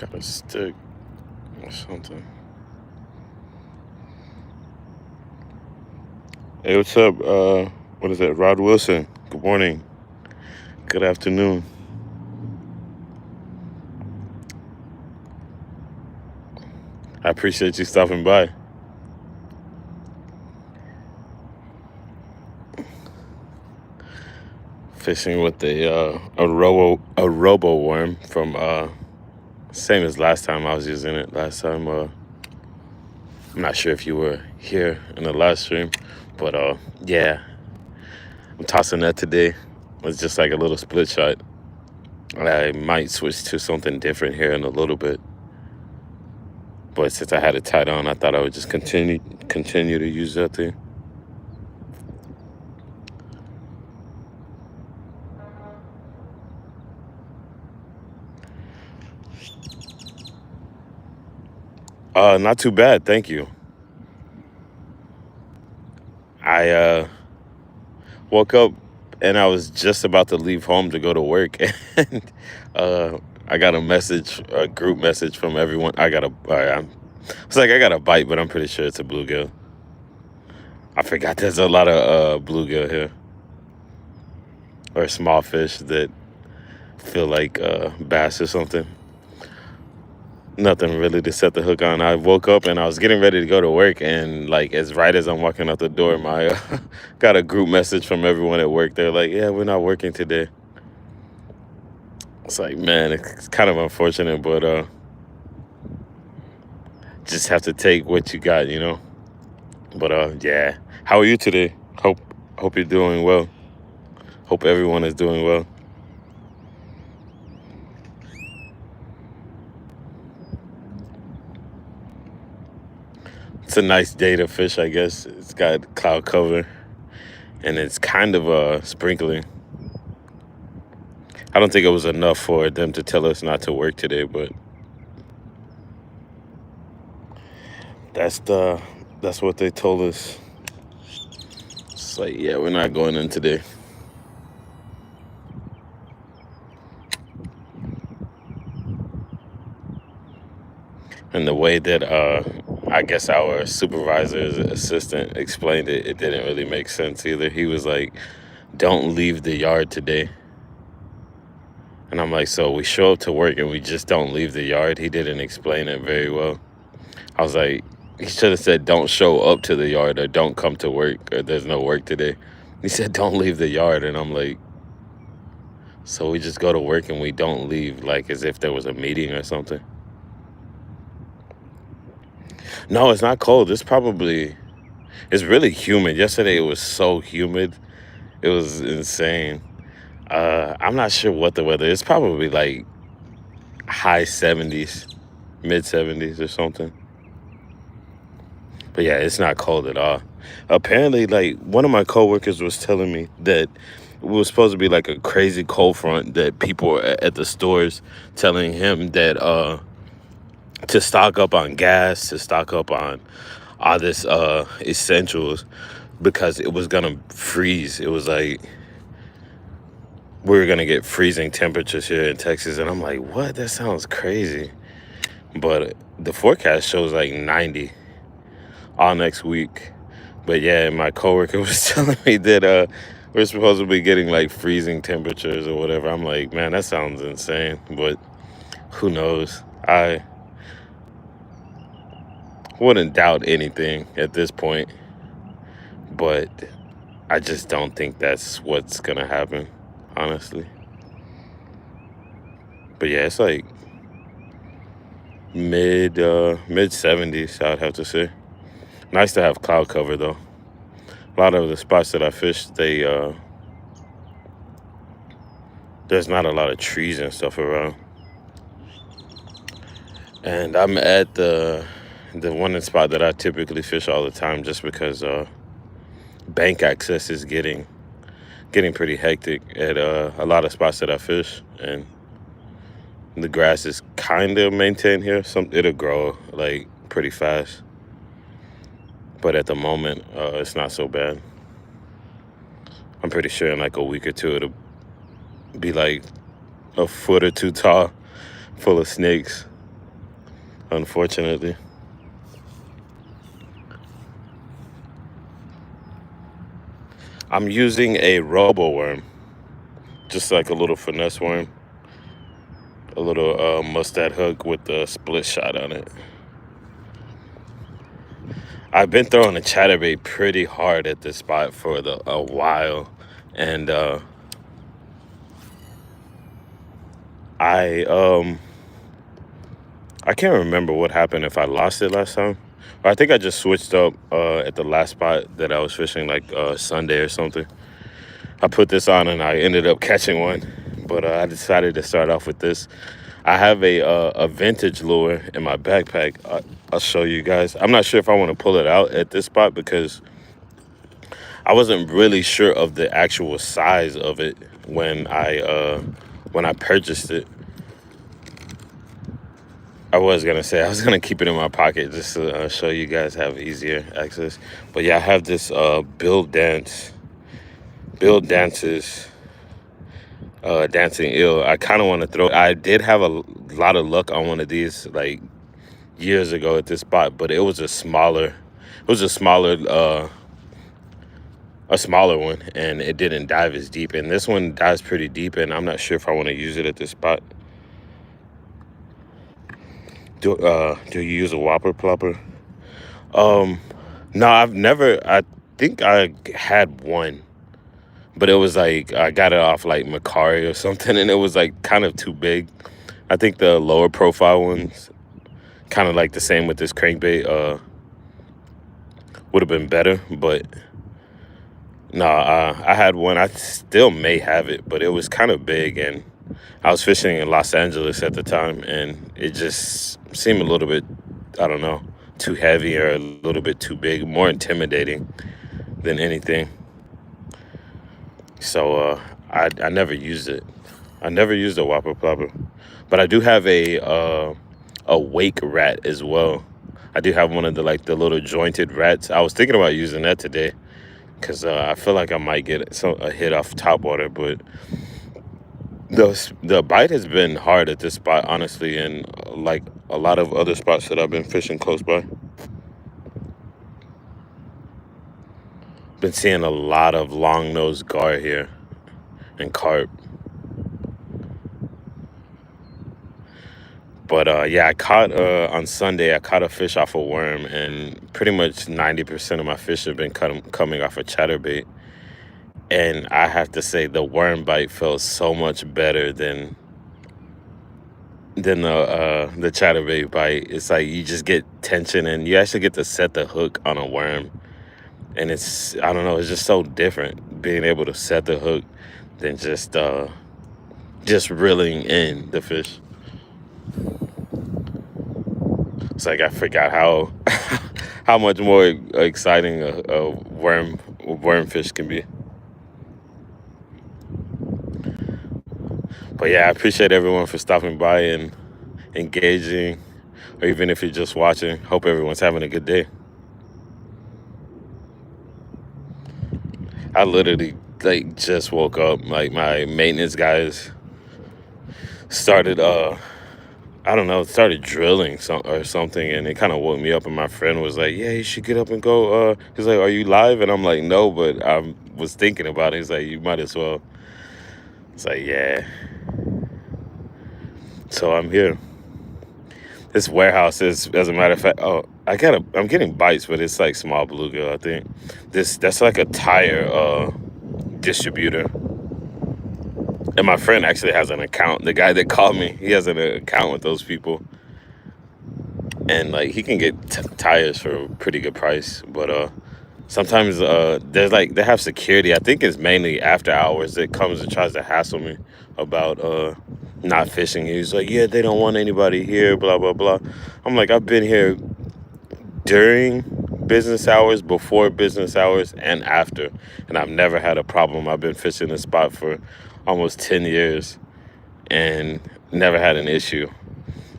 Got a stick or something. Hey, what's up? What is that? Rod Wilson. Good morning. Good afternoon. I appreciate you stopping by. Fishing with a robo worm from same as last time I was using it. Last time I'm not sure if you were here in the live stream, but yeah, I'm tossing that today. It's just like a little split shot. I might switch to something different here in a little bit, but since I had it tied on, I thought I would just continue to use that thing. Not too bad, thank you. I woke up and I was just about to leave home to go to work, and I got a group message from everyone. It's like I got a bite, but I'm pretty sure it's a bluegill. I forgot there's a lot of bluegill here, or small fish that feel like bass or something. Nothing really to set the hook on. I woke up and I was getting ready to go to work, and like as I'm walking out the door, my got a group message from everyone at work. They're like, "Yeah, we're not working today." It's like, man, it's kind of unfortunate, but just have to take what you got, you know. But yeah, how are you today? Hope you're doing well. Hope everyone is doing well. It's a nice day to fish, I guess. It's got cloud cover, and it's kind of sprinkling. I don't think it was enough for them to tell us not to work today, but that's what they told us. It's like, yeah, we're not going in today. And the way that I guess our supervisor's assistant explained it, it didn't really make sense either. He was like, "Don't leave the yard today." And I'm like, so we show up to work and we just don't leave the yard? He didn't explain it very well. I was like, he should have said, "Don't show up to the yard," or "Don't come to work," or "There's no work today." He said, "Don't leave the yard." And I'm like, so we just go to work and we don't leave, like as if there was a meeting or something? No, it's not cold. It's really humid. Yesterday it was so humid. It was insane. I'm not sure what the weather is. It's probably like high 70s, mid 70s or something. But yeah, it's not cold at all. Apparently, like one of my coworkers was telling me that it was supposed to be like a crazy cold front, that people were at the stores telling him that to stock up on gas, to stock up on all this essentials, because it was gonna freeze. It was like we were gonna get freezing temperatures here in Texas, and I'm like, what? That sounds crazy. But the forecast shows like 90 all next week. But yeah, my coworker was telling me that we're supposed to be getting like freezing temperatures or whatever. I'm like, man, that sounds insane. But who knows? I wouldn't doubt anything at this point, but I just don't think that's what's gonna happen, honestly. But yeah, it's like mid 70s, I'd have to say. Nice to have cloud cover though. A lot of the spots that I fish, there's not a lot of trees and stuff around. And I'm at the one spot that I typically fish all the time, just because bank access is getting pretty hectic at a lot of spots that I fish, and the grass is kind of maintained here. It'll grow like pretty fast, but at the moment it's not so bad. I'm pretty sure in like a week or two it'll be like a foot or two tall, full of snakes. unfortunately. I'm using a robo worm, just like a little finesse worm, a little mustad hook with a split shot on it. I've been throwing a chatterbait pretty hard at this spot for a while, and I can't remember what happened, if I lost it last time. I think I just switched up at the last spot that I was fishing, like Sunday or something. I put this on and I ended up catching one, but I decided to start off with this. I have a vintage lure in my backpack. I'll show you guys. I'm not sure if I want to pull it out at this spot because I wasn't really sure of the actual size of it when I purchased it. I was gonna keep it in my pocket just to show you guys have easier access. But yeah, I have this Bill Dance's dancing eel. I kind of want to throw. I did have a lot of luck on one of these like years ago at this spot, but it was a smaller one, and it didn't dive as deep. And this one dives pretty deep, and I'm not sure if I want to use it at this spot. Do you use a whopper plopper? No, I've never. I think I had one, but it was like I got it off like Macari or something, and it was like kind of too big. I think the lower profile ones, kind of like the same with this crankbait, would have been better. But no, I had one. I still may have it, but it was kind of big, and I was fishing in Los Angeles at the time, and it just seemed a little bit, I don't know, too heavy or a little bit too big, more intimidating than anything. So I never used it. I never used a whopper plopper, but I do have a wake rat as well. I do have one of the little jointed rats. I was thinking about using that today because I feel like I might get a hit off topwater, but the bite has been hard at this spot, honestly, and like a lot of other spots that I've been fishing close by. Been seeing a lot of long-nosed gar here and carp. But yeah, I caught on Sunday, I caught a fish off a worm, and pretty much 90% of my fish have been coming off a chatterbait. And I have to say the worm bite felt so much better than the chatterbait bite. It's like you just get tension, and you actually get to set the hook on a worm. And it's, I don't know, it's just so different being able to set the hook than just reeling in the fish. It's like I forgot how much more exciting a worm fish can be. But yeah, I appreciate everyone for stopping by and engaging, or even if you're just watching. Hope everyone's having a good day. I literally just woke up. Like my maintenance guys started started drilling or something, and it kind of woke me up, and my friend was like, yeah, you should get up and go. He's like, are you live? And I'm like, no, but I was thinking about it. He's like, you might as well. It's like, yeah. So I'm here. This warehouse is, as a matter of fact, I'm getting bites, but it's like small bluegill, I think. That's like a tire distributor. And my friend actually has an account. The guy that called me, he has an account with those people. And like he can get tires for a pretty good price. But sometimes they have security. I think it's mainly after hours that comes and tries to hassle me about not fishing. He's like, yeah, they don't want anybody here, blah, blah, blah. I'm like, I've been here during business hours, before business hours, and after, and I've never had a problem. I've been fishing this spot for almost 10 years and never had an issue.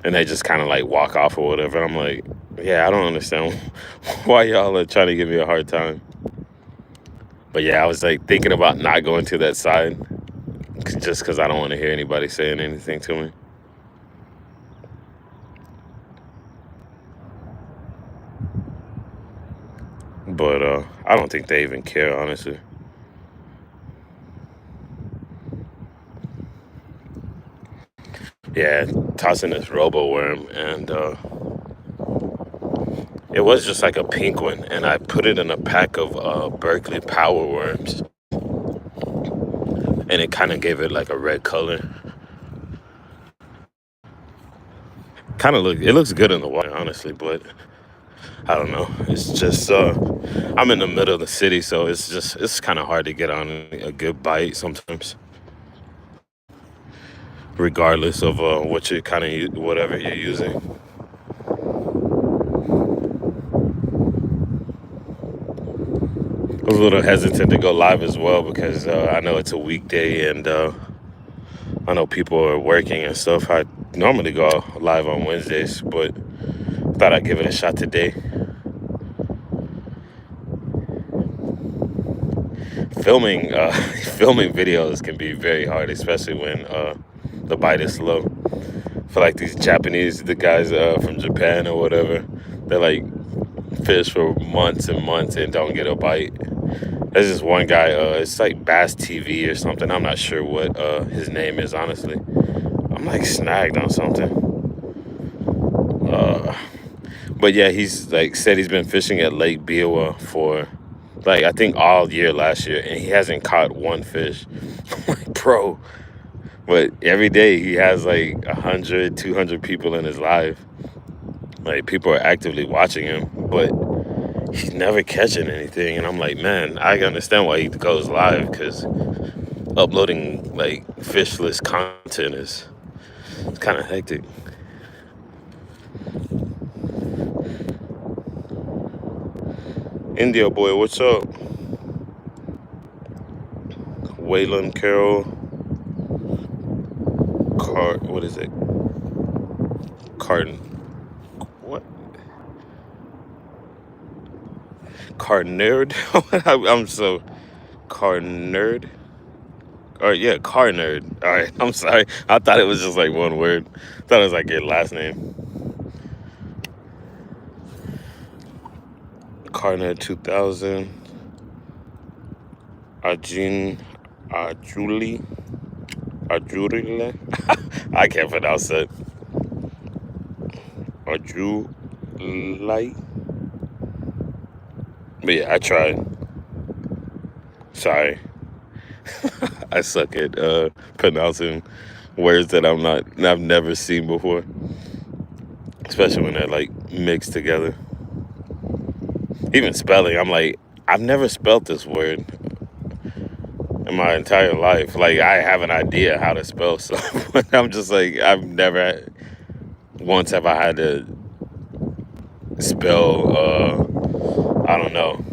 And they just kind of like walk off or whatever. I'm like, yeah, I don't understand why y'all are trying to give me a hard time. But yeah, I was like thinking about not going to that side just because I don't want to hear anybody saying anything to me. But I don't think they even care, honestly. Yeah, tossing this robo worm, and it was just like a pink one, and I put it in a pack of Berkeley power worms, and it kind of gave it like a red color. It looks good in the water, honestly, but I don't know. It's just I'm in the middle of the city, so it's kind of hard to get on a good bite sometimes, regardless of what you whatever you're using. I was a little hesitant to go live as well because I know it's a weekday, and I know people are working and stuff. I normally go live on Wednesdays, but thought I'd give it a shot today. Filming filming videos can be very hard, especially when the bite is slow. For like these the guys from Japan or whatever, they like fish for months and months and don't get a bite. There's this one guy, it's like Bass TV or something. I'm not sure what his name is, honestly. I'm like snagged on something. Uh, but yeah, he's like said he's been fishing at Lake Biwa for like I think all year last year, and he hasn't caught one fish. I'm like, bro. But every day he has like 100, 200 people in his live. Like people are actively watching him, but he's never catching anything. And I'm like, man, I understand why he goes live, because uploading like fishless content is it's kind of hectic. India boy, what's up? Waylon Carroll, what is it? Carton, what? Car nerd? I'm so car nerd. All right, yeah, car nerd. All right, I'm sorry. I thought it was just like one word. I thought it was like your last name. Car nerd 2000. Ajin, Ajuli, Ajurile. I can't pronounce it. Ajulai. But yeah, I tried. Sorry. I suck at pronouncing words that I've never seen before, especially when they're like mixed together. Even spelling, I'm like, I've never spelled this word in my entire life. Like, I have an idea how to spell stuff, but I'm just like, once have I had to spell, I don't know,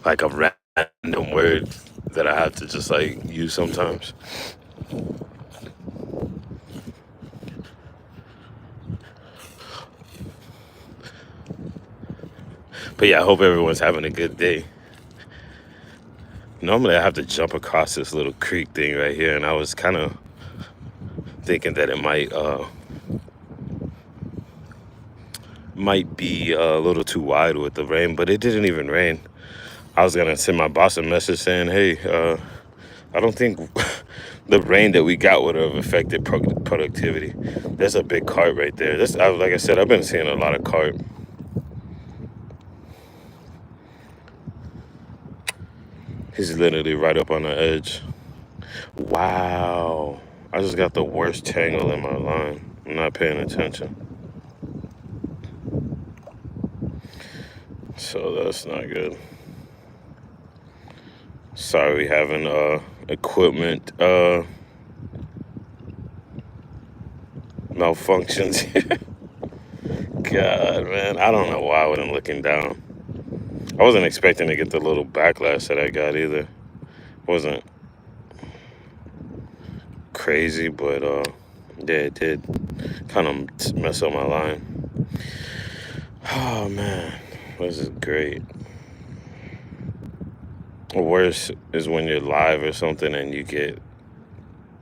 like a random word that I have to just like use sometimes. But yeah, I hope everyone's having a good day. Normally I have to jump across this little creek thing right here, and I was kind of thinking that it might be a little too wide with the rain, but it didn't even rain. I was gonna send my boss a message saying, hey, I don't think the rain that we got would have affected productivity. There's a big carp right there. Like I said, I've been seeing a lot of carp. He's literally right up on the edge. Wow. I just got the worst tangle in my line. I'm not paying attention. So that's not good. Sorry, having equipment malfunctions. God, man, I don't know why I wasn't looking down. I wasn't expecting to get the little backlash that I got either. Wasn't crazy, but yeah, it did kind of mess up my line. Oh man, this is great. Worse is when you're live or something and you get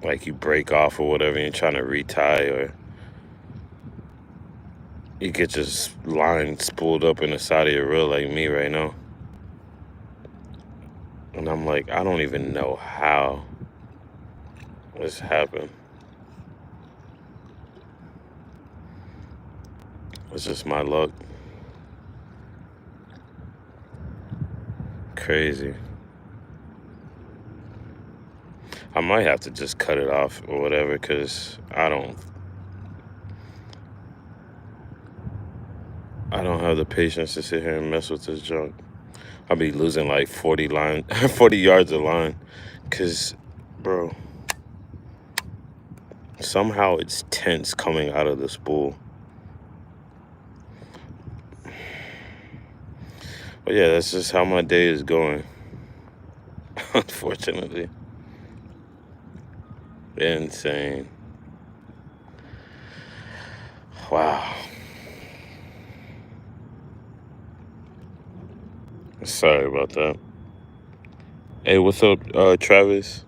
like you break off or whatever and you're trying to retie, or you get just line spooled up in the side of your reel like me right now. And I'm like, I don't even know how this happened. It's just my luck. Crazy. I might have to just cut it off or whatever, because I don't have the patience to sit here and mess with this junk. I'll be losing like 40 yards of line, because, bro, somehow it's tense coming out of the spool. But yeah, that's just how my day is going, unfortunately. Insane. Wow. Sorry about that. Hey, what's up, Travis?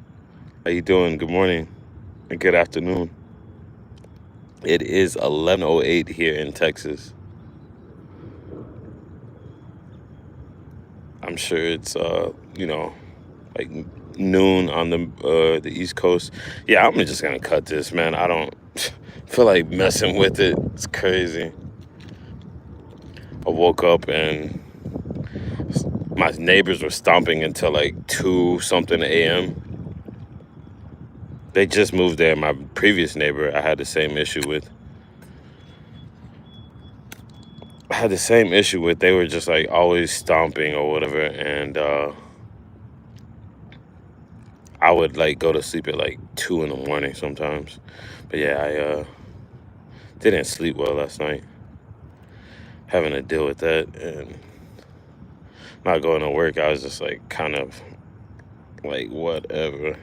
How you doing? Good morning and good afternoon. It is 11:08 here in Texas. I'm sure it's like noon on the East Coast. Yeah, I'm just gonna cut this, man. I don't feel like messing with it. It's crazy. I woke up and my neighbors were stomping until like 2 something a.m. They just moved there. My previous neighbor, I had the same issue with. They were just like always stomping or whatever, and I would like go to sleep at like 2 in the morning sometimes. But yeah, I didn't sleep well last night, having to deal with that and not going to work. I was just like kind of like whatever,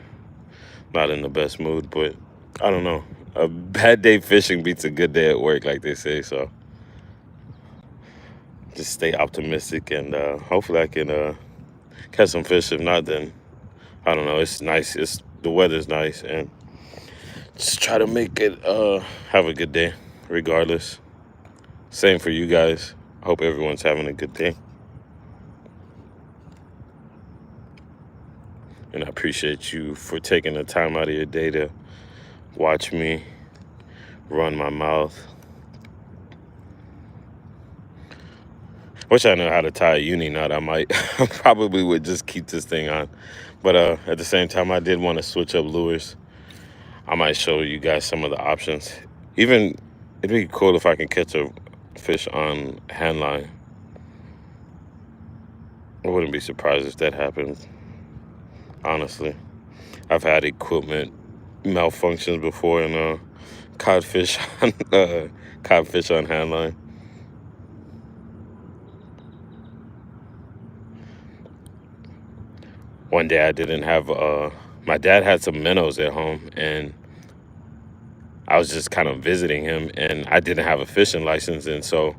not in the best mood. But I don't know, a bad day fishing beats a good day at work, like they say. So just stay optimistic, and hopefully I can catch some fish. If not, then I don't know. It's nice. The weather's nice, and just try to make it have a good day regardless. Same for you guys. Hope everyone's having a good day, and I appreciate you for taking the time out of your day to watch me run my mouth. Wish I knew how to tie a uni knot. I might probably would just keep this thing on, but at the same time, I did want to switch up lures. I might show you guys some of the options. Even it'd be cool if I can catch a fish on hand line. I wouldn't be surprised if that happened, honestly. I've had equipment malfunctions before, and codfish on codfish on hand line. One day I didn't have my dad had some minnows at home, and I was just kind of visiting him, and I didn't have a fishing license, and so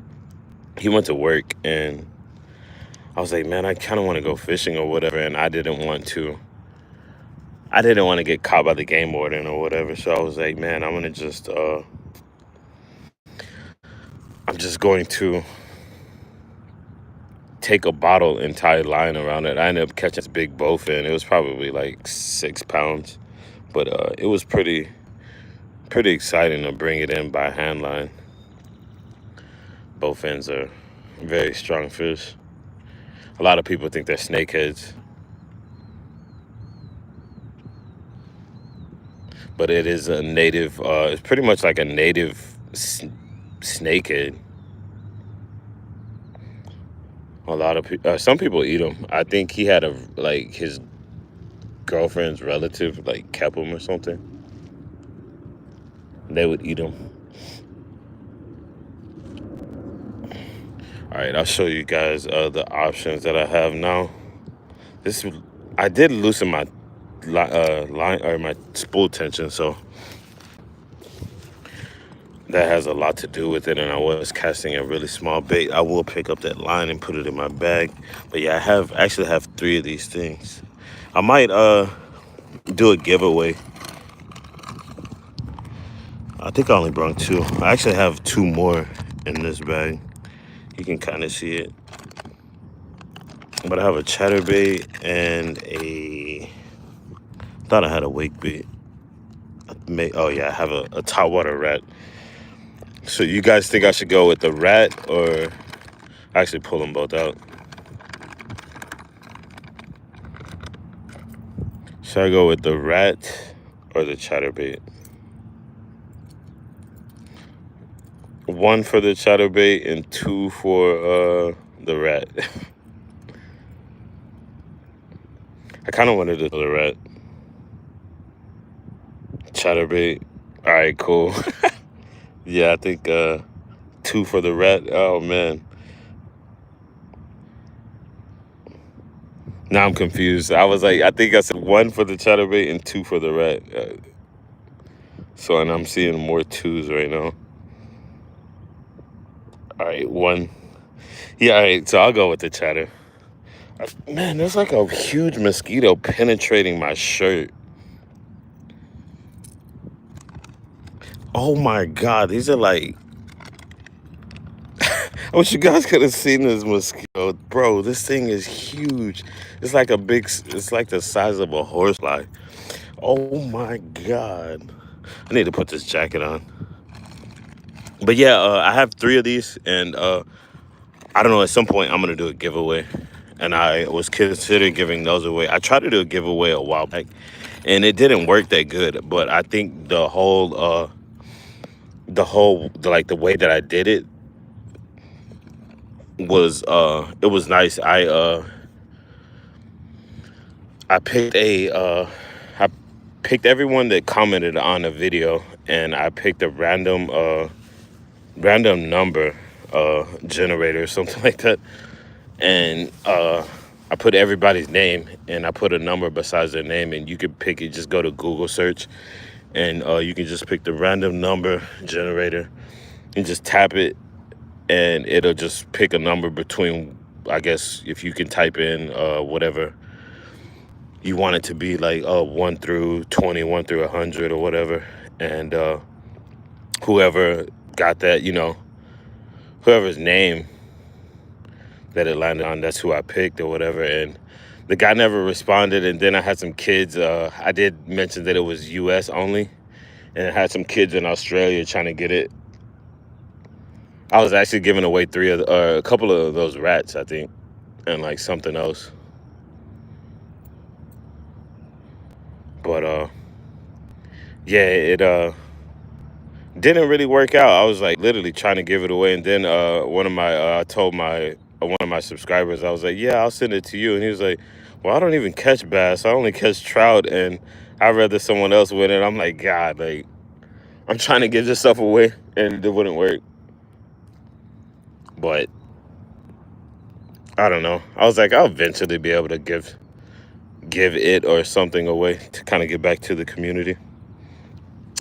he went to work, and I was like, man, I kind of want to go fishing or whatever, and I didn't want to get caught by the game warden or whatever. So I was like, man, I'm just going to take a bottle and tie a line around it. I ended up catching this big bowfin. It was probably like 6 pounds, but it was pretty exciting to bring it in by hand line. Bowfins are very strong fish. A lot of people think they're snakeheads, but it is a native. It's pretty much like a native snakehead. A lot of people, some people eat them. I think he had his girlfriend's relative like kept them or something. They would eat them. All right, I'll show you guys the options that I have now. I did loosen my line or my spool tension, so that has a lot to do with it. And I was casting a really small bait. I will pick up that line and put it in my bag. But yeah, I actually have 3 of these things. I might do a giveaway. I think I only brought 2. I actually have 2 more in this bag. You can kind of see it. But I have a chatterbait and thought I had a wake bait. Oh yeah, I have a top water rat. So you guys think I should go with the rat or actually pull them both out? Should I go with the rat or the chatterbait? 1 for the chatterbait and 2 for the rat. I kind of wanted to do the rat. Chatterbait. All right, cool. Yeah, I think 2 for the rat. Oh man. Now I'm confused. I was like, I think I said 1 for the chatterbait and 2 for the rat. And I'm seeing more 2s right now. All right, 1. Yeah, all right, so I'll go with the chatter. Man, there's like a huge mosquito penetrating my shirt. Oh my God, these are like... I wish you guys could have seen this mosquito. Bro, this thing is huge. It's like it's like the size of a horsefly. Oh my God. I need to put this jacket on. But yeah, I have 3 of these, and I don't know, at some point I'm going to do a giveaway. And I was considering giving those away. I tried to do a giveaway a while back, and it didn't work that good. But I think the like the way that I did it was nice. I picked everyone that commented on a video, and I picked a random number generator or something like that, and I put everybody's name and I put a number besides their name, and you can pick it. Just go to Google search, and you can just pick the random number generator and just tap it, and it'll just pick a number between, I guess, if you can type in whatever you want it to be, like 1 through 20, 1 through 100 or whatever. And whoever got that, whoever's name that it landed on, that's who I picked or whatever. And the guy never responded. And then I had some kids. I did mention that it was US only, and I had some kids in Australia trying to get it. I was actually giving away a couple of those rats, I think, and like something else. But yeah, it didn't really work out. I was like literally trying to give it away, and then I told one of my subscribers, I was like, yeah, I'll send it to you. And he was like, well, I don't even catch bass, I only catch trout, and I'd rather someone else win it. I'm like, God, like, I'm trying to give this stuff away, and it wouldn't work. But I don't know, I was like, I'll eventually be able to give it or something away to kind of get back to the community.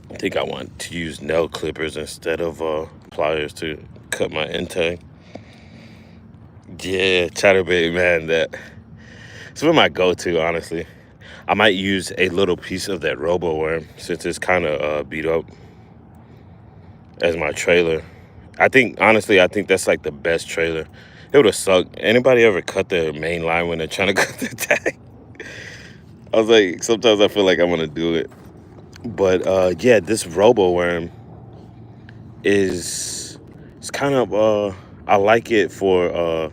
I think I want to use nail clippers instead of pliers to cut my end tag. Yeah, chatterbait, man, it's been my go-to, honestly. I might use a little piece of that robo worm since it's kind of beat up as my trailer. Honestly, I think that's like the best trailer. It would have sucked. Anybody ever cut their main line when they're trying to cut their tag? I was like, sometimes I feel like I'm gonna do it. But yeah, this robo worm it's kind of I like it for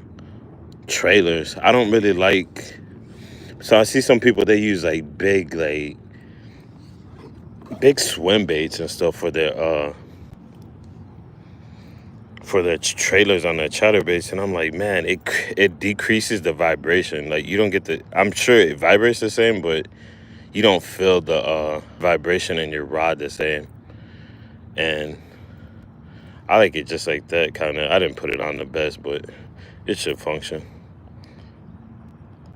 trailers. I don't really like, so I see some people, they use like big swim baits and stuff for their trailers on their chatterbaits, and I'm like, man, it decreases the vibration. Like, you don't get I'm sure it vibrates the same, but you don't feel the vibration in your rod the same. And I like it just like that, kind of. I didn't put it on the best, but it should function.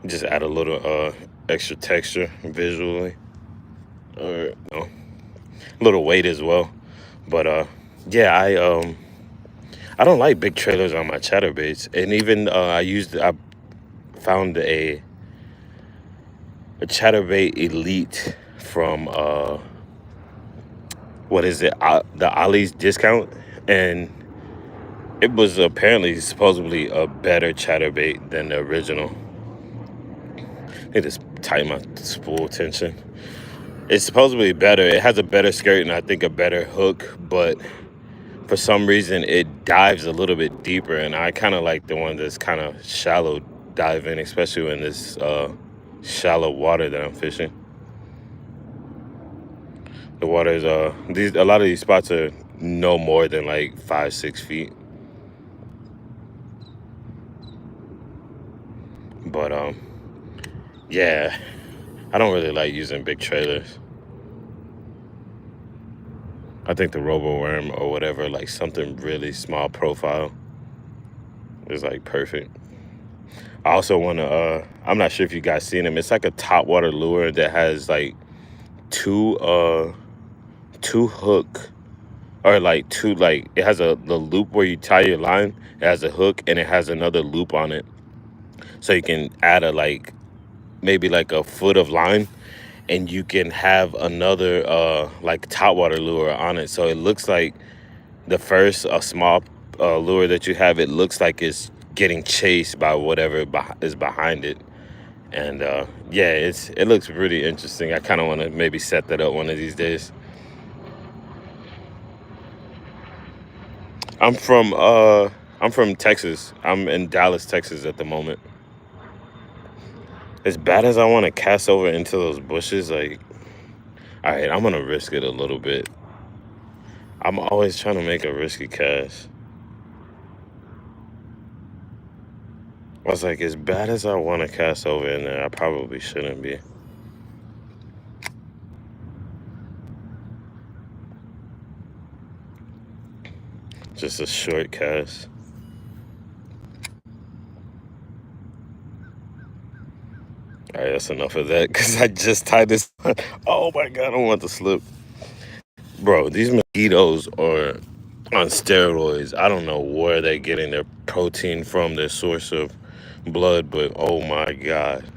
Just add a little extra texture visually, or a little weight as well. But yeah, I don't like big trailers on my chatterbaits. And even I found a chatterbait elite from what is it, the Ollie's discount, and It was apparently supposedly a better chatterbait than the original. It just tighten my spool tension. It's supposedly better. It has a better skirt and I think a better hook, but for some reason it dives a little bit deeper, and I kind of like the one that's kind of shallow diving, especially in this shallow water that I'm fishing. The water is a lot of these spots are no more than like 5-6 feet, but yeah, I don't really like using big trailers. I think the robo worm or whatever, like something really small profile, is like perfect. I also want to I'm not sure if you guys seen them. It's like a top water lure that has like two two hook, or like two, like it has the loop where you tie your line. It has a hook and it has another loop on it, so you can add a like maybe like a foot of line, and you can have another like top water lure on it. So it looks like the first a small lure that you have, it looks like it's getting chased by whatever is behind it. And yeah, it looks really interesting. I kind of want to maybe set that up one of these days. I'm from Texas. I'm in Dallas, Texas at the moment. As bad as I want to cast over into those bushes, like, all right, I'm gonna risk it a little bit. I'm always trying to make a risky cast. I was like, as bad as I want to cast over in there, I probably shouldn't be. Just a short cast. All right, that's enough of that because I just tied this. Oh my God, I don't want to slip. Bro, these mosquitoes are on steroids. I don't know where they're getting their protein from, their source of blood, but oh my God.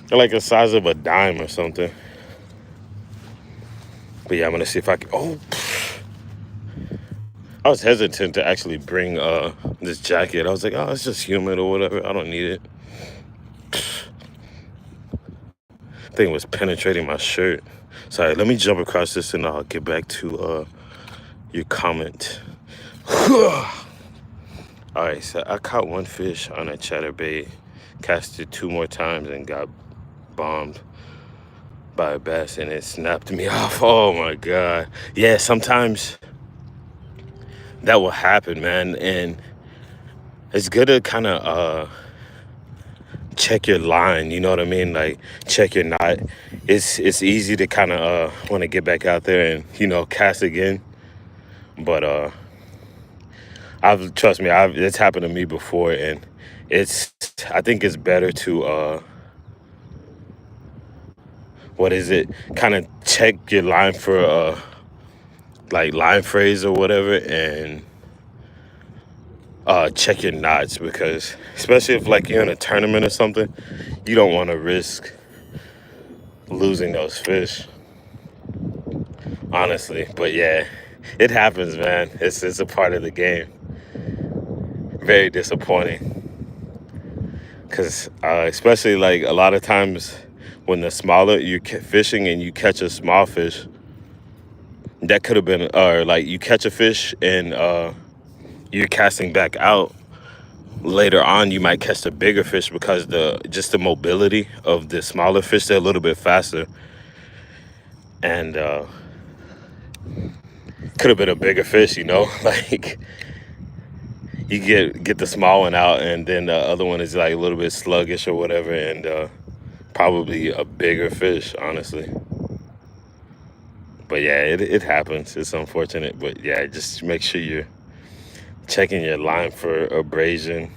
They're like the size of a dime or something. But yeah, I'm gonna see if I can. Oh, I was hesitant to actually bring this jacket. I was like, oh, it's just humid or whatever. I don't need it. Thing was penetrating my shirt. Sorry, let me jump across this and I'll get back to your comment. All right, so I caught one fish on a chatterbait, casted 2 more times and got bombed by a bass, and it snapped me off. Oh my God. Yeah, sometimes that will happen, man. And it's good to kind of check your line, you know what I mean? Like check your knot. It's easy to kind of want to get back out there and, cast again. But trust me, it's happened to me before, and I think it's better to what is it? Kind of check your line for like line phrase or whatever, and check your knots, because especially if like you're in a tournament or something, you don't want to risk losing those fish, honestly. But yeah, it happens, man. It's a part of the game. Very disappointing, because especially like a lot of times when the smaller you're fishing and you catch a small fish, that could have been, or like you catch a fish and you're casting back out. Later on, you might catch the bigger fish because the mobility of the smaller fish, they're a little bit faster, and could have been a bigger fish, like you get the small one out, and then the other one is like a little bit sluggish or whatever, and probably a bigger fish, honestly. But yeah, it happens. It's unfortunate, but yeah, just make sure you're checking your line for abrasion.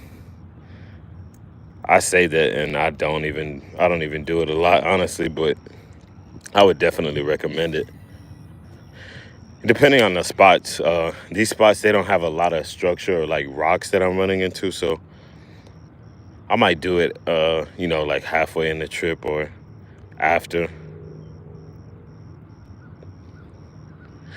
I say that, and I don't even do it a lot, honestly, but I would definitely recommend it. Depending on the spots, these spots, they don't have a lot of structure or like rocks that I'm running into, so I might do it, like halfway in the trip or after.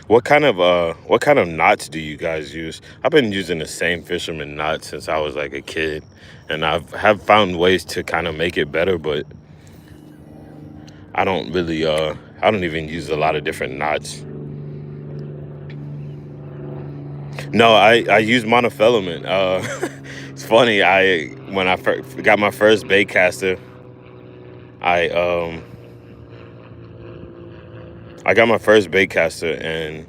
what kind of knots do you guys use? I've been using the same fisherman knot since I was like a kid, and have found ways to kind of make it better, but I don't really I don't even use a lot of different knots. No, I use monofilament. It's funny. When I got my first bait caster, I um I got my first bait caster, and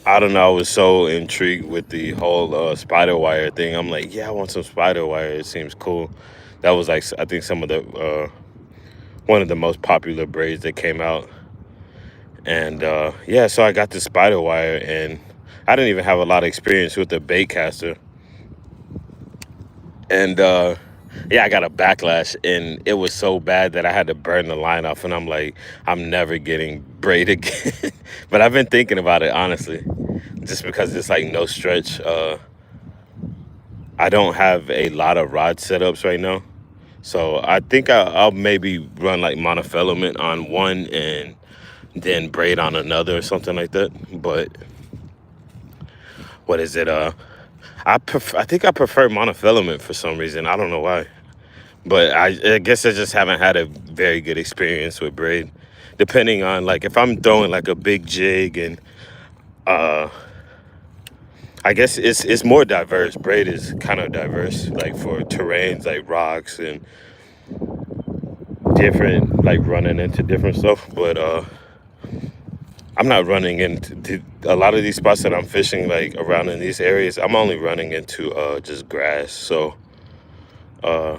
I don't know, I was so intrigued with the whole spider wire thing. I'm like, yeah, I want some spider wire. It seems cool. That was like, I think some of the one of the most popular braids that came out. And yeah, so I got the spider wire, and I didn't even have a lot of experience with the bait caster. And yeah, I got a backlash, and it was so bad that I had to burn the line off. And I'm like, I'm never getting braid again. But I've been thinking about it, honestly, just because it's like no stretch. I don't have a lot of rod setups right now, so I think I'll maybe run like monofilament on one and then braid on another or something like that. But what is it? I think I prefer monofilament for some reason. I don't know why, but I guess I just haven't had a very good experience with braid. Depending on, like, if I'm throwing like a big jig, and uh I guess it's more diverse. Braid is kind of diverse, like for terrains like rocks and different, like running into different stuff. But I'm not running into a lot of these spots that I'm fishing, like around in these areas. I'm only running into just grass, so uh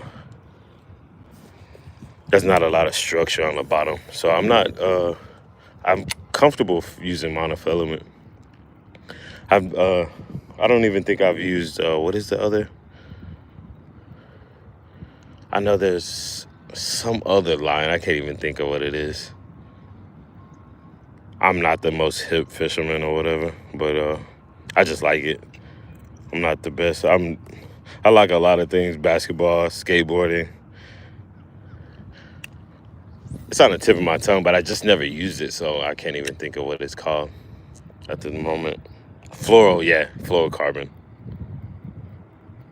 there's not a lot of structure on the bottom. So I'm comfortable using monofilament. I've I don't even think I've used what is the other? I know there's some other line. I can't even think of what it is. I'm not the most hip fisherman or whatever, but I just like it. I'm not the best. I like a lot of things: basketball, skateboarding. It's on the tip of my tongue, but I just never used it, so I can't even think of what it's called at the moment. Yeah, fluorocarbon.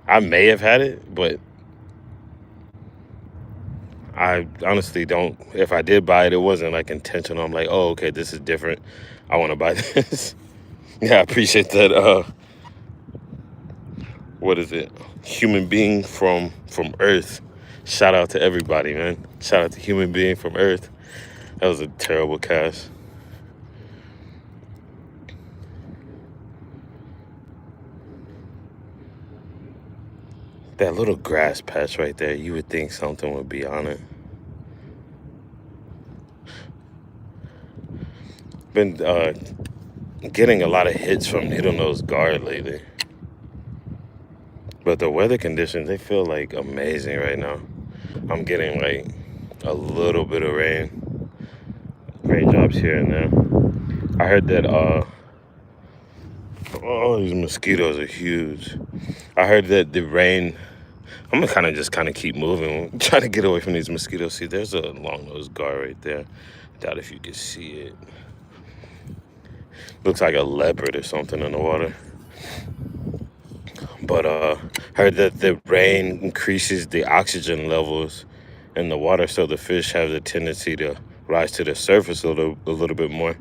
I may have had it, but I honestly don't. If I did buy it, it wasn't like intentional. I'm like, oh, okay, this is different. I want to buy this. Yeah, I appreciate that. What is it? Human being from Earth. Shout out to everybody, man. Shout out to human being from Earth. That was a terrible cast. That little grass patch right there, you would think something would be on it. Been getting a lot of hits from needle-nose guard lately. But the weather conditions, they feel like amazing right now. I'm getting like a little bit of raindrops here and there. I heard that oh, these mosquitoes are huge. I heard that the rain, I'm gonna kind of keep moving, trying to get away from these mosquitoes. See, there's a long-nosed gar right there. I doubt if you can see it. Looks like a leopard or something in the water. But heard that the rain increases the oxygen levels in the water, so the fish have the tendency to rise to the surface a little bit more.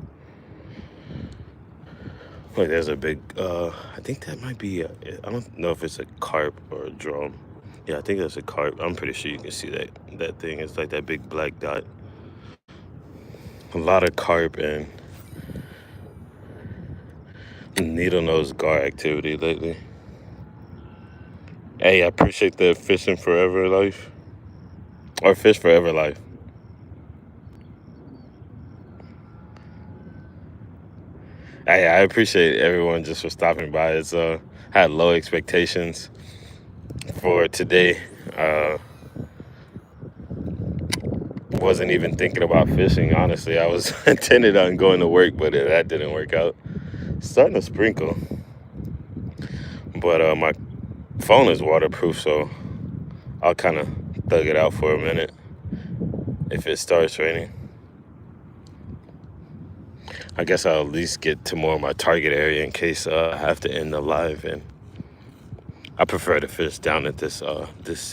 Like, there's a big, I think that might be, I don't know if it's a carp or a drum. Yeah, I think that's a carp. I'm pretty sure you can see that thing. It's like that big black dot. A lot of carp and needle-nose gar activity lately. Hey, I appreciate the fishing forever life. Or fish forever life. Hey, I appreciate everyone just for stopping by. It's I had low expectations for today. Wasn't even thinking about fishing, honestly. I was intended on going to work, but that didn't work out. It's starting to sprinkle, but my phone is waterproof, so I'll kind of thug it out for a minute if it starts raining. I guess I'll at least get to more of my target area in case I have to end the live. And I prefer to fish down at this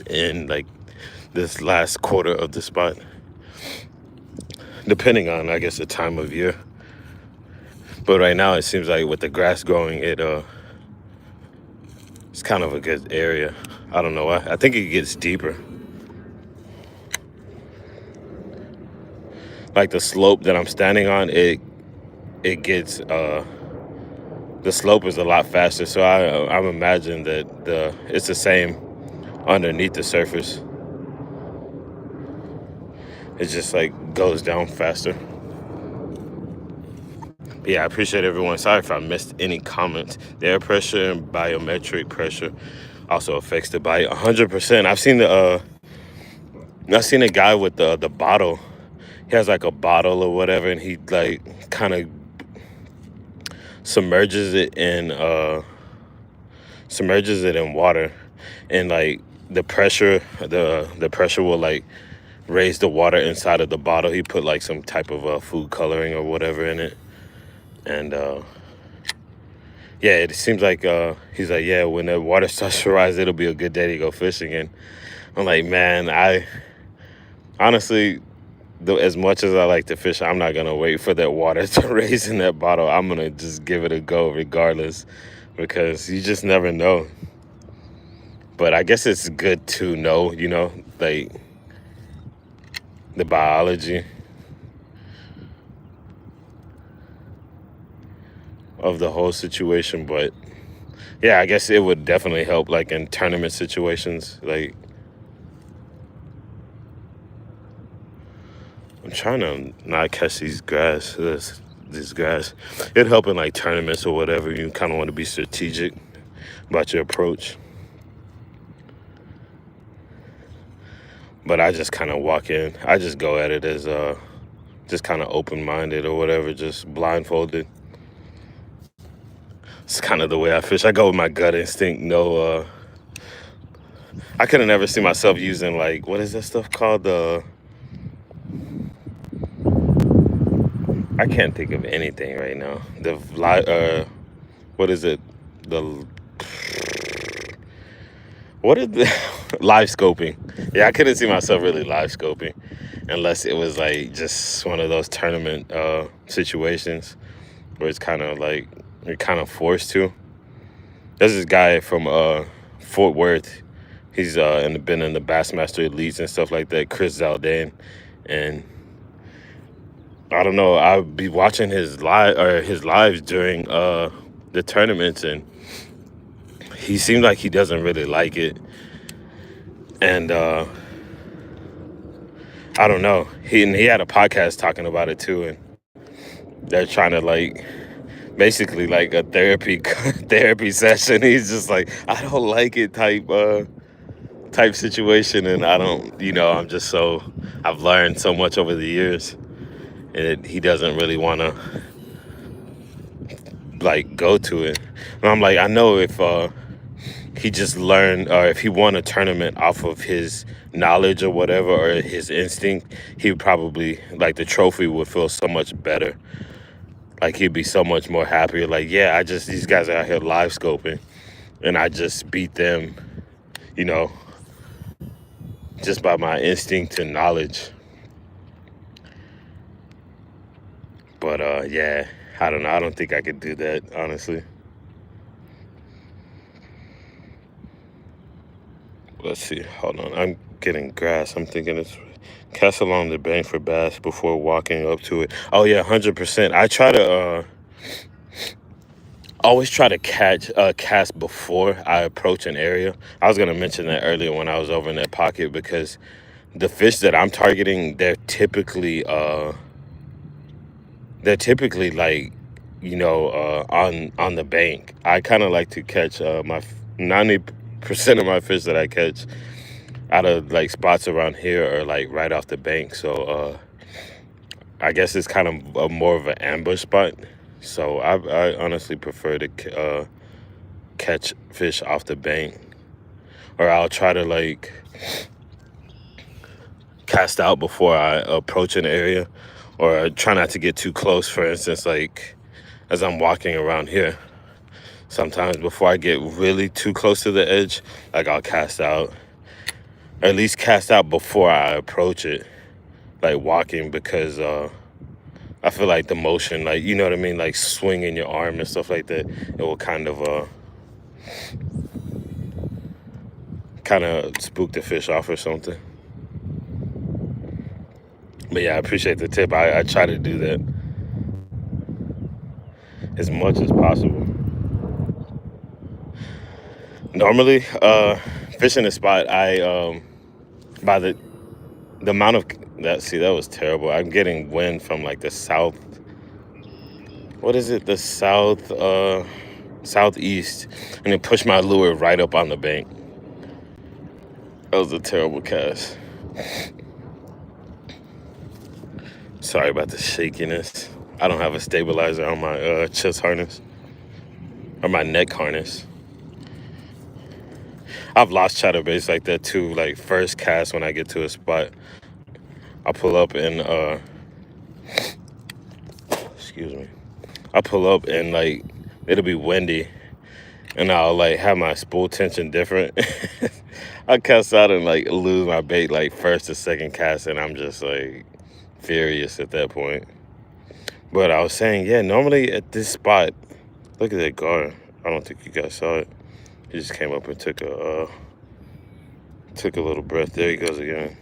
end, like this last quarter of the spot, depending on, I guess, the time of year. But right now it seems like with the grass growing, it's kind of a good area. I don't know why. I think it gets deeper. Like the slope that I'm standing on, it gets the slope is a lot faster. So I'm imagining that it's the same underneath the surface. It just like goes down faster. But yeah, I appreciate everyone. Sorry if I missed any comments. The air pressure and biometric pressure also affects the bite 100%. I've seen a guy with the bottle. He has like a bottle or whatever, and he like kind of submerges it in water, and like the pressure will like raise the water inside of the bottle. He put like some type of food coloring or whatever in it, and yeah, it seems like he's like, yeah, when the water starts to rise, it'll be a good day to go fishing. And I'm like, man, I honestly, as much as I like to fish, I'm not gonna wait for that water to raise in that bottle. I'm gonna just give it a go regardless, because you just never know. But I guess it's good to know, like the biology of the whole situation. But yeah, I guess it would definitely help, like in tournament situations. Like, I'm trying to not catch these grass. This grass. It'd help in like tournaments or whatever. You kind of want to be strategic about your approach. But I just kind of walk in. I just go at it as just kind of open-minded or whatever, just blindfolded. It's kind of the way I fish. I go with my gut instinct. No, I could have never seen myself using, like, what is that stuff called? I can't think of anything right now. What is it? What is the live scoping? Yeah, I couldn't see myself really live scoping unless it was like just one of those tournament situations where it's kind of like you're kind of forced to. There's this guy from Fort Worth. He's been in the Bassmaster Elites and stuff like that, Chris Zaldan. And I don't know, I'll be watching his lives during the tournaments, and he seemed like he doesn't really like it. And I don't know. He had a podcast talking about it too, and they're trying to like basically like a therapy session. He's just like, I don't like it type situation, and I don't, I'm just so I've learned so much over the years, and he doesn't really want to like go to it. And I'm like, I know if he just learned, or if he won a tournament off of his knowledge or whatever, or his instinct, he would probably, like, the trophy would feel so much better. Like, he'd be so much more happier. Like, yeah, these guys are out here live scoping, and I just beat them, just by my instinct and knowledge. But yeah, I don't know. I don't think I could do that, honestly. Let's see. Hold on. I'm getting grass. I'm thinking it's cast along the bank for bass before walking up to it. Oh yeah, 100%. I try to always try to cast before I approach an area. I was gonna mention that earlier when I was over in that pocket, because the fish that I'm targeting, they're typically like, on the bank. I kind of like to catch my 90% of my fish that I catch out of like spots around here are like right off the bank. So I guess it's kind of more of an ambush spot. So I honestly prefer to catch fish off the bank, or I'll try to like cast out before I approach an area, or try not to get too close. For instance, like as I'm walking around here, sometimes before I get really too close to the edge, like I'll cast out, or at least cast out before I approach it, like walking, because I feel like the motion, like, you know what I mean, like swinging your arm and stuff like that, it will kind of spook the fish off or something. But yeah, I appreciate the tip. I try to do that as much as possible. Normally, fishing a spot, I by the amount of that was terrible. I'm getting wind from like the south. What is it? The southeast, and it pushed my lure right up on the bank. That was a terrible cast. Sorry about the shakiness. I don't have a stabilizer on my chest harness or my neck harness. I've lost chatterbaits like that too. Like first cast, when I get to a spot, I pull up and excuse me. I pull up and like it'll be windy, and I'll like have my spool tension different. I cast out and like lose my bait like first or second cast, and I'm just like furious at that point. But I was saying, yeah, normally at this spot, look at that gar. I don't think you guys saw it. He just came up and took a little breath. There he goes again.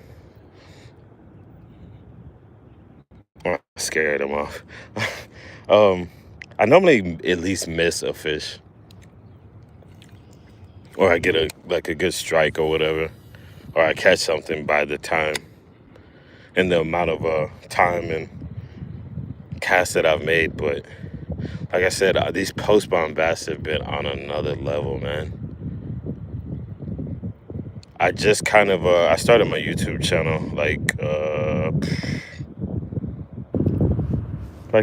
Oh, I scared him off. I normally at least miss a fish, or I get a good strike or whatever, or I catch something by the time and the amount of time and cast that I've made. But like I said, these post-spawn bass have been on another level, man. I just kind of I started my YouTube channel like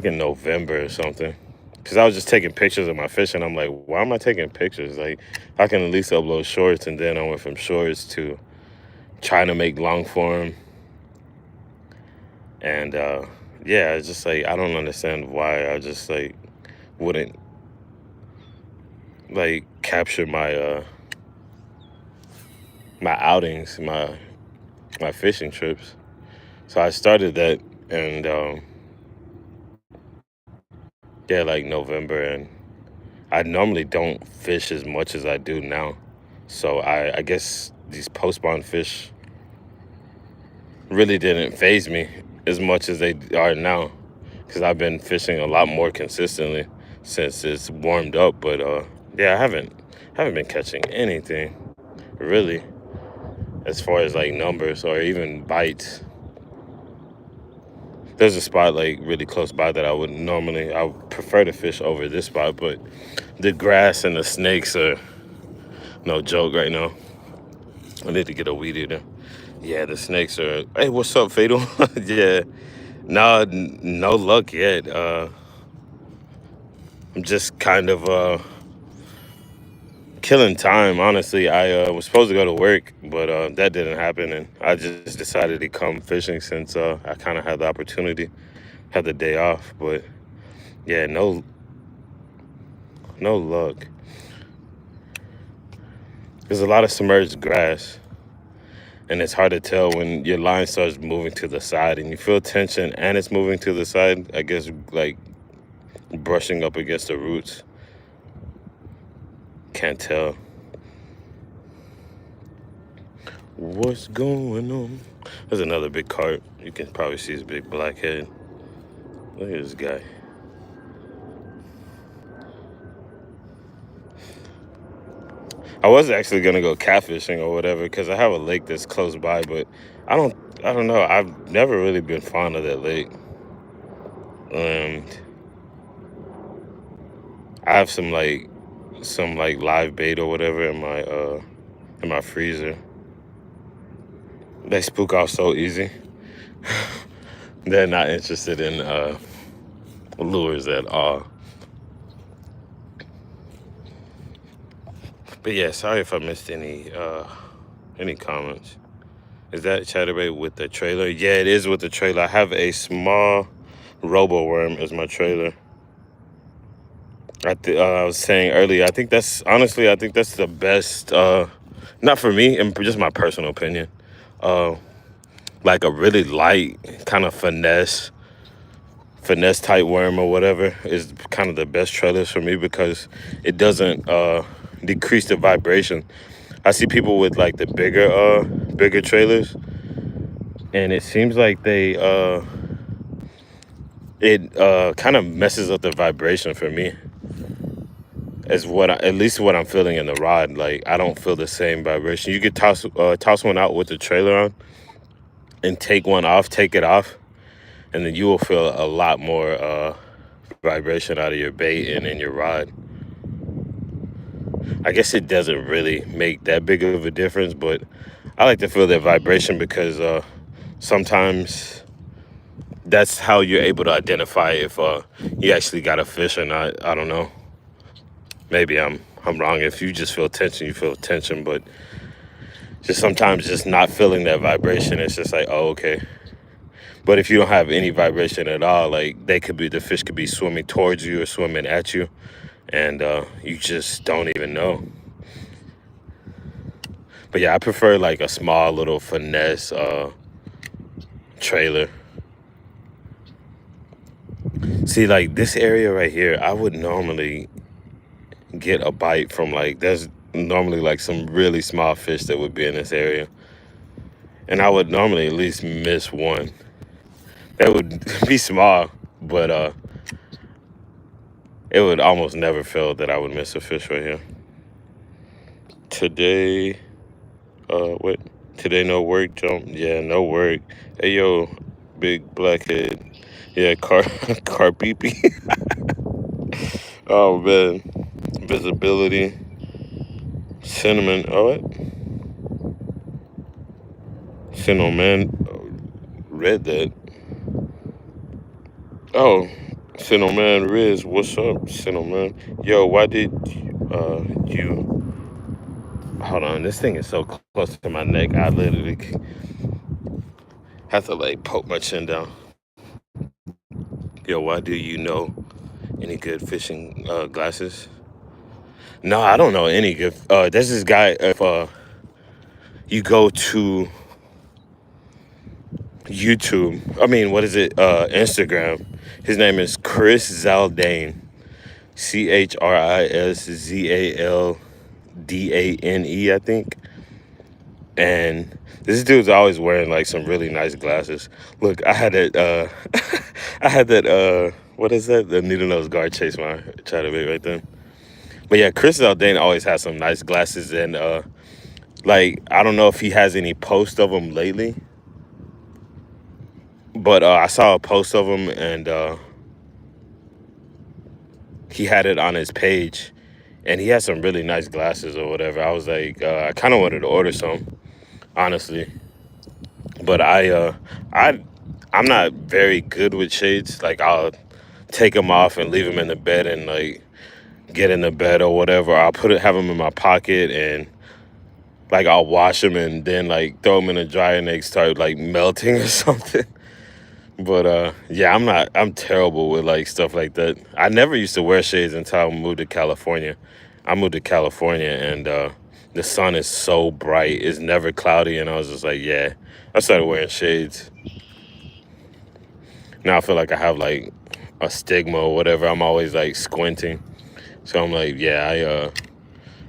in November or something, because I was just taking pictures of my fish, and I'm like, why am I taking pictures? Like, I can at least upload shorts. And then I went from shorts to trying to make long form. And yeah, it's just like, I don't understand why I just like wouldn't like capture my my outings, my fishing trips. So I started that, and yeah, like November, and I normally don't fish as much as I do now. So I guess these post-spawn fish really didn't faze me as much as they are now, because I've been fishing a lot more consistently since it's warmed up. But yeah, I haven't been catching anything really, as far as like numbers or even bites. There's a spot like really close by that I would prefer to fish over this spot, but the grass and the snakes are no joke right now. I need to get a weed eater. Yeah, the snakes are. Hey, what's up, Fatal? Yeah, no luck yet. I'm just kind of killing time, honestly. I was supposed to go to work, but that didn't happen, and I just decided to come fishing since I kind of had the opportunity, had the day off. But yeah, no luck. There's a lot of submerged grass, and it's hard to tell when your line starts moving to the side and you feel tension and it's moving to the side. I guess like brushing up against the roots. Can't tell what's going on. There's another big carp. You can probably see his big black head. Look at this guy. I was actually gonna go catfishing or whatever, because I have a lake that's close by, but I don't know. I've never really been fond of that lake. And I have some live bait or whatever in my freezer. They spook off so easy. They're not interested in lures at all. But yeah, sorry if I missed any comments. Is that Chatterbait with the trailer? Yeah, it is with the trailer. I have a small Robo Worm is my trailer. I was saying earlier, I think that's honestly, I think that's the best. Not for me, and just my personal opinion. Uh, like a really light kind of finesse type worm or whatever is kind of the best trailers for me because it doesn't decrease the vibration. I see people with like the bigger trailers, and it seems like they it kind of messes up the vibration for me. As at least what I'm feeling in the rod. Like I don't feel the same vibration. You could toss one out with the trailer on and take one off, take it off, and then you will feel a lot more vibration out of your bait and in your rod. I guess it doesn't really make that big of a difference, but I like to feel that vibration because sometimes that's how you're able to identify if you actually got a fish or not. I don't know. Maybe I'm wrong. If you just feel tension, you feel tension, but just sometimes just not feeling that vibration, it's just like, oh, okay. But if you don't have any vibration at all, like the fish could be swimming towards you or swimming at you, and you just don't even know. But yeah, I prefer like a small little finesse trailer. See, like this area right here, I would normally get a bite from like, there's normally like some really small fish that would be in this area. And I would normally at least miss one. That would be small, but it would almost never feel that I would miss a fish right here. Today, what? Today no work, jump? Yeah, no work. Hey, yo, big blackhead. Yeah, car beep. Oh, man. Visibility. Cinnamon. Oh, what? Cinnamon. Read that. Oh, Cinnamon Riz. What's up, Cinnamon? Yo, why did you... Hold on. This thing is so close to my neck. I literally have to, like, poke my chin down. Yo, why do you know any good fishing glasses? No, I don't know any good. There's this guy. If you go to YouTube, I mean, what is it? Instagram. His name is Chris Zaldane. ChrisZaldane, I think. And this dude's always wearing like some really nice glasses. Look, I had that. I had that. What is that? The needle nose guard chase my chatterbait right there. But yeah, Chris Zaldane always has some nice glasses, and like I don't know if he has any posts of them lately, but I saw a post of him, and he had it on his page, and he had some really nice glasses or whatever. I was like, I kind of wanted to order some, honestly, but I'm not very good with shades. Like I'll take them off and leave them in the bed and like get in the bed or whatever. I'll have them in my pocket and like I'll wash them and then like throw them in the dryer and they start like melting or something. But yeah, I'm terrible with like stuff like that. I never used to wear shades until I moved to California. I moved to California and the sun is so bright. It's never cloudy and I was just like, yeah. I started wearing shades. Now I feel like I have like a stigma or whatever. I'm always like squinting. So I'm like, yeah, I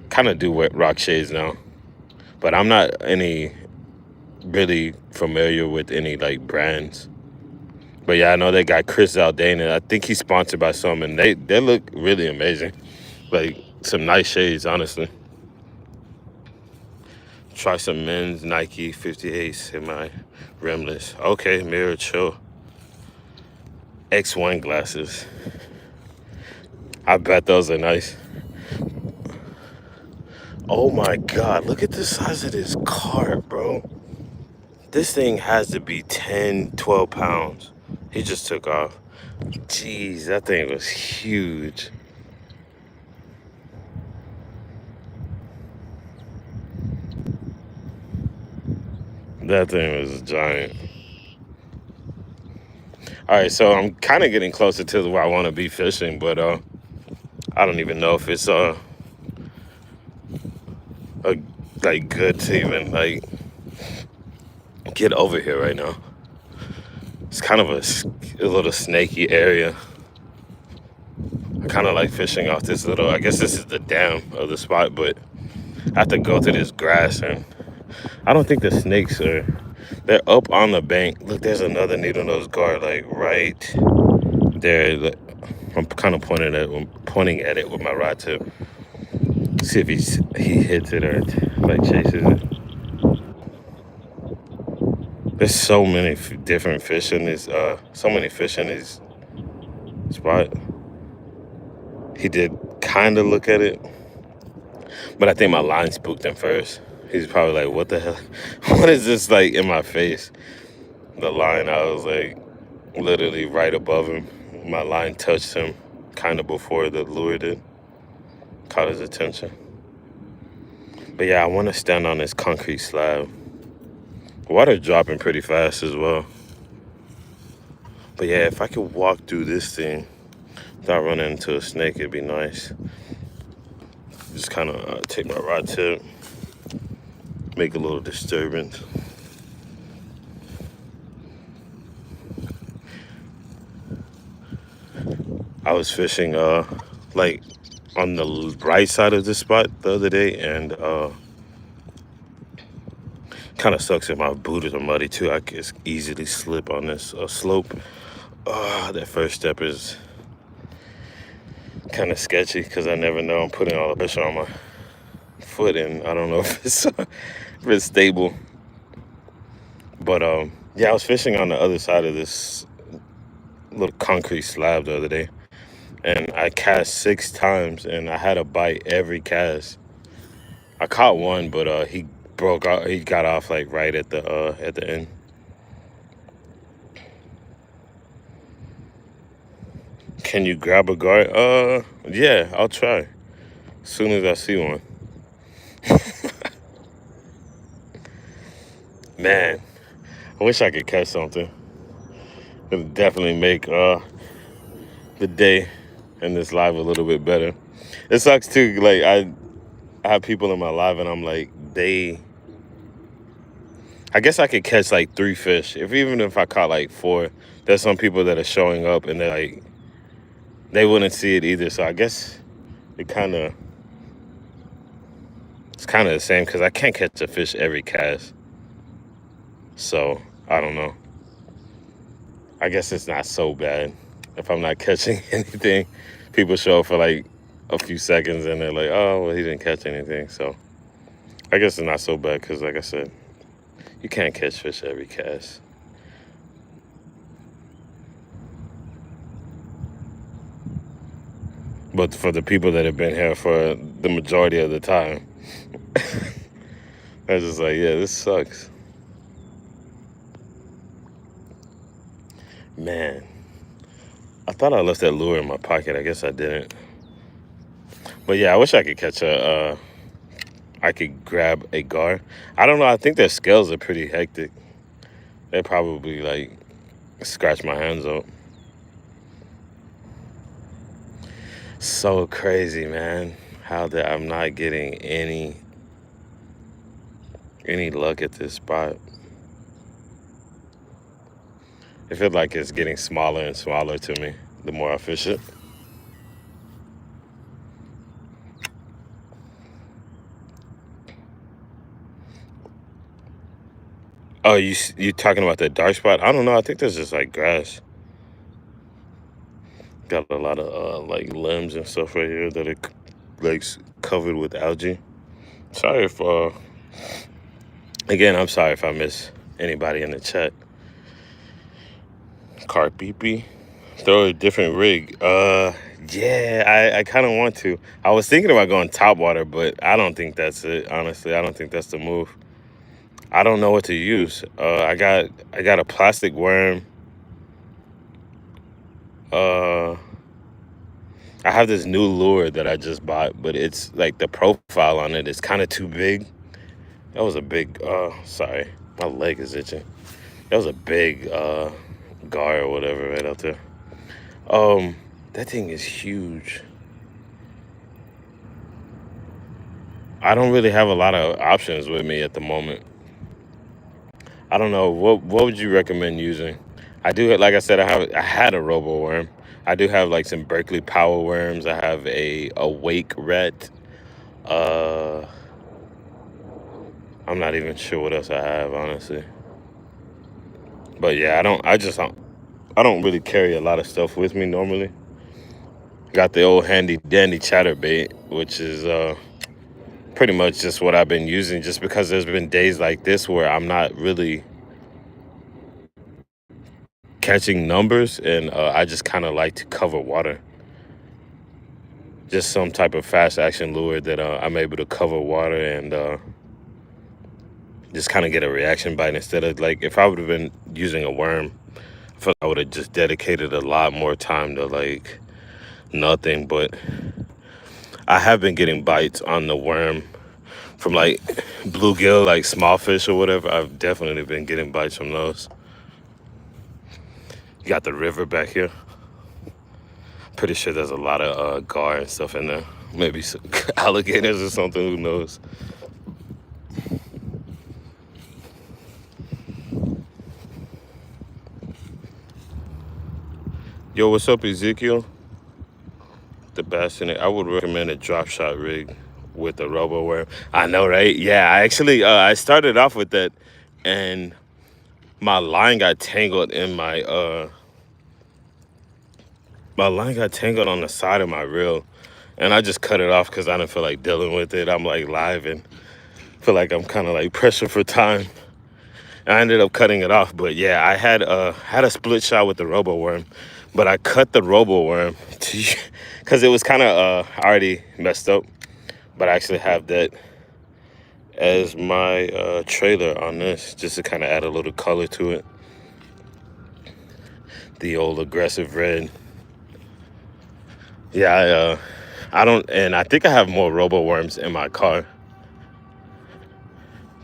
kind of do rock shades now. But I'm not really familiar with any like brands. But yeah, I know that guy Chris Zaldane, and I think he's sponsored by some, and they look really amazing. Like some nice shades, honestly. Try some men's Nike 58 semi rimless. Okay, mirror chill. X1 glasses. I bet those are nice. Oh my God, look at the size of this cart, bro. This thing has to be 10, 12 pounds. He just took off. Jeez, that thing was huge. That thing was giant. All right, so I'm kind of getting closer to where I want to be fishing, but I don't even know if it's a, like good to even like get over here right now. It's kind of a little snaky area. I kind of like fishing off this little, I guess this is the dam of the spot, but I have to go through this grass, and I don't think the snakes they're up on the bank. Look, there's another needle nose guard like right there. I'm kind of pointing at it with my rod tip. See if he hits it or like chases it. There's so many different fish in this, so many fish in this spot. He did kind of look at it, but I think my line spooked him first. He's probably like, what the hell? What is this like in my face? The line, I was like literally right above him. My line touched him kind of before the lure did. Caught his attention. But yeah, I want to stand on this concrete slab. Water dropping pretty fast as well. But yeah, if I could walk through this thing without running into a snake, it'd be nice. Just kind of take my rod tip, make a little disturbance. I was fishing like on the right side of this spot the other day, and kind of sucks if my boots are muddy too. I could easily slip on this slope. That first step is kind of sketchy because I never know. I'm putting all the pressure on my foot, and I don't know if it's stable. But yeah, I was fishing on the other side of this little concrete slab the other day, and I cast 6 times, and I had a bite every cast. I caught one, but he broke out. He got off like right at the end. Can you grab a guard? Yeah, I'll try as soon as I see one. Man, I wish I could catch something. It'll definitely make the day and this live a little bit better. It sucks too. Like I have people in my live, and I'm like, I guess I could catch like 3 fish. Even if I caught like 4, there's some people that are showing up and they're like, they wouldn't see it either. So I guess it's kind of the same because I can't catch a fish every cast. So I don't know. I guess it's not so bad if I'm not catching anything. People show up for like a few seconds and they're like, oh, well, he didn't catch anything. So I guess it's not so bad because, like I said, you can't catch fish every cast. But for the people that have been here for the majority of the time, they're just like, yeah, this sucks. Man, I thought I left that lure in my pocket. I guess I didn't. But yeah, I wish I could catch I could grab a gar. I don't know. I think their scales are pretty hectic. They probably like scratch my hands up. So crazy, man. How that I'm not getting any luck at this spot. I feel like it's getting smaller and smaller to me the more I fish it. Oh, you talking about that dark spot? I don't know. I think there's just like grass. Got a lot of like limbs and stuff right here that are like covered with algae. Sorry if again, I'm sorry if I miss anybody in the chat. Carpepe, throw a different rig. Yeah, I kind of want to. I was thinking about going top water, but I don't think that's it. Honestly, I don't think that's the move. I don't know what to use. I got a plastic worm. I have this new lure that I just bought, but it's like the profile on it is kind of too big. That was a big, sorry, my leg is itching. That was a big gar or whatever right out there. That thing is huge. I don't really have a lot of options with me at the moment. I don't know what would you recommend using. I do, like I said, I had a robo worm. I do have like some Berkeley power worms. I have a wake rat. Uh, I'm not even sure what else I have, honestly. But yeah, I don't really carry a lot of stuff with me normally. Got the old handy dandy Chatterbait, which is pretty much just what I've been using, just because there's been days like this where I'm not really catching numbers, and I just kind of like to cover water. Just some type of fast action lure that I'm able to cover water and just kind of get a reaction bite, instead of, like, if I would have been using a worm, I feel like I would have just dedicated a lot more time to like nothing. But I have been getting bites on the worm from like bluegill, like small fish or whatever. I've definitely been getting bites from those. You got the river back here. Pretty sure there's a lot of gar and stuff in there. Maybe some alligators or something, who knows. Yo, what's up, Ezekiel? The bassinet. I would recommend a drop shot rig with a robo worm. I know, right? Yeah, I actually I started off with that, and my line got tangled in my line got tangled on the side of my reel, and I just cut it off because I didn't feel like dealing with it. I'm like live and feel like I'm kind of like pressure for time. I ended up cutting it off. But yeah, I had a split shot with the robo worm, but I cut the robo worm because it was kind of already messed up. But I actually have that as my trailer on this, just to kind of add a little color to it. The old aggressive red. Yeah, I don't, and I think I have more robo worms in my car,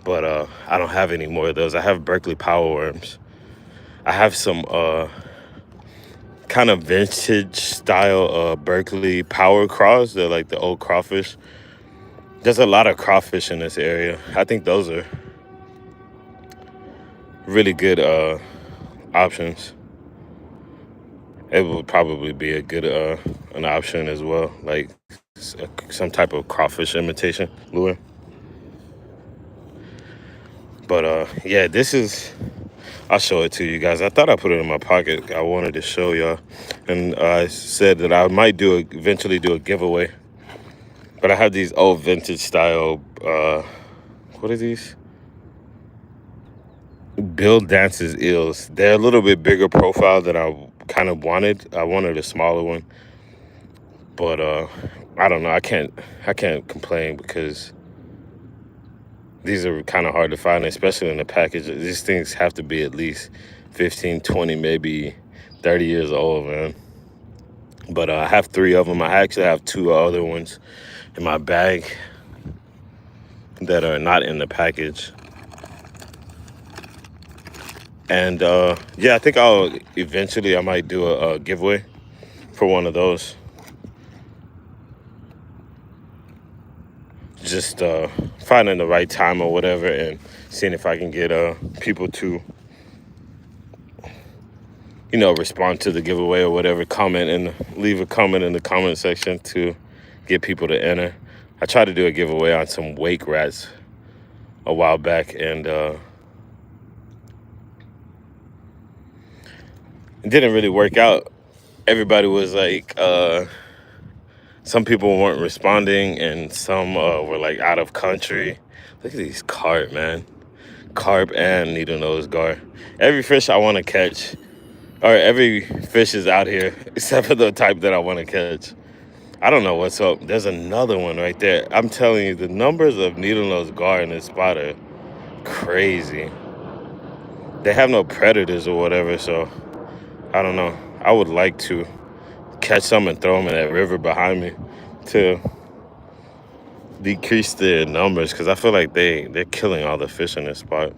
but I don't have any more of those. I have Berkeley power worms. I have some kind of vintage style Berkeley power craws. They're like the old crawfish. There's a lot of crawfish in this area. I think those are really good options. It would probably be a good an option as well, like some type of crawfish imitation lure. But yeah, this is, I'll show it to you guys. I thought I put it in my pocket. I wanted to show y'all, and I said that I might eventually do a giveaway. But I have these old vintage style what are these? Bill Dance's eels. They're a little bit bigger profile than I kind of wanted. I wanted a smaller one, but I don't know. I can't complain, because these are kind of hard to find, especially in the package. These things have to be at least 15, 20, maybe 30 years old, man. But I have 3 of them. I actually have 2 other ones in my bag that are not in the package. And yeah, I think I might do a giveaway for one of those. Just finding the right time or whatever, and seeing if I can get people to, respond to the giveaway or whatever. Leave a comment in the comment section to get people to enter. I tried to do a giveaway on some wake rats a while back, and it didn't really work out. Everybody was like, some people weren't responding, and some were like out of country. Look at these carp, man. Carp and needle nose gar. Every fish I want to catch, or every fish is out here except for the type that I want to catch. I don't know what's up. There's another one right there. I'm telling you, the numbers of needle nose gar in this spot are crazy. They have no predators or whatever, so I don't know. I would like to catch some and throw them in that river behind me to decrease their numbers, because I feel like they're killing all the fish in this spot.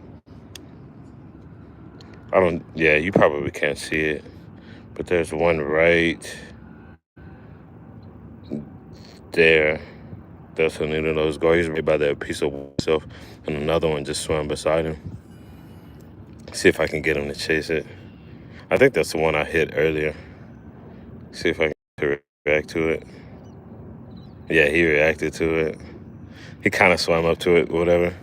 Yeah, you probably can't see it, but there's one right there. That's what Nino knows go. He's right by that piece of himself, and another one just swam beside him. See if I can get him to chase it. I think that's the one I hit earlier. See if I can react to it. Yeah, he reacted to it. He kind of swam up to it, whatever.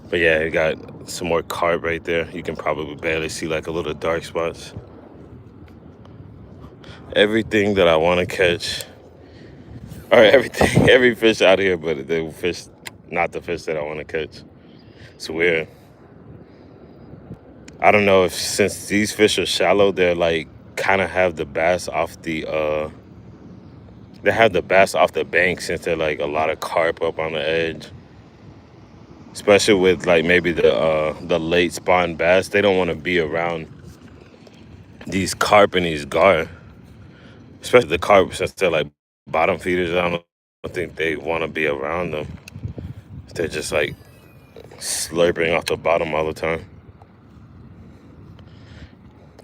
But yeah, he got some more carp right there. You can probably barely see like a little dark spots. Everything that I want to catch, or everything, every fish out here, but the fish, not the fish that I want to catch. It's weird. I don't know if since these fish are shallow, they're like kind of have the bass off the they have the bass off the bank since they're like a lot of carp up on the edge. Especially with like maybe the late spawn bass, they don't want to be around these carp and these gar. Especially the carp since they're like bottom feeders. I don't think they want to be around them. They're just like slurping off the bottom all the time.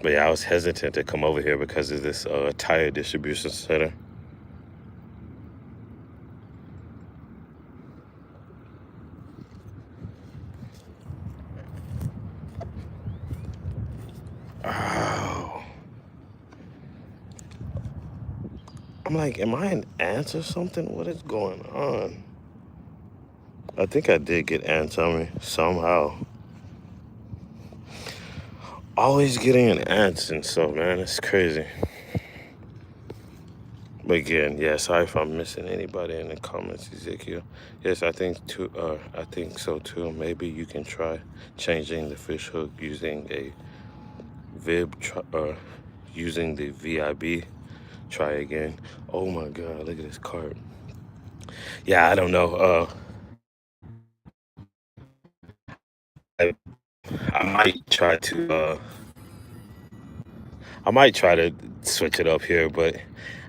But yeah, I was hesitant to come over here because of this tire distribution center. Oh. I'm like, am I an ant or something? What is going on? I think I did get ants on me somehow. Always getting an ants and stuff, man. It's crazy. But again, yeah, sorry if I'm missing anybody in the comments, Ezekiel. Yes, I think so too. Maybe you can try changing the fish hook using a using the VIB. Try again. Oh my God, look at this carp. Yeah, I don't know. I might try to switch it up here, but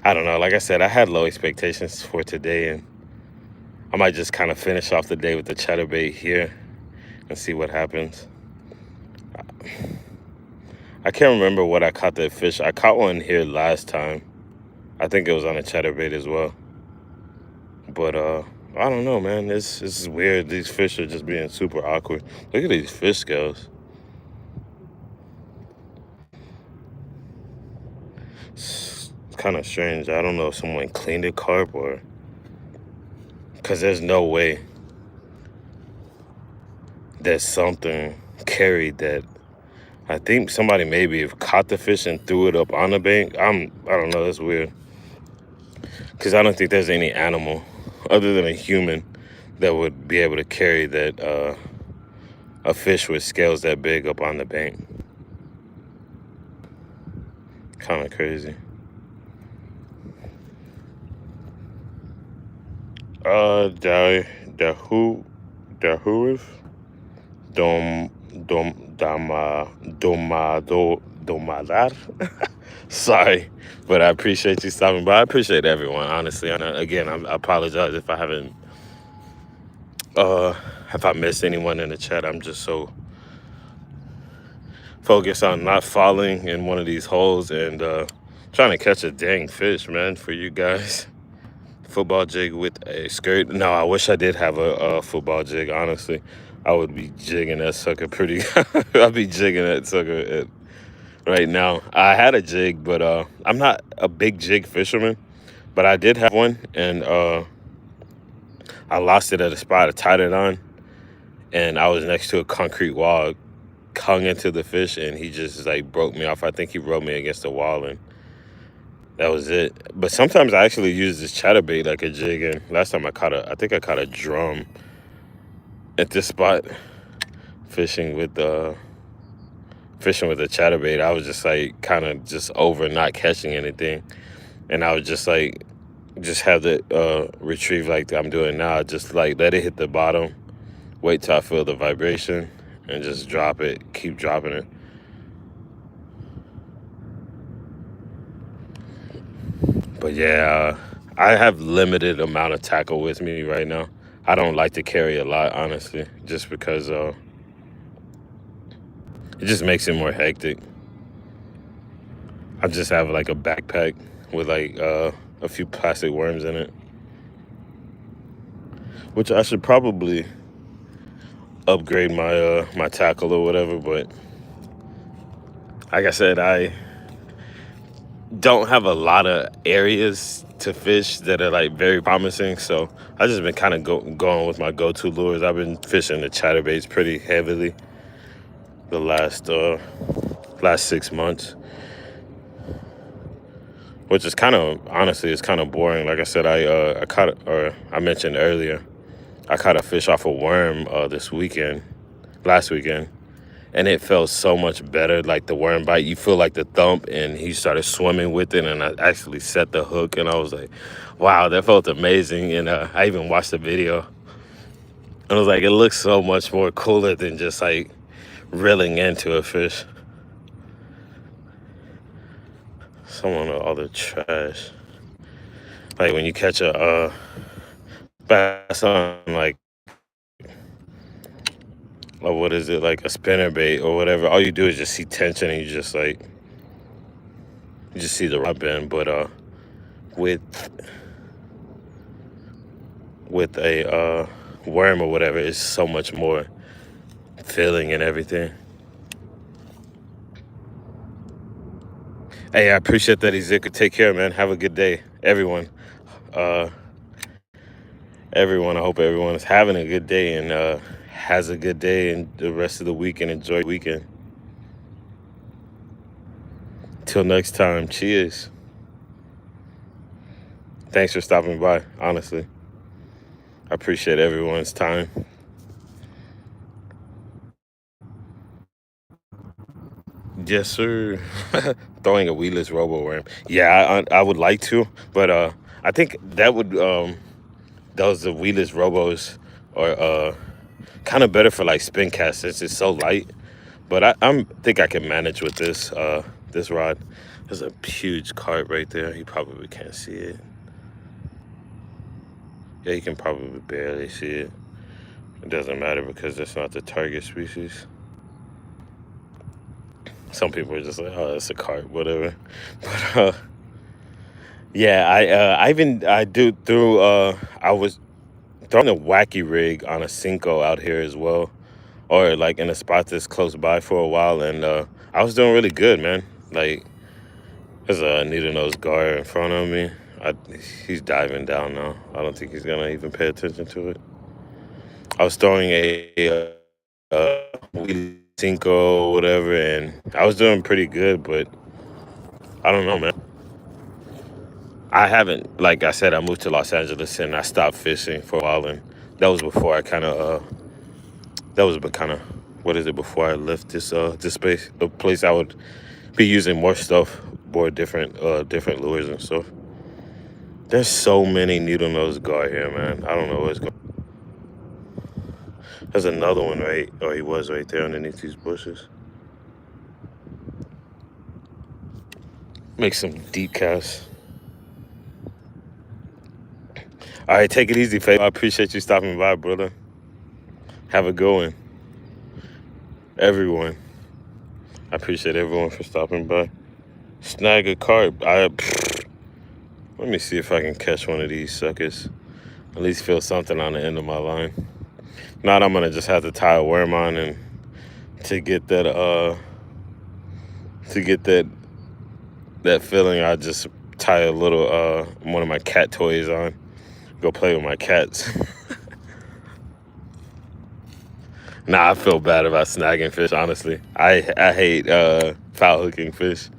I don't know. Like I said, I had low expectations for today, and I might just kind of finish off the day with the chatterbait here and see what happens. I can't remember what I caught that fish. I caught one here last time. I think it was on a chatterbait as well. But I don't know, man. This is weird. These fish are just being super awkward. Look at these fish scales. It's kind of strange. I don't know if someone cleaned the carp or... Because there's no way that something carried that. I think somebody maybe have caught the fish and threw it up on the bank. I don't know. That's weird. Because I don't think there's any animal other than a human that would be able to carry that a fish with scales that big up on the bank. Kind of crazy. Dahuif domadar. Sorry, but I appreciate you stopping by. I appreciate everyone, honestly. And again, I apologize if I haven't if I missed anyone in the chat. I'm just so focused on not falling in one of these holes and trying to catch a dang fish, man, for you guys. Football jig with a skirt. No, I wish I did have a football jig, honestly. I would be jigging that sucker pretty... I'd be jigging that sucker right now. I had a jig, but I'm not a big jig fisherman. But I did have one, and I lost it at a spot. I tied it on, and I was next to a concrete wall, hung into the fish, and he just like broke me off. I think he rode me against the wall, and that was it. But sometimes I actually use this chatterbait like a jig, and last time I think I caught a drum at this spot fishing with a chatterbait. I was just like kind of just over not catching anything, and I was just like have the retrieve like I'm doing now. Just like let it hit the bottom, wait till I feel the vibration, and just drop it. Keep dropping it. But yeah, I have limited amount of tackle with me right now. I don't like to carry a lot, honestly, just because It just makes it more hectic. I just have like a backpack with like a few plastic worms in it, which I should probably upgrade my tackle or whatever. But like I said, I don't have a lot of areas to fish that are like very promising, so I just been kind of going with my go-to lures. I've been fishing the chatterbaits pretty heavily the last 6 months, which is kind of, honestly, it's kind of boring. Like I said, I caught, or I mentioned earlier, I caught a fish off a worm last weekend, and it felt so much better. Like the worm bite, you feel like the thump, and he started swimming with it, and I actually set the hook, and I was like, wow, that felt amazing. And I even watched the video, and I was like, it looks so much more cooler than just like reeling into a fish. Someone with all the trash. Like when you catch a bass on like, what is it, like a spinnerbait or whatever, all you do is just see tension, and you just see the rod bend. But with a worm or whatever, it's so much more filling and everything. Hey, I appreciate that, Ezekiel. Take care, man. Have a good day, everyone. I hope everyone is having a good day and has a good day and the rest of the week, and enjoy the weekend. Till next time, cheers. Thanks for stopping by, honestly. I appreciate everyone's time. Yes, sir. Throwing a weedless robo worm. Yeah, I would like to, but I think that would those the weedless robos are kind of better for like spin cast since it's so light. But I think I can manage with this rod. There's a huge carp right there. You probably can't see it. Yeah, you can probably barely see it. It doesn't matter because that's not the target species. Some people are just like, oh, it's a carp, whatever. But yeah, I was throwing a wacky rig on a Cinco out here as well, or like in a spot that's close by for a while, and I was doing really good, man. Like there's a needle-nosed gar in front of me. He's diving down now. I don't think he's gonna even pay attention to it. I was throwing a Cinco or whatever, and I was doing pretty good, but I don't know, man. I haven't, like I said, I moved to Los Angeles and I stopped fishing for a while, and that was before I what is it, before I left this space, the place I would be using more stuff, more different lures and stuff. There's so many needle-nosed gar here, man. I don't know what's going. There's another one he was right there underneath these bushes. Make some deep casts. All right, take it easy, Faith. I appreciate you stopping by, brother. Have a good one. Everyone. I appreciate everyone for stopping by. Snag a carp. Let me see if I can catch one of these suckers. At least feel something on the end of my line. Not, I'm gonna just have to tie a worm on, and to get that feeling, I just tie a little one of my cat toys on. Go play with my cats. Nah, I feel bad about snagging fish, honestly. I hate foul hooking fish.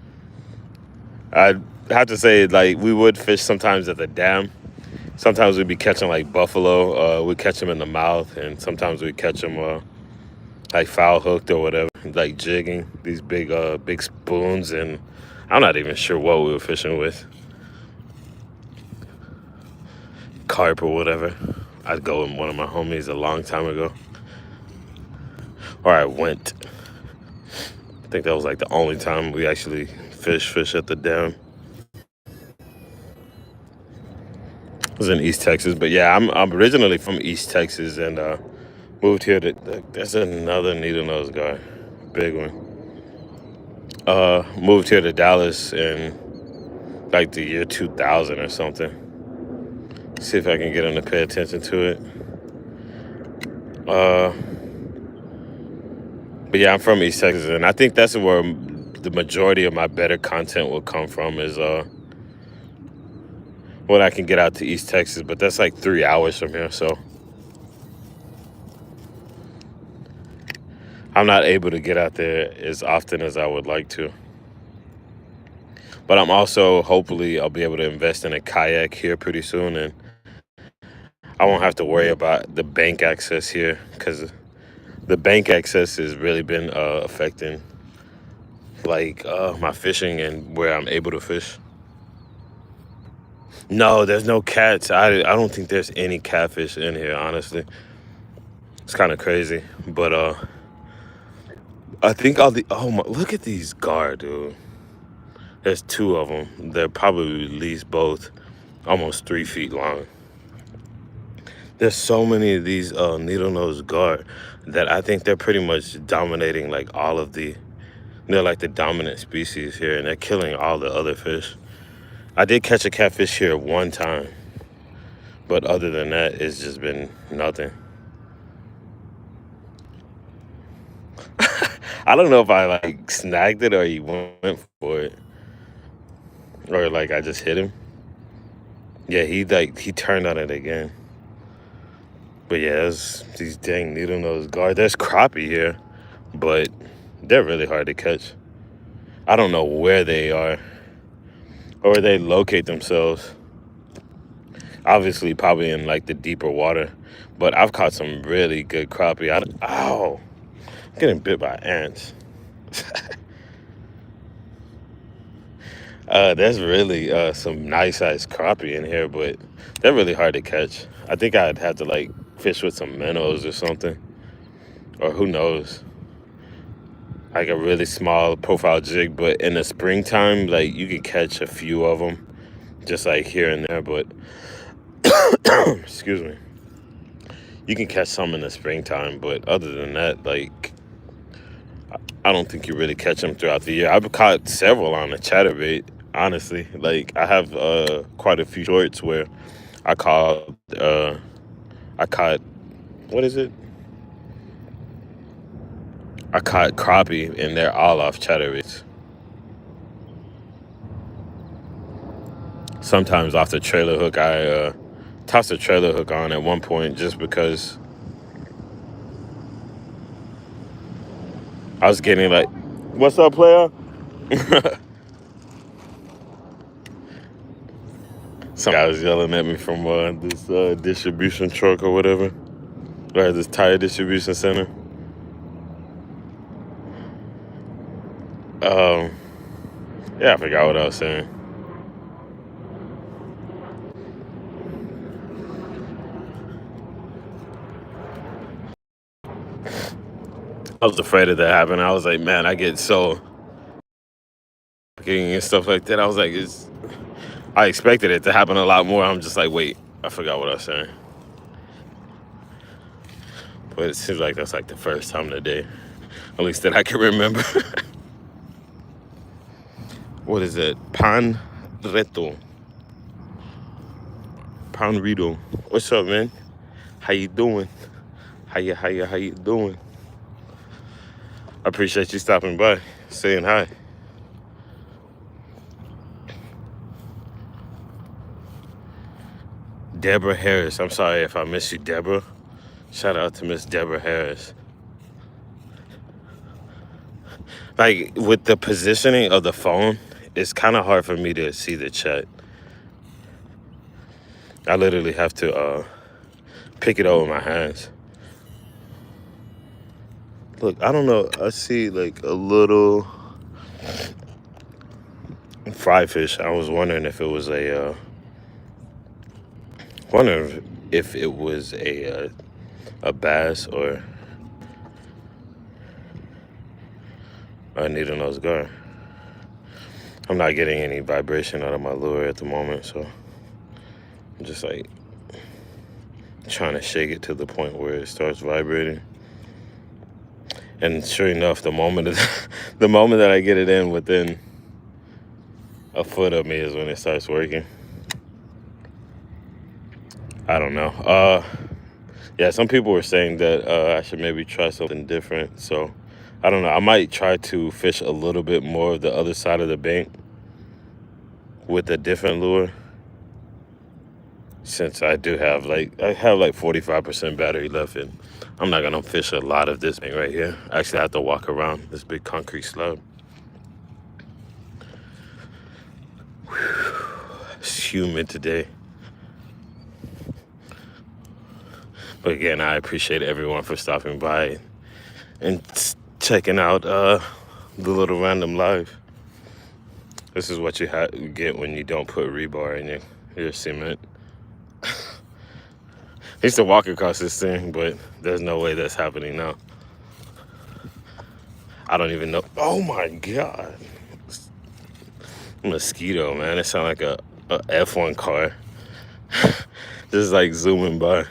I have to say, like, we would fish sometimes at the dam. Sometimes we'd be catching like buffalo. We'd catch them in the mouth, and sometimes we'd catch them like foul hooked or whatever, like jigging these big spoons, and I'm not even sure what we were fishing with. Carp or whatever. I'd go with one of my homies a long time ago. Or I went. I think that was like the only time we actually fish at the dam. It was in East Texas, but yeah, I'm originally from East Texas and moved here. There's another needle-nosed guy, big one. Moved here to Dallas in like the year 2000 or something. See if I can get him to pay attention to it. But yeah, I'm from East Texas, and I think that's where the majority of my better content will come from is when I can get out to East Texas. But that's like 3 hours from here, so I'm not able to get out there as often as I would like to. But I'm also, hopefully, I'll be able to invest in a kayak here pretty soon, and I won't have to worry about the bank access here, because the bank access has really been affecting like my fishing and where I'm able to fish. No, there's no cats. I don't think there's any catfish in here, honestly. It's kind of crazy, but I think look at these gar, dude. There's 2 of them. They're probably at least both almost 3 feet long. There's so many of these needle-nosed gar that I think they're pretty much dominating like all of they're like the dominant species here, and they're killing all the other fish. I did catch a catfish here one time, but other than that, it's just been nothing. I don't know if I like snagged it or he went for it, or like I just hit him. Yeah, he turned on it again. But yeah, there's these dang needle-nosed gar. There's crappie here, but they're really hard to catch. I don't know where they are or where they locate themselves. Obviously, probably in like the deeper water, but I've caught some really good crappie. Ow, I'm getting bit by ants. There's really some nice sized crappie in here, but they're really hard to catch. I think I'd have to like fish with some minnows or something, or who knows, like a really small profile jig. But in the springtime, like you can catch a few of them just like here and there, but excuse me, you can catch some in the springtime, but other than that, like I don't think you really catch them throughout the year. I've caught several on the Chatterbait, honestly. Like I have quite a few shorts where I caught what is it? I caught crappie, and they're all off Chatterbaits. Sometimes off the trailer hook. I tossed a trailer hook on at one point just because I was getting like, "What's up, player?" Some guy was yelling at me from this distribution truck or whatever, or this tire distribution center. Yeah, I forgot what I was saying. I was afraid of that happening. I was like, man, I get so getting and stuff like that. I was like, I expected it to happen a lot more. I'm just like, wait, I forgot what I was saying. But it seems like that's like the first time today, at least that I can remember. What is it? Pan Reto. Pan Rito. What's up, man? How you doing? How you doing? I appreciate you stopping by, saying hi. Deborah Harris. I'm sorry if I miss you, Deborah. Shout out to Miss Deborah Harris. Like, with the positioning of the phone, it's kind of hard for me to see the chat. I literally have to pick it up with my hands. Look, I don't know. I see like a little fry fish. I was wondering if it was a bass or a needle-nosed gar. I'm not getting any vibration out of my lure at the moment, so I'm just like trying to shake it to the point where it starts vibrating. And sure enough, the moment that I get it in within a foot of me is when it starts working. I don't know. Yeah, some people were saying that I should maybe try something different. So I don't know. I might try to fish a little bit more of the other side of the bank with a different lure, since I have like 45% battery left, and I'm not gonna fish a lot of this bank right here. Actually, I have to walk around this big concrete slab. It's humid today. But again, I appreciate everyone for stopping by and checking out the little random live. This is what you get when you don't put rebar in your cement. I used to walk across this thing, but there's no way that's happening now. I don't even know. Oh my God. Mosquito, man. It sounds like a F1 car. Just like zooming by.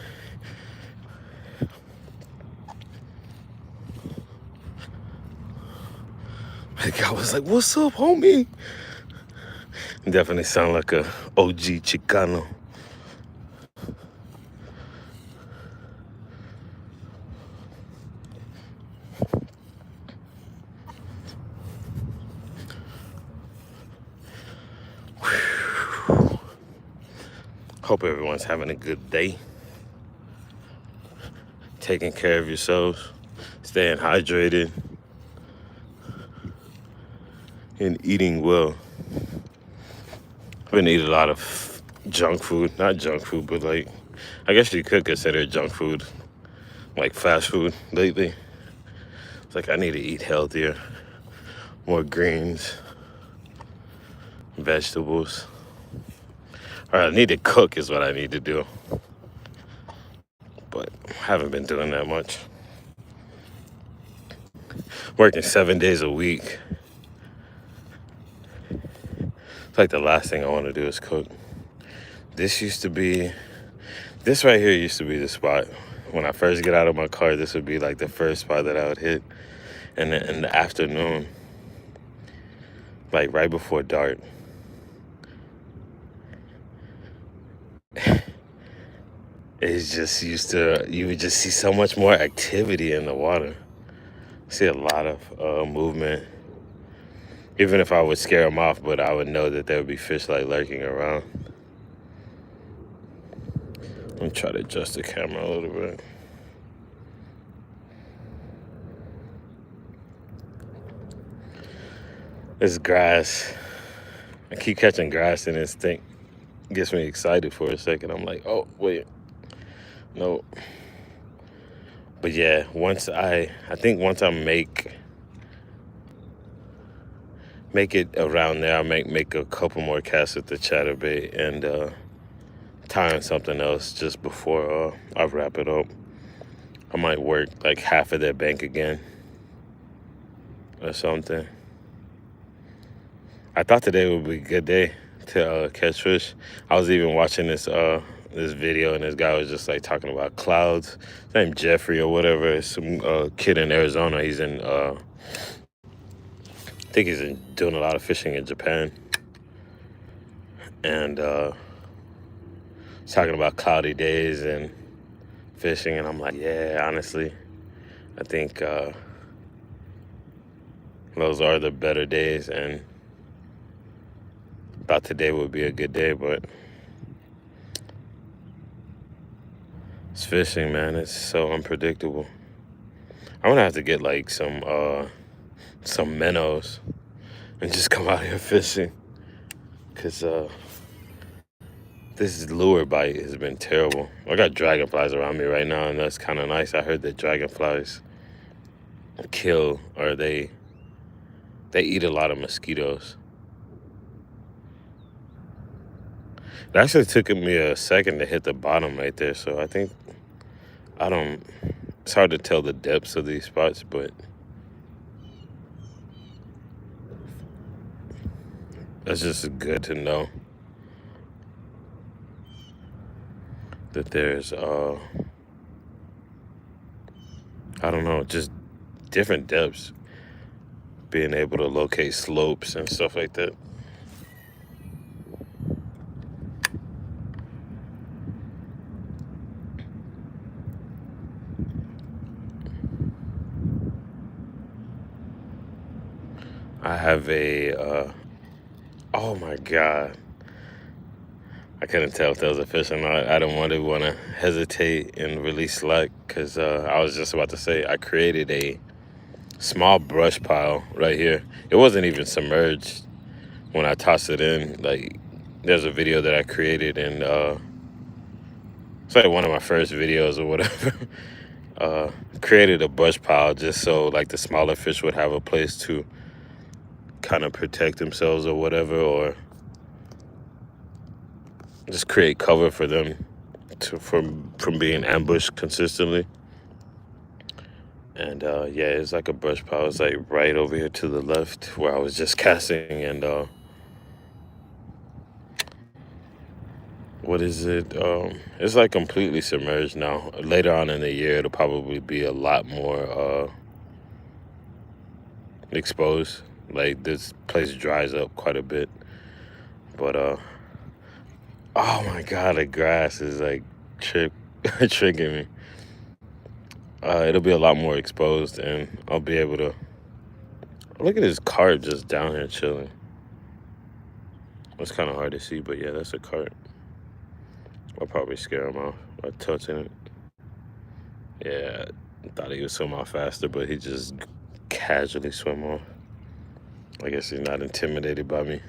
Like I was like, what's up, homie? Definitely sound like a OG Chicano. Hope everyone's having a good day. Taking care of yourselves. Staying hydrated. And eating well. I've been eating a lot of junk food. Not junk food, but like, I guess you could consider it junk food. Like fast food lately. It's like I need to eat healthier. More greens. Vegetables. Or I need to cook is what I need to do. But I haven't been doing that much. Working 7 days a week. It's like the last thing I want to do is cook. This right here used to be the spot. When I first get out of my car, this would be like the first spot that I would hit. And in the afternoon, like right before dark, it's just you would just see so much more activity in the water. See a lot of movement. Even if I would scare them off, but I would know that there would be fish like lurking around. Let me try to adjust the camera a little bit. This grass. I keep catching grass and this thing gets me excited for a second. I'm like, oh, wait. No. But yeah, once I make it around there, I make a couple more casts with the chatterbait and tie on something else just before I wrap it up. I might work like half of that bank again or something. I thought today would be a good day to catch fish. I was even watching this video, and this guy was just like talking about clouds. His name Jeffrey or whatever. It's some kid in Arizona. He's in I think he's doing a lot of fishing in Japan. And talking about cloudy days and fishing, and I'm like, yeah, honestly, I think those are the better days, and thought today would be a good day, but it's fishing, man. It's so unpredictable. I'm gonna have to get like some minnows and just come out here fishing, because this lure bite has been terrible. I got dragonflies around me right now, and that's kind of nice. I heard that dragonflies kill, or they eat a lot of mosquitoes. It actually took me a second to hit the bottom right there, so I think it's hard to tell the depths of these spots, but that's just good to know that there's I don't know, just different depths, being able to locate slopes and stuff like that. I have oh my God. I couldn't tell if that was a fish or not. I don't want to hesitate and release slack because I was just about to say I created a small brush pile right here. It wasn't even submerged when I tossed it in. Like, there's a video that I created, and it's like one of my first videos or whatever. Created a brush pile just so like the smaller fish would have a place to kind of protect themselves or whatever, or just create cover for them from being ambushed consistently. And yeah, it's like a brush pile. It's like right over here to the left where I was just casting. And what is it? It's like completely submerged now. Later on in the year, it'll probably be a lot more exposed. Like, this place dries up quite a bit. But oh my God, the grass is like tricking me. It'll be a lot more exposed, and I'll be able to look at this cart just down here chilling. It's kind of hard to see, but yeah, that's a cart. I'll probably scare him off by touching it. Yeah, I thought he would swim off faster, but he just casually swim off. I guess he's not intimidated by me.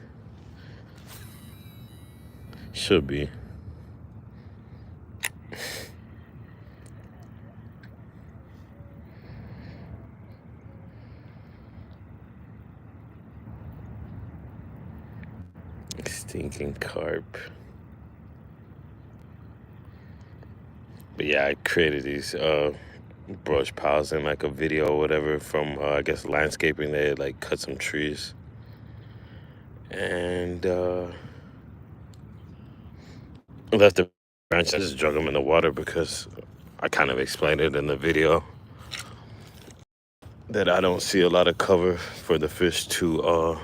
Should be. Stinking carp. But yeah, I created these brush piles in like a video or whatever from I guess landscaping. They like cut some trees, and left the branch. I just drug them in the water because I kind of explained it in the video that I don't see a lot of cover for the fish to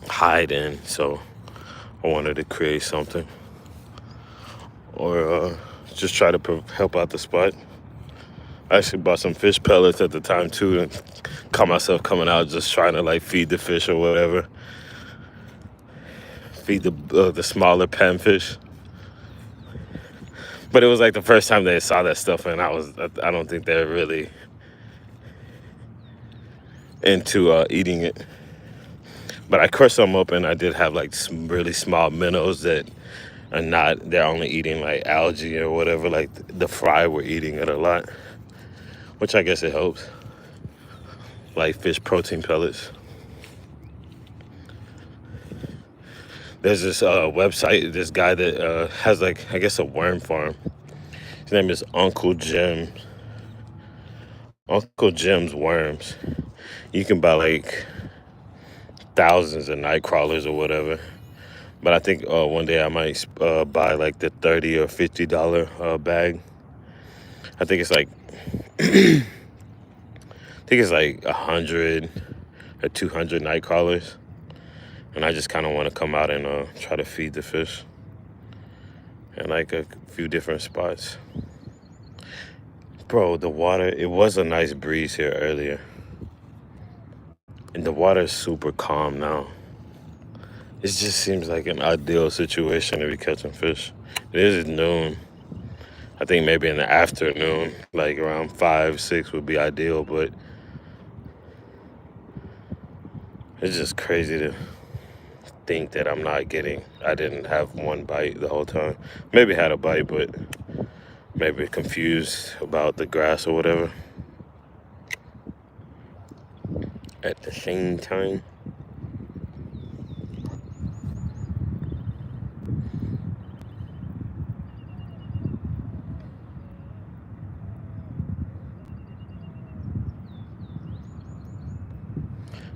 hide in, so I wanted to create something, or just try to help out the spot. I actually bought some fish pellets at the time too, and caught myself coming out just trying to like feed the fish or whatever, feed the smaller panfish. But it was like the first time they saw that stuff, and I don't think they're really into eating it. But I crushed them up, and I did have like some really small minnows that are not, they're only eating like algae or whatever. Like the fry were eating it a lot, which I guess it helps. Like fish protein pellets. There's this website, this guy that has like, I guess, a worm farm. His name is Uncle Jim. Uncle Jim's Worms. You can buy like thousands of night crawlers or whatever. But I think one day I might buy like the $30 or $50 bag. I think it's like I think it's like 100 or 200 night crawlers. And I just kind of want to come out and try to feed the fish in like a few different spots. Bro, the water, it was a nice breeze here earlier. And the water is super calm now. It just seems like an ideal situation to be catching fish. It is noon. I think maybe in the afternoon, like around 5, 6 would be ideal, but it's just crazy to think that I didn't have one bite the whole time. Maybe had a bite, but maybe confused about the grass or whatever. At the same time,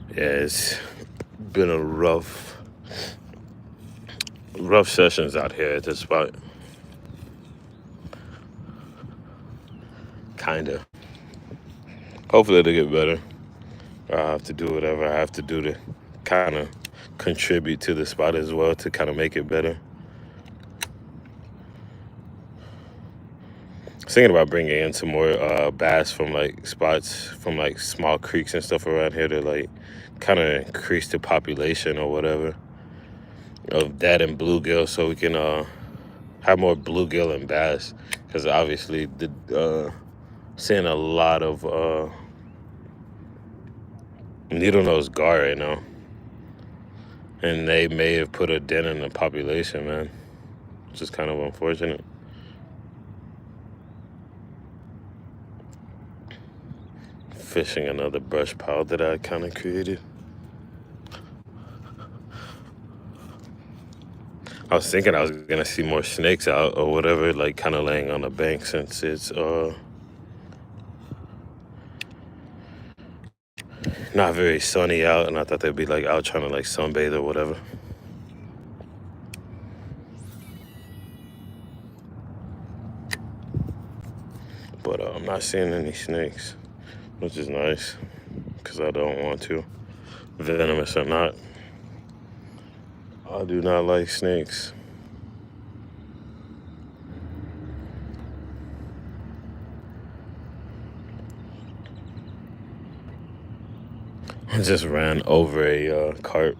yeah, it's been a rough sessions out here at this spot. Kinda. Hopefully it'll get better. I'll have to do whatever I have to do to kind of contribute to the spot as well to kind of make it better. I was thinking about bringing in some more bass from like spots from like small creeks and stuff around here to like kind of increase the population or whatever of that and bluegill, so we can have more bluegill and bass, because obviously the seeing a lot of needle-nosed gar right now, and they may have put a dent in the population, man, which is kind of unfortunate. Fishing another brush pile that I kind of created. I was thinking I was gonna see more snakes out or whatever, like kind of laying on the bank, since it's not very sunny out, and I thought they'd be like out trying to like sunbathe or whatever. But I'm not seeing any snakes, which is nice, because I don't want to, venomous or not. I do not like snakes. I just ran over a carp.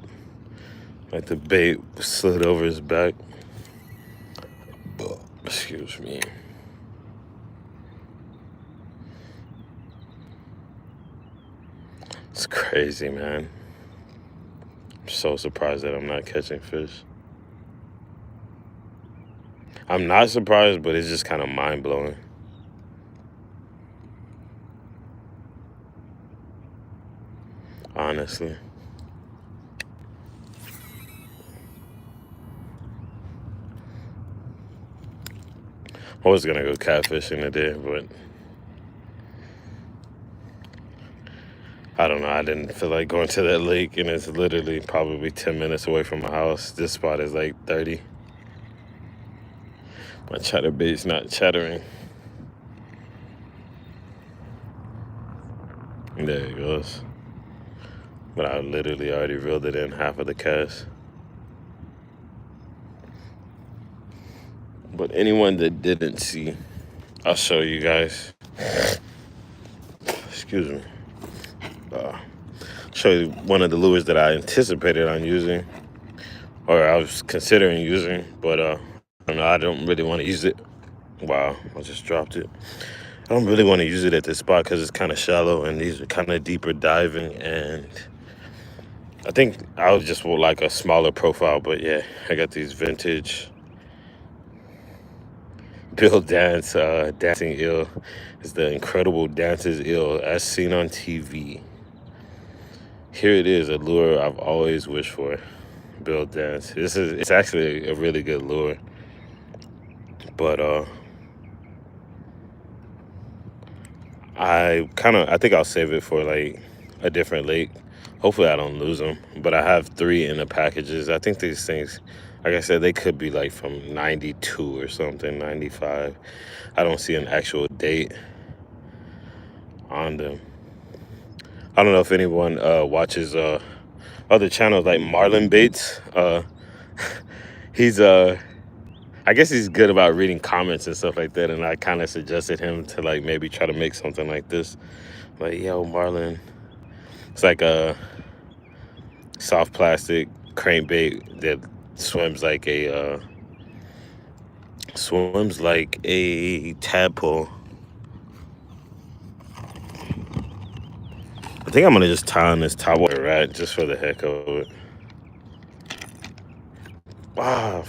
Like the bait slid over his back. Excuse me. It's crazy, man. I'm so surprised that I'm not catching fish. I'm not surprised, but it's just kind of mind-blowing. Honestly. I was gonna go catfishing today, but I don't know. I didn't feel like going to that lake, and it's literally probably 10 minutes away from my house. This spot is like 30. My chatterbait's not chattering. There it goes. But I literally already reeled it in half of the cast. But anyone that didn't see, I'll show you guys. Excuse me. Show you one of the lures that I anticipated on using, or I was considering using, but I don't really want to use it. Wow, I just dropped it. I don't really want to use it at this spot because it's kind of shallow, and these are kind of deeper diving, and I think I would just want like a smaller profile. But yeah, I got these vintage Bill Dance dancing eel. It's the incredible dances eel as seen on TV. Here it is, a lure I've always wished for. Bill Dance. It's actually a really good lure. But I think I'll save it for like a different lake. Hopefully I don't lose them. But I have 3 in the packages. I think these things, like I said, they could be like from 92 or something, 95. I don't see an actual date on them. I don't know if anyone watches other channels like Marlon Bates. He's I guess he's good about reading comments and stuff like that, and I kind of suggested him to like maybe try to make something like this. Like, yo, Marlon, it's like a soft plastic crankbait that swims like a tadpole. I think I'm gonna just tie on this topwater rat just for the heck of it. Wow,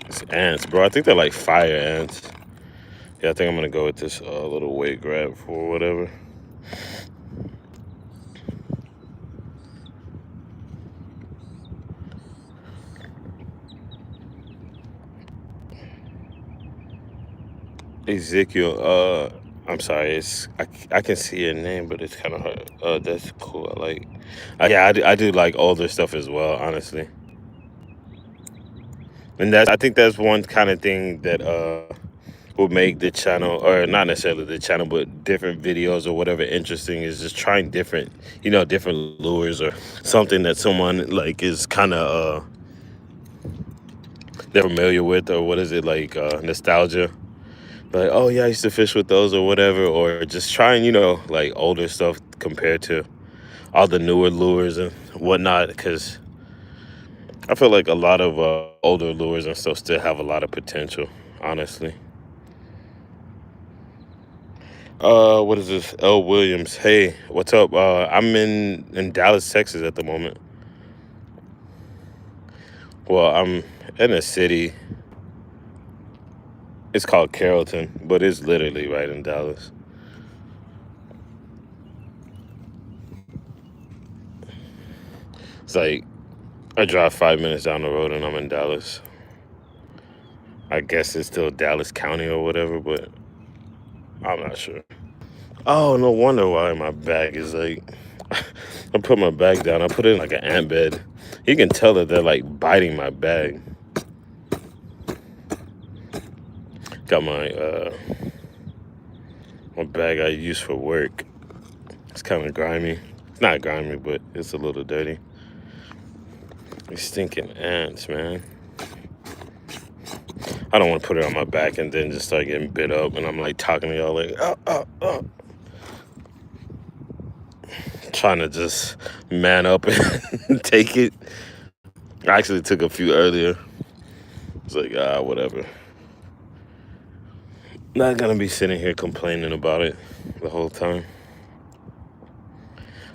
it's ants, bro. I think they're like fire ants. Yeah, I think I'm gonna go with this little weight grab for whatever. Ezekiel, I'm sorry, I can see your name, but it's kind of hard. That's cool. I like, yeah, I do like older stuff as well, honestly. And I think that's one kind of thing that will make the channel, or not necessarily the channel, but different videos or whatever interesting, is just trying different, different lures or something that someone like is kind of they're familiar with, or what is it, like nostalgia. Like, oh yeah, I used to fish with those or whatever, or just trying, like older stuff compared to all the newer lures and whatnot, because I feel like a lot of older lures and stuff still have a lot of potential, honestly. What is this? L. Williams. Hey, what's up? I'm in Dallas, Texas at the moment. Well, I'm in a city. It's called Carrollton, but it's literally right in Dallas. It's like I drive 5 minutes down the road and I'm in Dallas. I guess it's still Dallas County or whatever, but I'm not sure. Oh, no wonder why my bag is like. I put my bag down. I put it in like an ant bed. You can tell that they're like biting my bag. Got my bag I use for work. It's kind of grimy. It's not grimy, but it's a little dirty. These stinking ants, man. I don't want to put it on my back and then just start getting bit up, and I'm like talking to y'all like, trying to just man up and take it. I actually took a few earlier. It's like, whatever. Not gonna be sitting here complaining about it the whole time.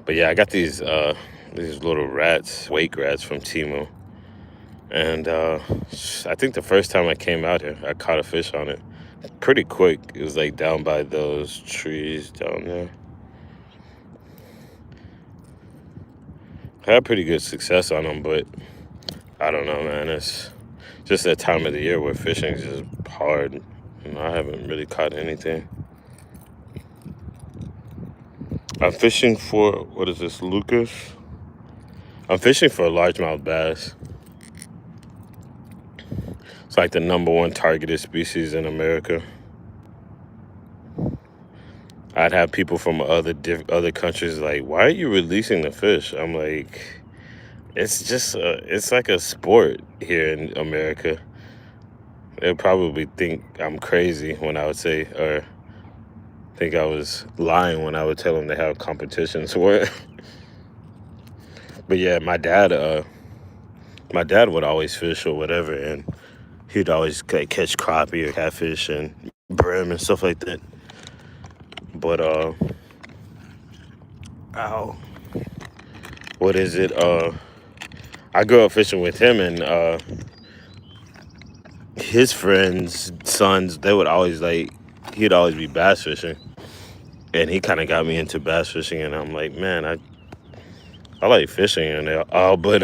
But yeah, I got these little rats, wake rats from Timo. And I think the first time I came out here, I caught a fish on it pretty quick. It was like down by those trees down there. I had pretty good success on them, but I don't know, man. It's just that time of the year where fishing is just hard. I haven't really caught anything. I'm fishing for, what is this, Lucas? I'm fishing for a largemouth bass. It's like the #1 targeted species in America. I'd have people from other countries like, why are you releasing the fish? I'm like, it's just it's like a sport here in America. They'll probably think I'm crazy when I would say, or think I was lying when I would tell them they have competitions for it. But yeah, my dad would always fish or whatever, and he'd always catch crappie or catfish and brim and stuff like that. But ow, what is it? I grew up fishing with him, and his friends' sons, they would always he'd always be bass fishing, and he kind of got me into bass fishing, and I'm like, man, I like fishing and all, but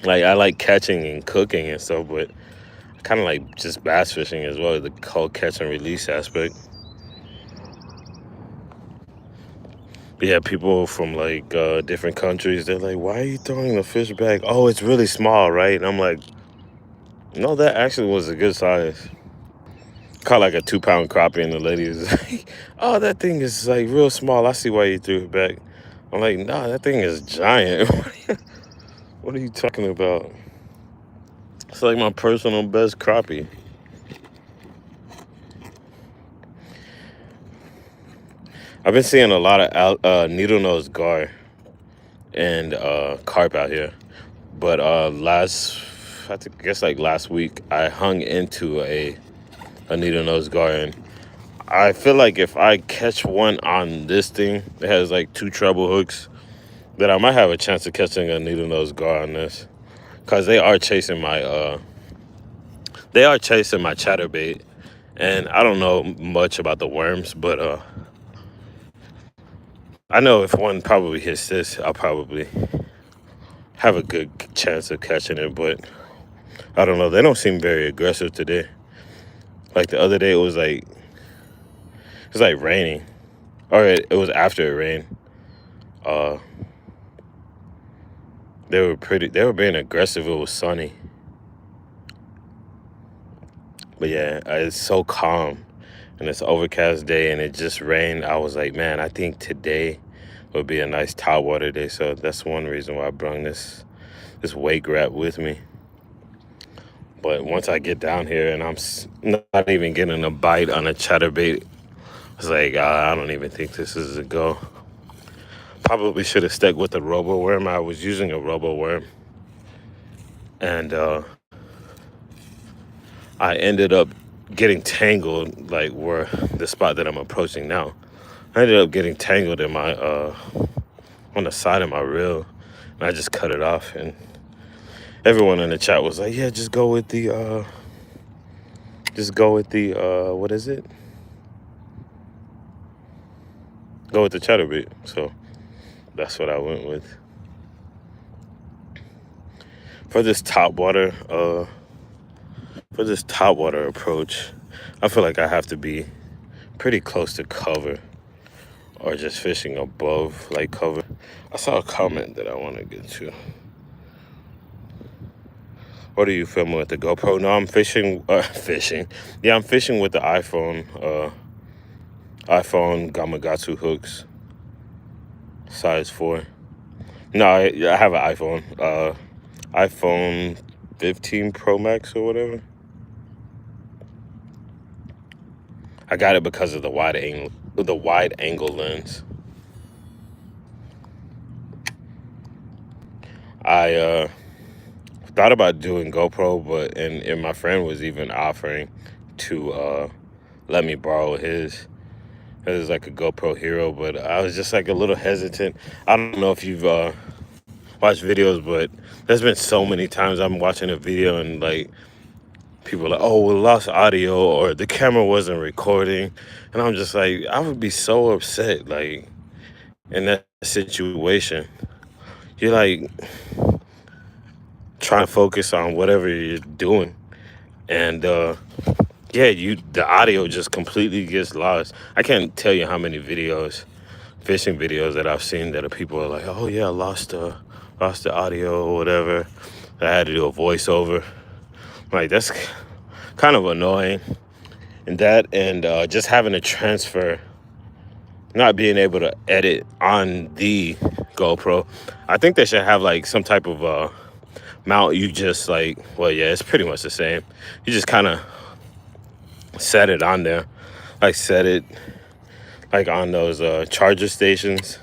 like I like catching and cooking and stuff, but I kind of like just bass fishing as well, the whole catch and release aspect. But yeah, people from like different countries, they're like, why are you throwing the fish back? Oh, it's really small, right? And I'm like, no, that actually was a good size. Caught like a 2-pound crappie, and the lady was like, oh, that thing is like real small. I see why you threw it back. I'm like, nah, that thing is giant. What are you talking about? It's like my personal best crappie. I've been seeing a lot of needle nose gar and carp out here. But I guess like last week, I hung into a needle nose gar, and I feel like if I catch one on this thing that has like 2 treble hooks, that I might have a chance of catching a needle nose gar on this, cause they are chasing my chatterbait, and I don't know much about the worms, but I know if one probably hits this, I'll probably have a good chance of catching it. But I don't know. They don't seem very aggressive today. Like the other day, it was like raining, or it was after it rained. Uh, they were being aggressive. It was sunny. But yeah, it's so calm, and it's an overcast day, and it just rained. I was like, man, I think today would be a nice tide water day. So that's one reason why I brought this wake wrap with me. But once I get down here and I'm not even getting a bite on a chatterbait, it's like, I don't even think this is a go. Probably should have stuck with the robo worm. I was using a robo worm, and I ended up getting tangled, like where the spot that I'm approaching now. I ended up getting tangled in my on the side of my reel, and I just cut it off. And everyone in the chat was like, "Yeah, just go with the what is it? Go with the chatterbait." So that's what I went with for this topwater. For this topwater approach, I feel like I have to be pretty close to cover, or just fishing above like cover. I saw a comment that I want to get to. What are you filming with the GoPro? No, I'm fishing. Fishing. Yeah, I'm fishing with the iPhone. iPhone Gamakatsu hooks, size 4. No, I have an iPhone. iPhone 15 Pro Max or whatever. I got it because of the wide angle lens. I thought about doing GoPro, but and my friend was even offering to let me borrow his. It was like a GoPro Hero, but I was just like a little hesitant. I don't know if you've watched videos, but there's been so many times I'm watching a video and like people are like, "Oh, we lost audio," or the camera wasn't recording, and I'm just like, I would be so upset, like in that situation. You're like trying to focus on whatever you're doing, and yeah, the audio just completely gets lost. I can't tell you how many fishing videos that I've seen that people are like, "Oh yeah, I lost the audio or whatever." I had to do a voiceover. Like, that's kind of annoying. And that, and just having to transfer, not being able to edit on the GoPro. I think they should have like some type of mount. You just like, well, yeah, it's pretty much the same. You just kind of set it on there, like set it like on those charger stations.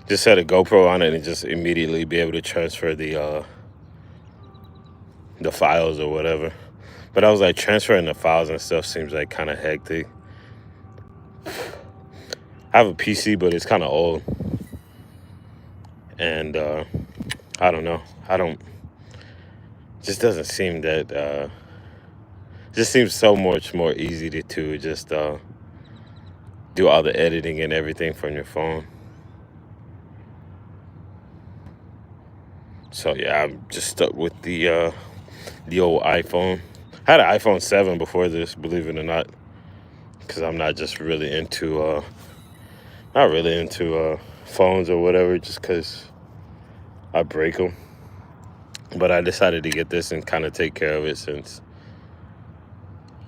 Just set a GoPro on it and just immediately be able to transfer the files or whatever. But I was like, transferring the files and stuff seems like kind of hectic. I have a PC, but it's kind of old, and I don't know. Just doesn't seem that. Just seems so much more easy to just do all the editing and everything from your phone. So yeah, I'm just stuck with the old iPhone. I had an iPhone 7 before this, believe it or not, because I'm not just really into phones or whatever, just because I break them. But I decided to get this and kind of take care of it since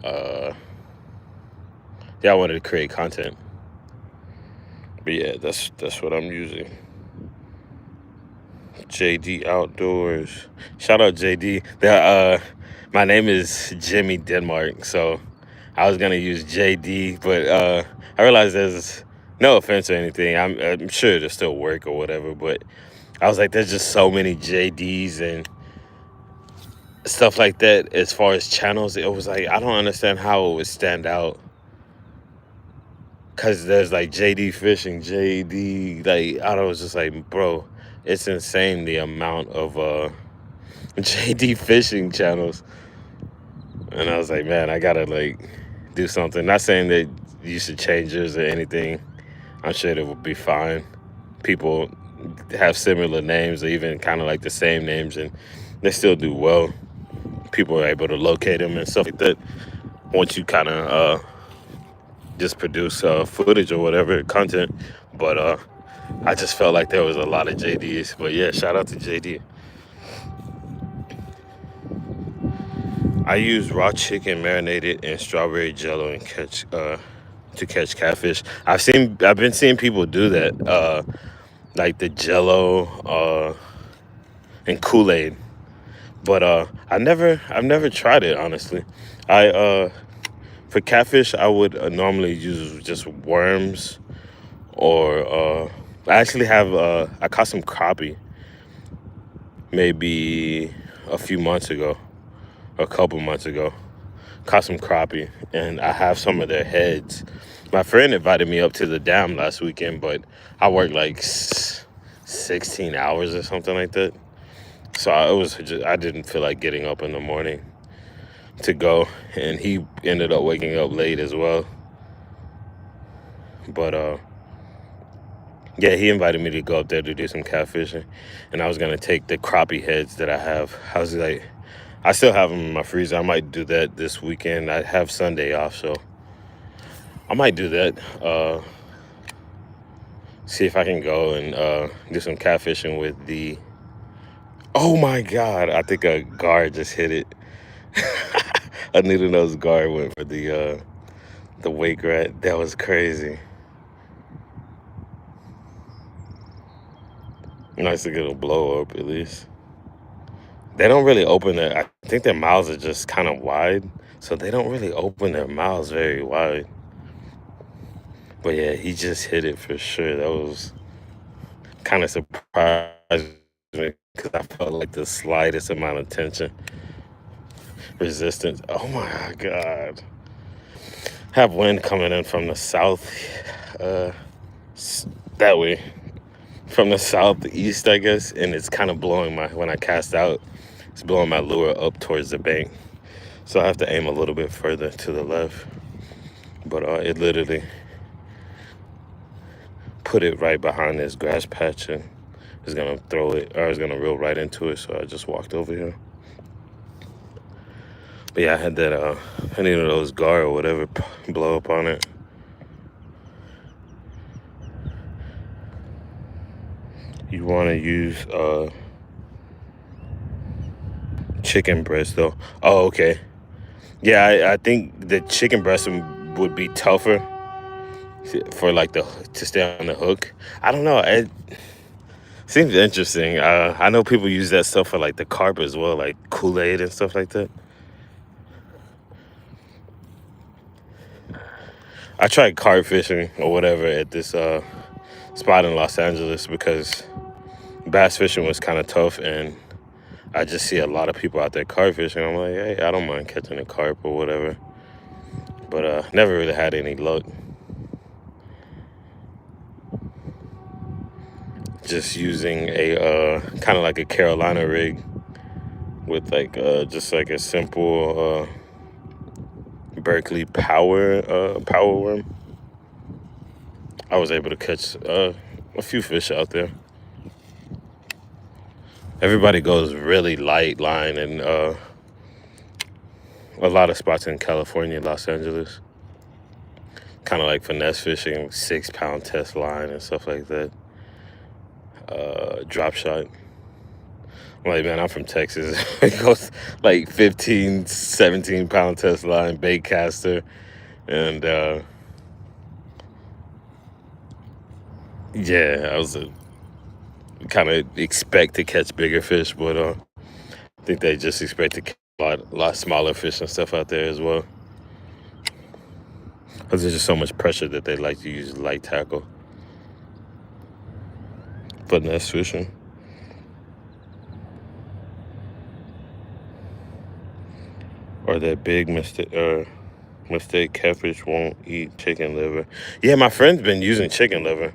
I wanted to create content. But yeah, that's what I'm using. JD Outdoors. Shout out JD. My name is Jimmy Denmark, so I was gonna use JD, but I realized there's no offense or anything. I'm sure it'll still work or whatever, but I was like, there's just so many JDs and stuff like that as far as channels. It was like, I don't understand how it would stand out, because there's like JD Fishing, JD, like, I was just like, bro, it's insane the amount of JD Fishing channels. And I was like, man, I gotta like do something. Not saying that you should change yours or anything. I'm sure it would be fine. People have similar names or even kind of like the same names, and they still do well. People are able to locate them and stuff like that once you kind of just produce footage or whatever content. But I just felt like there was a lot of JDs. But yeah, shout out to JD. I use raw chicken marinated in strawberry jello and catch to catch catfish. I've been seeing people do that, like the jello and Kool-Aid. But I've never tried it, honestly. I For catfish I would normally use just worms, or I actually have I caught some crappie maybe a few months ago, a couple months ago. Caught some crappie, and I have some of their heads. My friend invited me up to the dam last weekend, but I worked like 16 hours or something like that. So I didn't feel like getting up in the morning to go, and he ended up waking up late as well. But yeah, he invited me to go up there to do some catfishing, and I was gonna take the crappie heads that I have. I was like, I still have them in my freezer. I might do that this weekend. I have Sunday off, so I might do that. See if I can go and do some catfishing with the. Oh my God! I think a guard just hit it. A needle nose guard went for the wake rat. That was crazy. Nice to get a blow up at least. They don't really open their. I think their mouths are just kind of wide, so they don't really open their mouths very wide. But yeah, he just hit it for sure. That was kind of surprised me because I felt like the slightest amount of tension, resistance. Oh my God. Have wind coming in from the south, uh, that way, from the southeast, I guess, and it's kind of blowing when I cast out, it's blowing my lure up towards the bank. So I have to aim a little bit further to the left. But it literally put it right behind this grass patch and is gonna throw it, or is gonna reel right into it. So I just walked over here. But yeah, I had that I needed those guard or whatever blow up on it. You want to use chicken breast though. Oh, okay. Yeah, I think the chicken breast would be tougher for like to stay on the hook. I don't know. It seems interesting. I know people use that stuff for like the carp as well, like Kool-Aid and stuff like that. I tried carp fishing or whatever at this spot in Los Angeles because bass fishing was kind of tough, and I just see a lot of people out there carp fishing. I'm like, hey, I don't mind catching a carp or whatever, but never really had any luck. Just using a kind of like a Carolina rig with like just like a simple Berkeley power worm. I was able to catch a few fish out there. Everybody goes really light line and a lot of spots in California, Los Angeles. Kind of like finesse fishing, 6-pound test line and stuff like that. Drop shot. I'm like, man, I'm from Texas. It goes like 15, 17-pound test line, bait caster. And yeah, I was kind of expect to catch bigger fish, but I think they just expect to catch a lot smaller fish and stuff out there as well. Because there's just so much pressure that they like to use light tackle. Finesse fishing. Or that big mistake, catfish won't eat chicken liver. Yeah, my friend's been using chicken liver.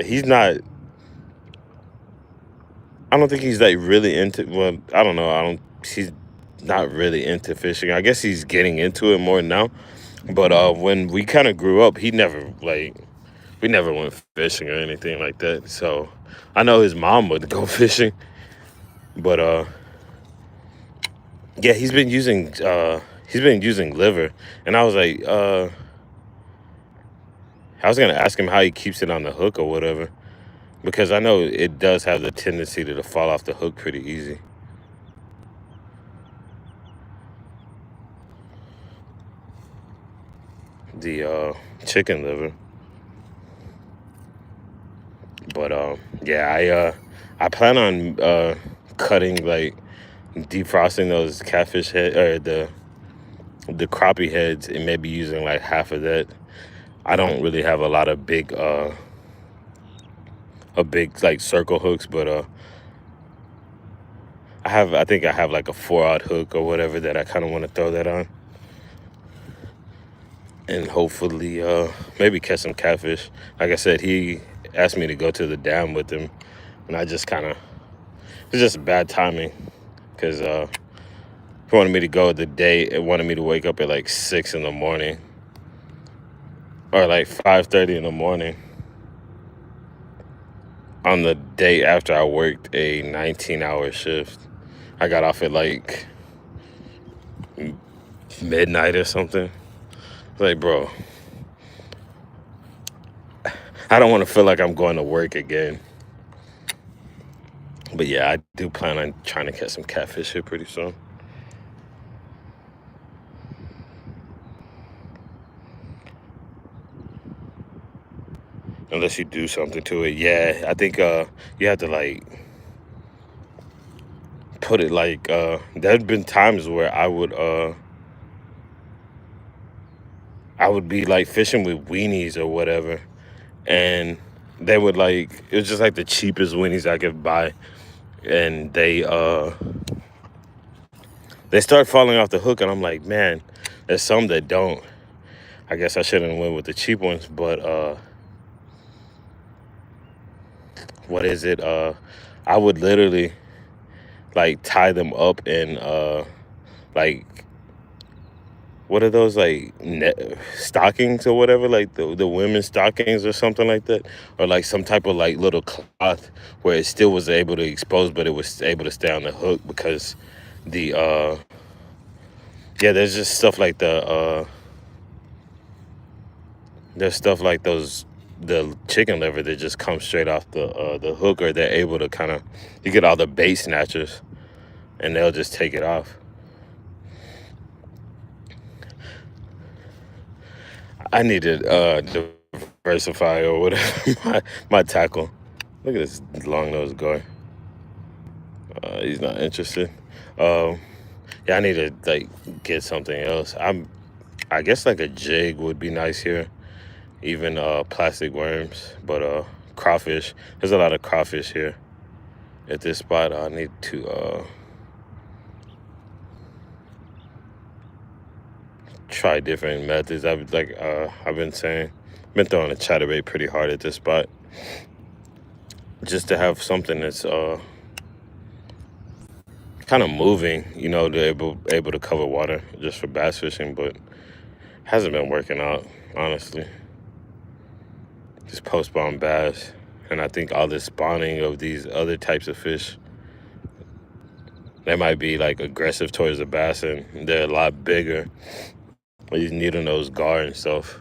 He's not. I don't think he's like really into. Well, I don't know. He's not really into fishing. I guess he's getting into it more now. But when we kind of grew up, we never went fishing or anything like that. So I know his mom would go fishing, but yeah, he's been using liver, and I was like, I was gonna ask him how he keeps it on the hook or whatever, because I know it does have the tendency to fall off the hook pretty easy. the chicken liver. But yeah, I plan on cutting, like, defrosting those catfish head, or the crappie heads, and maybe using like half of that. I don't really have a lot of big like circle hooks, but I think I have like a 4/0 hook or whatever that I kind of want to throw that on, and hopefully maybe catch some catfish. Like I said, he asked me to go to the dam with him, and I just kind of, it's just bad timing, because he wanted me to go the day, it wanted me to wake up at like 6 in the morning, or like 5:30 in the morning, on the day after I worked a 19-hour shift. I got off at like midnight or something. Like, bro, I don't want to feel like I'm going to work again. But yeah, I do plan on trying to catch some catfish here pretty soon. Unless you do something to it. Yeah, I think you have to like put it like there'd been times where I would be like fishing with weenies or whatever, and they would like, it was just like the cheapest weenies I could buy, and they start falling off the hook, and I'm like, man, there's some that don't. I guess I shouldn't have went with the cheap ones, but what is it? I would literally like tie them up in like, what are those, like stockings or whatever, like the women's stockings or something like that, or like some type of like little cloth where it still was able to expose, but it was able to stay on the hook, because the yeah, there's just stuff like there's stuff like the chicken liver that just comes straight off the hook, or they're able to kind of, you get all the bait snatchers and they'll just take it off. I need to diversify or whatever my tackle. Look at this long-nosed guy. He's not interested. Yeah, I need to like get something else. I guess like a jig would be nice here. Even plastic worms, but crawfish. There's a lot of crawfish here at this spot. I need to try different methods. I've been saying, been throwing a chatterbait pretty hard at this spot, just to have something that's kind of moving, to able to cover water just for bass fishing, but hasn't been working out, honestly. Just post-spawn bass, and I think all this spawning of these other types of fish, they might be like aggressive towards the bass, and they're a lot bigger. These needle-nosed gar and stuff.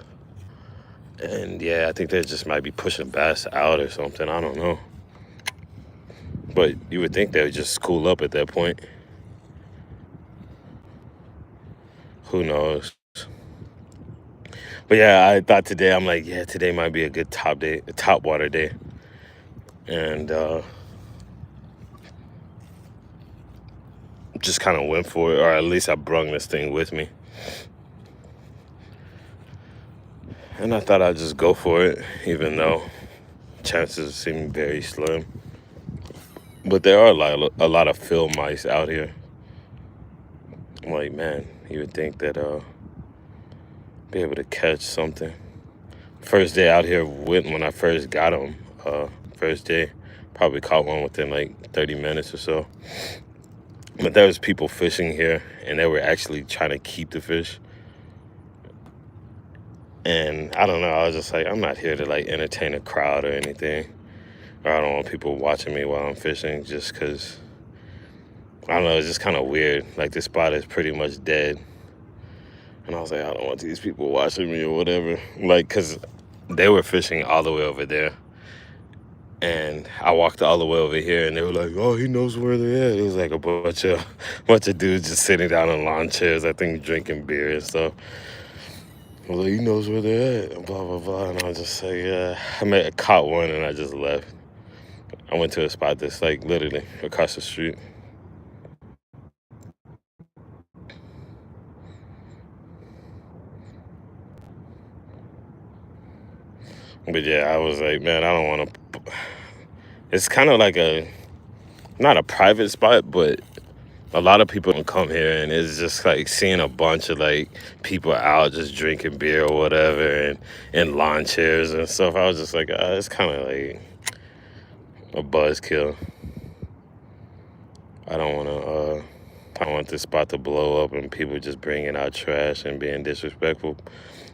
And yeah, I think they just might be pushing bass out or something. I don't know. But you would think they would just school up at that point. Who knows? But yeah, I thought today, I'm like, yeah, today might be a good top water day. And just kind of went for it, or at least I brung this thing with me. And I thought I'd just go for it, even though chances seem very slim. But there are a lot of field mice out here. I'm like, man, you would think that be able to catch something. First day out here, when I first got them, first day, probably caught one within like 30 minutes or so. But there was people fishing here, and they were actually trying to keep the fish. And I don't know, I was just like, I'm not here to like entertain a crowd or anything. Or I don't want people watching me while I'm fishing, just because, I don't know, it's just kind of weird. Like, this spot is pretty much dead. And I was like, I don't want these people watching me or whatever. Like, because they were fishing all the way over there. And I walked all the way over here, and they were like, oh, he knows where they're at. It was like a bunch of dudes just sitting down on lawn chairs, I think drinking beer and stuff. I was like, he knows where they're at, and blah, blah, blah. And I was just like, yeah. I caught one, and I just left. I went to a spot that's like literally across the street. But yeah, I was like, man, I don't want to. It's kind of like not a private spot, but a lot of people come here, and it's just like seeing a bunch of like people out just drinking beer or whatever, and in lawn chairs and stuff. I was just like, it's kind of like a buzzkill. I don't want to. I don't want this spot to blow up and people just bringing out trash and being disrespectful,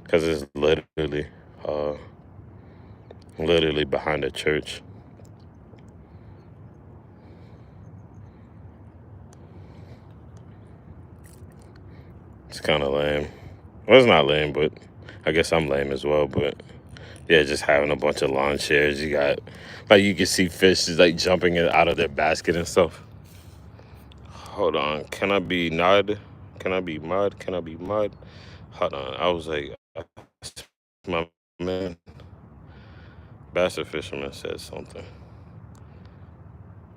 because it's literally behind a church. It's kind of lame. Well, it's not lame, but I guess I'm lame as well. But yeah, just having a bunch of lawn chairs. You got, like, you can see fish like jumping out of their basket and stuff. Hold on. Can I be mud? Can I be mud? Can I be mud? Hold on. I was like, my man, Bastard Fisherman said something.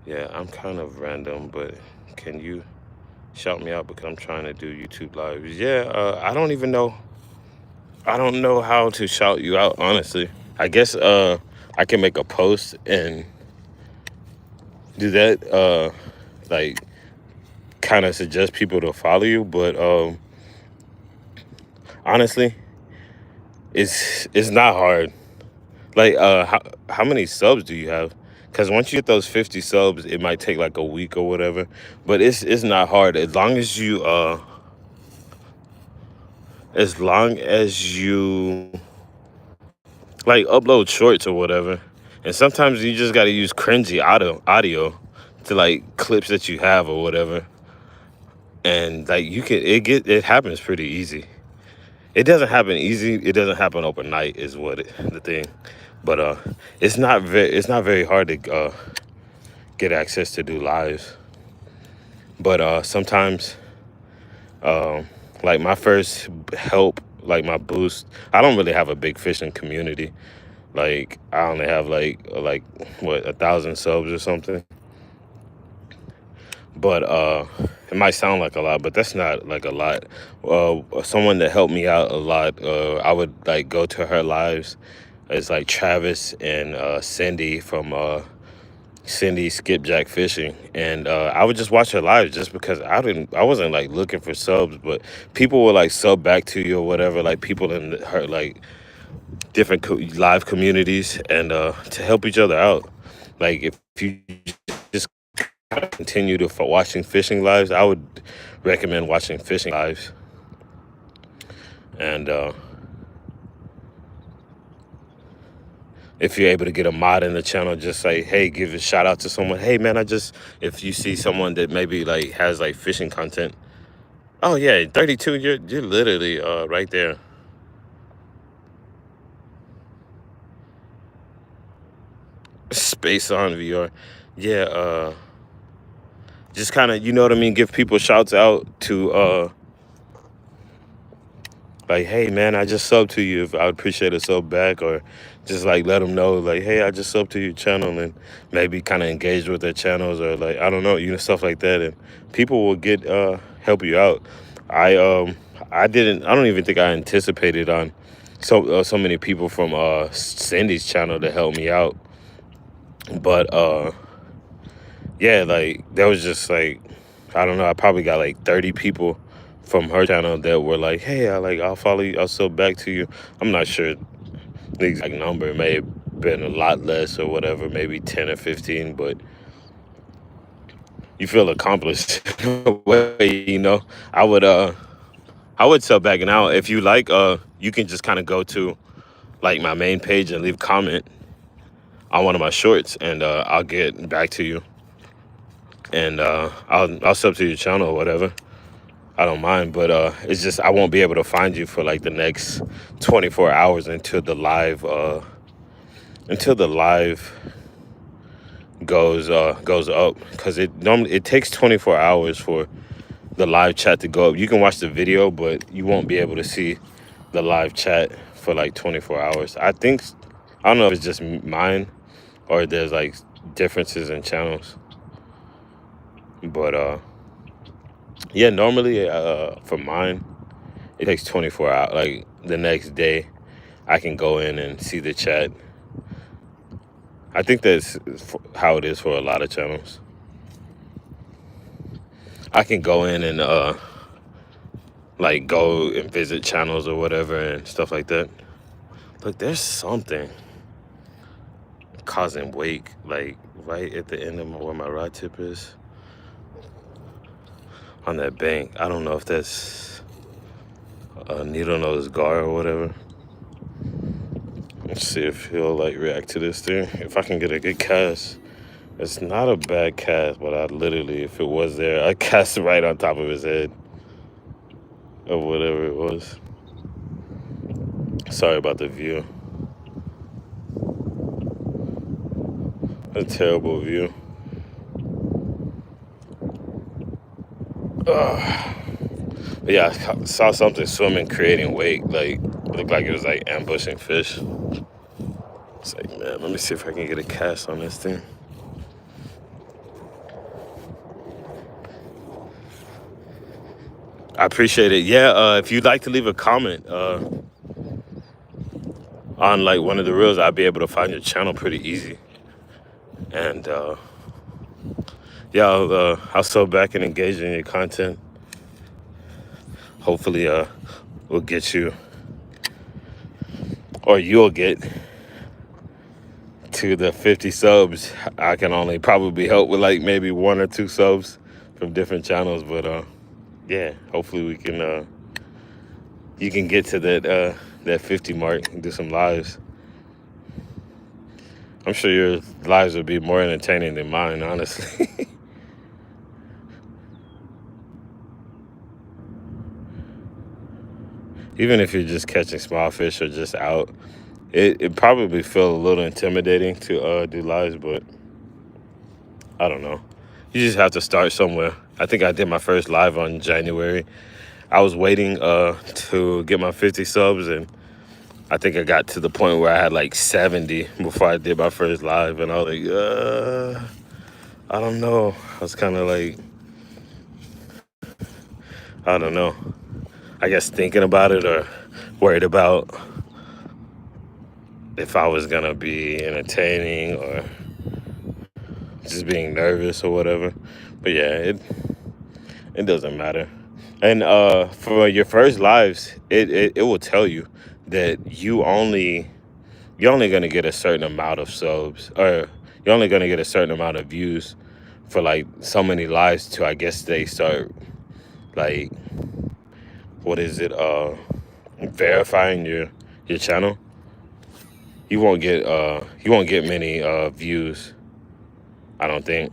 Yeah, I'm kind of random, but can you shout me out, because I'm trying to do YouTube lives? Yeah, I don't even know. I don't know how to shout you out, honestly. I guess I can make a post and do that, like kind of suggest people to follow you, but honestly, it's not hard. Like, how many subs do you have? Because once you get those 50 subs, it might take like a week or whatever. But it's not hard, as long as you like upload shorts or whatever. And sometimes you just gotta use cringy audio to like clips that you have or whatever. And like it happens pretty easy. It doesn't happen easy. It doesn't happen overnight, is the thing. But it's not very hard to get access to do lives. But sometimes, like my first help, like my boost, I don't really have a big fishing community. Like I only have like what, 1,000 subs or something. But it might sound like a lot, but that's not like a lot. Someone that helped me out a lot, I would like go to her lives. It's like Travis and Cindy from Cindy Skipjack Fishing, and I would just watch her lives, just because I wasn't like looking for subs, but people would like sub back to you or whatever, like people in her like different live communities, and to help each other out. Like if you just continue to watching fishing lives, I would recommend watching fishing lives. And if you're able to get a mod in the channel, just say, hey, give a shout out to someone. Hey man, if you see someone that maybe like has like fishing content. Oh yeah, 32, you're literally right there. Space on VR. Yeah, just kind of, you know what I mean, give people shouts out to like, hey man, I just subbed to you. If I would appreciate a sub back, or just like let them know, like, hey, I just subbed to your channel, and maybe kind of engage with their channels, or like, I don't know, stuff like that, and people will get help you out. I don't even think I anticipated on so many people from Cindy's channel to help me out, but yeah, like there was just like, I don't know, I probably got like 30 people from her channel that were like, hey, I'll follow you, I'll sub back to you. I'm not sure the exact number. It may have been a lot less or whatever, maybe 10 or 15, but you feel accomplished. I would sub back. Now if you like, you can just kind of go to like my main page and leave a comment on one of my shorts, and I'll get back to you, and I'll sub to your channel or whatever. I don't mind, but it's just I won't be able to find you for like the next 24 hours until the live goes up, because it takes 24 hours for the live chat to go up. You can watch the video, but you won't be able to see the live chat for like 24 hours. I don't know if it's just mine or there's like differences in channels. But yeah, normally for mine, it takes 24 hours. Like the next day, I can go in and see the chat. I think that's how it is for a lot of channels. I can go in and like go and visit channels or whatever and stuff like that. Look, there's something causing wake, like right at the end of where my rod tip is on that bank. I don't know if that's a needle nose gar or whatever. Let's see if he'll like react to this thing. If I can get a good cast. It's not a bad cast, but I literally, if it was there, I cast it right on top of his head or whatever it was. Sorry about the view. A terrible view. But yeah, I saw something swimming, creating wake. Like, it looked like it was like ambushing fish. It's like, man, let me see if I can get a cast on this thing. I appreciate it. Yeah, if you'd like to leave a comment on like one of the reels, I'll be able to find your channel pretty easy. And yeah, I'll sub back and engage in your content. Hopefully, we'll get you, or you'll get to the 50 subs. I can only probably help with like maybe 1 or 2 subs from different channels, but yeah, hopefully we can you can get to that 50 mark and do some lives. I'm sure your lives would be more entertaining than mine, honestly. Even if you're just catching small fish or just out, it probably feel a little intimidating to do lives, but I don't know. You just have to start somewhere. I think I did my first live on January. I was waiting to get my 50 subs, and I think I got to the point where I had like 70 before I did my first live, and I was like, I don't know. I was kind of like, I don't know. I guess thinking about it or worried about if I was gonna be entertaining or just being nervous or whatever. But yeah, it doesn't matter. And for your first lives, it will tell you that you're only gonna get a certain amount of subs, or you're only gonna get a certain amount of views for like so many lives to, I guess, they start like, what is it, verifying your channel. You won't get many views, I don't think.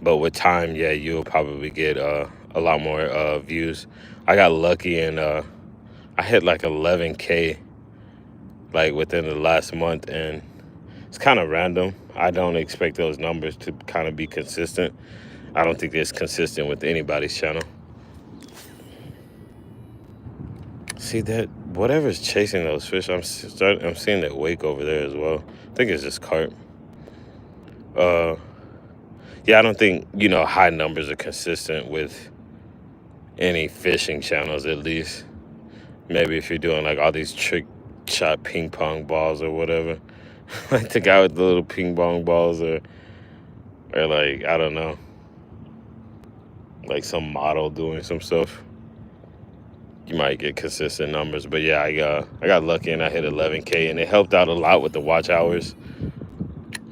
But with time, yeah, you'll probably get a lot more views. I got lucky and I hit like 11K like within the last month, and it's kind of random. I don't expect those numbers to kind of be consistent. I don't think it's consistent with anybody's channel. See that whatever's chasing those fish, I'm seeing that wake over there as well. I think it's just carp. Yeah, I don't think high numbers are consistent with any fishing channels, at least. Maybe if you're doing like all these trick shot ping pong balls or whatever, like the guy with the little ping pong balls, or like, I don't know, like some model doing some stuff, you might get consistent numbers. But yeah, I got lucky and I hit 11K, and it helped out a lot with the watch hours.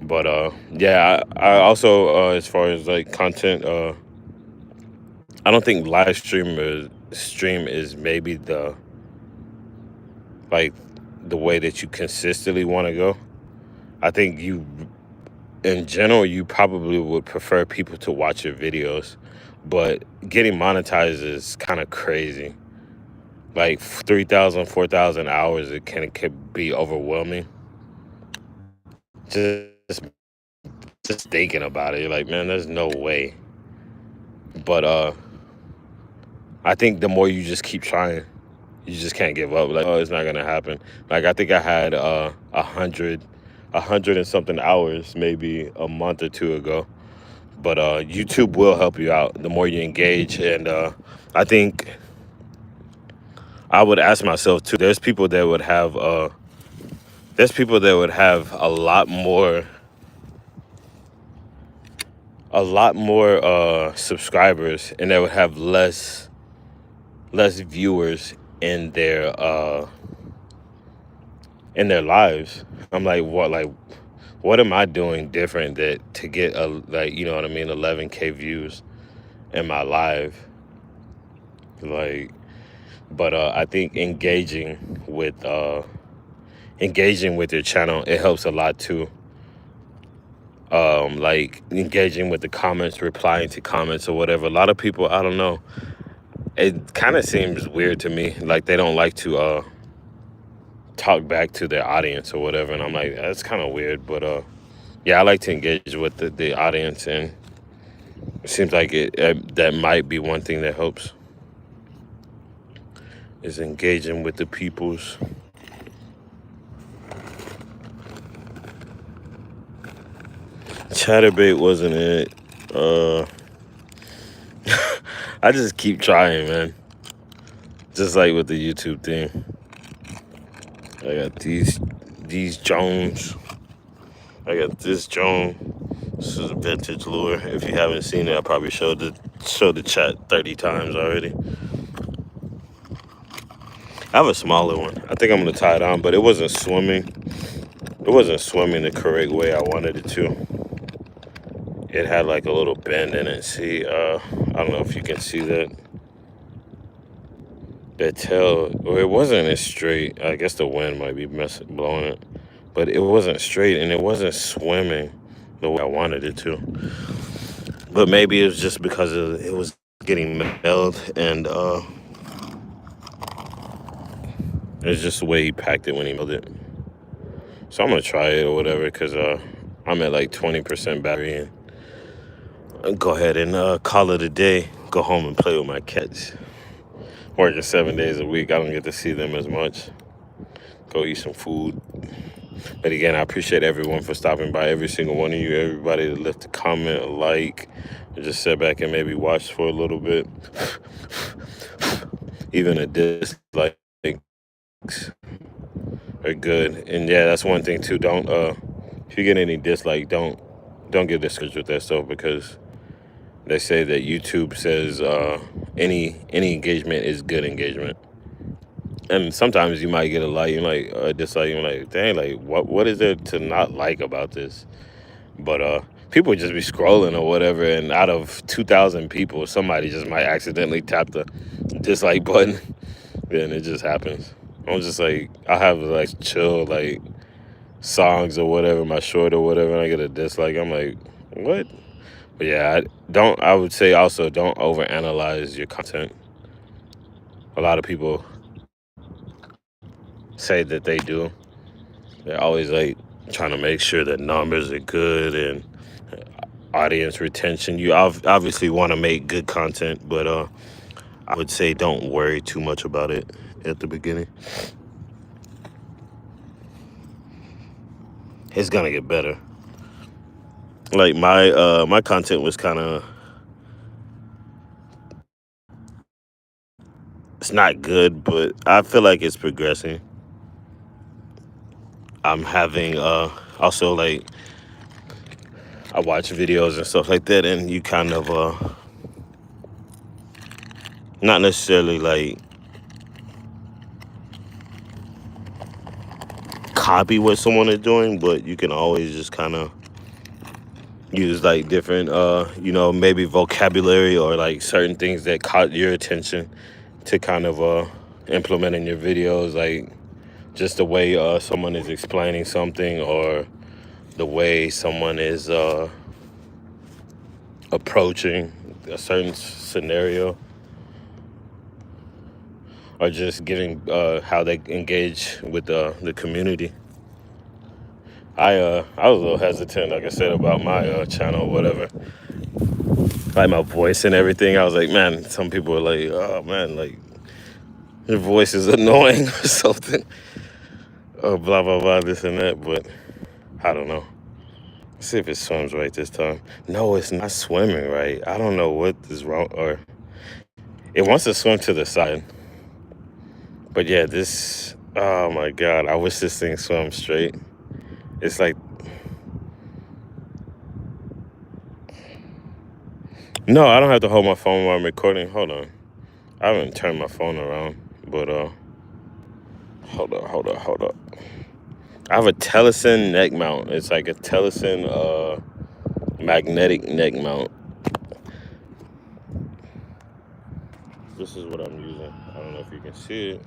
But yeah, I also as far as like content, I don't think live stream is maybe the like the way that you consistently want to go. I think in general, you probably would prefer people to watch your videos, but getting monetized is kind of crazy. Like 3,000, 4,000 hours, it can be overwhelming. Just just thinking about it, you're like, man, there's no way. But I think the more you just keep trying, you just can't give up. Like, oh, it's not gonna happen. Like, I think I had 100 and something hours maybe a month or two ago. But YouTube will help you out the more you engage. And I think I would ask myself too. There's people that would have a lot more subscribers, and they would have less viewers in their lives. I'm like, what am I doing different that to get like, you know what I mean, 11K views in my live? Like, but I think engaging with your channel, it helps a lot too. Like engaging with the comments, replying to comments or whatever. A lot of people, I don't know, it kind of seems weird to me, like they don't like to talk back to their audience or whatever, and I'm like, that's kind of weird. But yeah, I like to engage with the audience, and it seems like that might be one thing that helps, is engaging with the peoples. Chatterbait wasn't it. I just keep trying, man. Just like with the YouTube thing. I got these Jones. I got this Joan. This is a vintage lure. If you haven't seen it, I probably showed the chat 30 times already. I have a smaller one. I think I'm gonna tie it on, but it wasn't swimming. It wasn't swimming the correct way I wanted it to. It had like a little bend in it. See, I don't know if you can see that. That tail, or it wasn't as straight. I guess the wind might be blowing it, but it wasn't straight, and it wasn't swimming the way I wanted it to. But maybe it was just because it was getting melled, and it's just the way he packed it when he milled it. So I'm gonna try it or whatever, because I'm at like 20% battery, and I'll go ahead and call it a day. Go home and play with my cats. Working 7 days a week, I don't get to see them as much. Go eat some food. But again, I appreciate everyone for stopping by, every single one of you, everybody that left a comment, a like, or just sit back and maybe watch for a little bit. Even a dislike are good. And yeah, that's one thing too. Don't if you get any dislike, don't get discouraged with that stuff, because they say that YouTube says any engagement is good engagement. And sometimes you might get a like, you might dislike, you're like, dang, like what is there to not like about this? But people just be scrolling or whatever, and out of 2,000 people, somebody just might accidentally tap the dislike button. Then it just happens. I'm just like, I have like chill like songs or whatever, my short or whatever, and I get a dislike. I'm like, what? But yeah, I would say also don't overanalyze your content. A lot of people say that they do. They're always like trying to make sure that numbers are good and audience retention. You obviously want to make good content, but I would say don't worry too much about it at the beginning. It's gonna get better. Like my content was kind of, it's not good, but I feel like it's progressing. I'm having also, like, I watch videos and stuff like that, and you kind of not necessarily like copy what someone is doing, but you can always just kind of use like different maybe vocabulary or like certain things that caught your attention to kind of implement in your videos, like just the way someone is explaining something, or the way someone is approaching a certain scenario, or just giving how they engage with the community. I was a little hesitant, like I said, about my channel or whatever. like my voice and everything. I was like, man, some people are like, oh man, like your voice is annoying or something, or blah blah blah, this and that. But I don't know. Let's see if it swims right this time. No, it's not swimming right. I don't know what is wrong, or it wants to swim to the side. But yeah, this. Oh my god, I wish this thing swam straight. It's like, no, I don't have to hold my phone while I'm recording. Hold on, I haven't turned my phone around, but hold up. I have a Tellison neck mount. It's like a Tellison magnetic neck mount. This is what I'm using. I don't know if you can see it.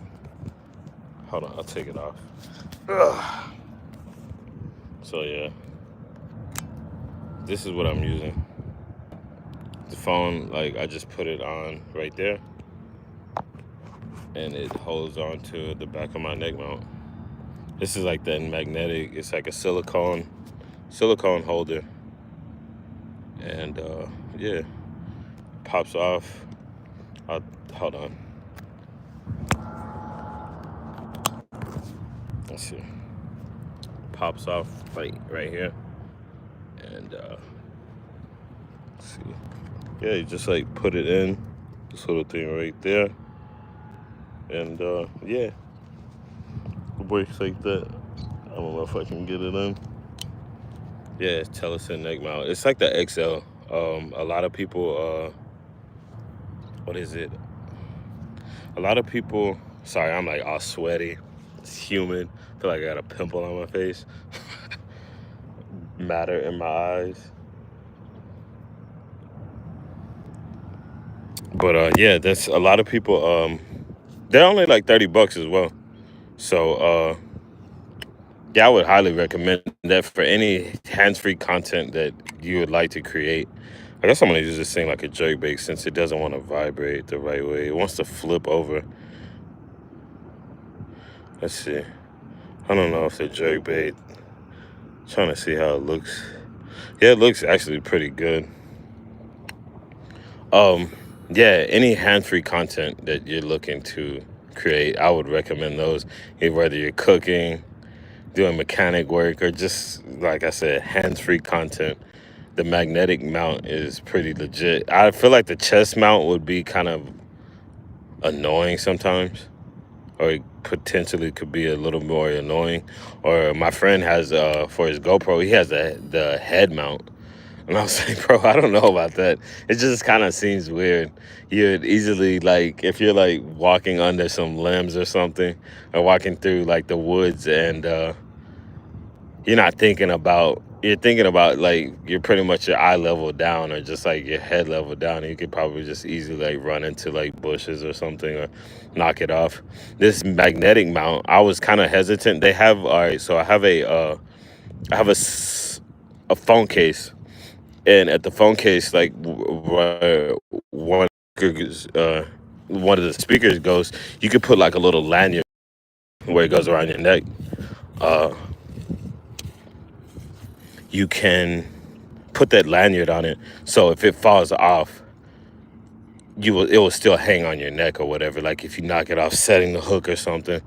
Hold on, I'll take it off. Ugh. So yeah, this is what I'm using. The phone, like I just put it on right there, and it holds on to the back of my neck mount. This is like the magnetic. It's like a silicone holder, and yeah, pops off. Hold on. Let's see. Pops off like right here, and let's see. Yeah, you just like put it in this little thing right there, and yeah, it works like that. I don't know if I can get it in. Yeah, it's Tellison neck mount. It's like the XL. A lot of people, what is it? A lot of people. Sorry, I'm like all sweaty. It's humid. I feel like I got a pimple on my face. Matter in my eyes. But yeah, that's a lot of people. They're only like $30 as well. So yeah, I would highly recommend that for any hands-free content that you would like to create. I guess I'm gonna use this thing like a jerkbait since it doesn't want to vibrate the right way. It wants to flip over. Let's see. I don't know if the jerkbait. Trying to see how it looks. Yeah, it looks actually pretty good. Yeah, any hands-free content that you're looking to create, I would recommend those. Whether you're cooking, doing mechanic work, or just like I said, hands-free content. The magnetic mount is pretty legit. I feel like the chest mount would be kind of annoying sometimes, or it potentially could be a little more annoying. Or my friend has for his GoPro, he has the head mount. And I was like, bro, I don't know about that. It just kind of seems weird. You'd easily, like, if you're like walking under some limbs or something, or walking through like the woods, and you're thinking about like you're pretty much your eye level down, or just like your head level down, and you could probably just easily like run into like bushes or something, or knock it off. This magnetic mount, I was kind of hesitant. They have, all right, so I have a phone case, and at the phone case, like where one of the speakers goes, you could put like a little lanyard where it goes around your neck. Uh, you can put that lanyard on it, so if it falls off, it will still hang on your neck or whatever. Like if you knock it off, setting the hook or something.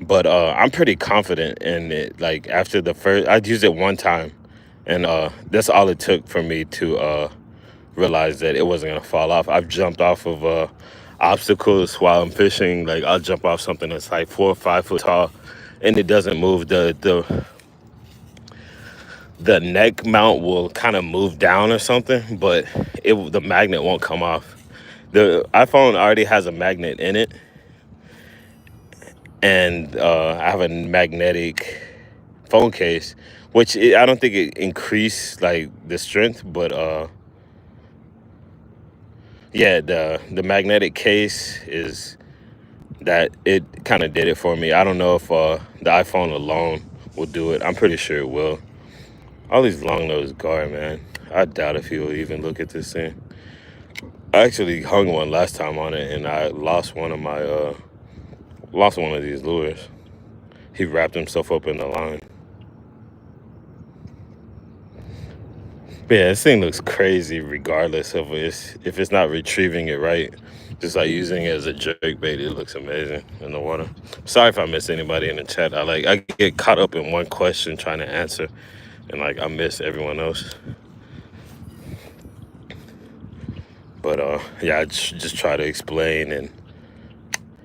But I'm pretty confident in it. Like after the first, I'd used it one time, and that's all it took for me to realize that it wasn't gonna fall off. I've jumped off of obstacles while I'm fishing. Like I'll jump off something that's like 4 or 5 foot tall, and it doesn't move. The neck mount will kind of move down or something, but the magnet won't come off. The iPhone already has a magnet in it, and I have a magnetic phone case, which I don't think it increased like the strength, but yeah, the magnetic case is that it kind of did it for me. I don't know if the iPhone alone will do it. I'm pretty sure it will. All these long nose guard, man. I doubt if he will even look at this thing. I actually hung one last time on it, and I lost one of these lures. He wrapped himself up in the line. But yeah, this thing looks crazy regardless of if it's not retrieving it right. Just like using it as a jerk bait, it looks amazing in the water. Sorry if I miss anybody in the chat. I get caught up in one question trying to answer, and like I miss everyone else. But yeah, I just try to explain and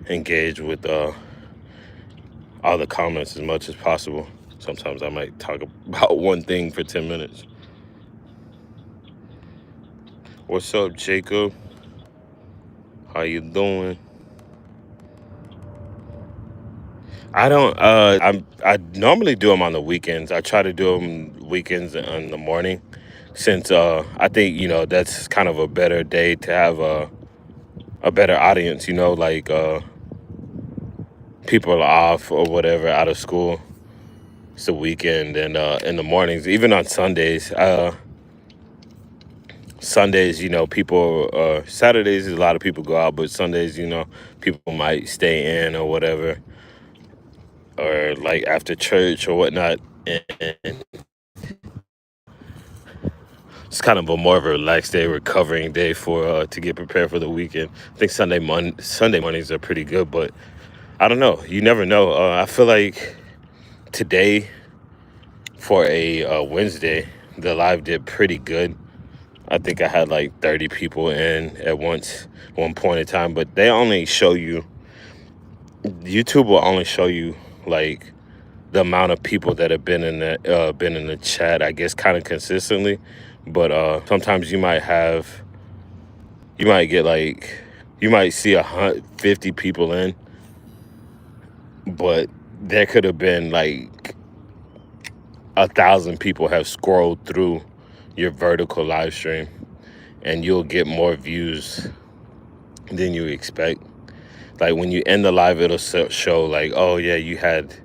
engage with all the comments as much as possible. Sometimes I might talk about one thing for 10 minutes. What's up, Jacob? How you doing? I don't. I normally do them on the weekends. I try to do them weekends in the morning, since I think that's kind of a better day to have a better audience. Like people are off or whatever, out of school. It's the weekend, and in the mornings, even on Sundays. Sundays, people. Saturdays, a lot of people go out, but Sundays, people might stay in or whatever, or like after church or whatnot. And it's kind of a more of a relaxed day, recovering day for to get prepared for the weekend. I think Sunday mornings are pretty good, but I don't know. You never know. I feel like today for a Wednesday, the live did pretty good. I think I had like 30 people in at one point in time, but they only show you. YouTube will only show you like the amount of people that have been in the chat, I guess, kind of consistently. But sometimes you might get like, you might see 50 people in, but there could have been like 1,000 people have scrolled through your vertical live stream, and you'll get more views than you expect. Like when you end the live, it'll show like, oh yeah, you had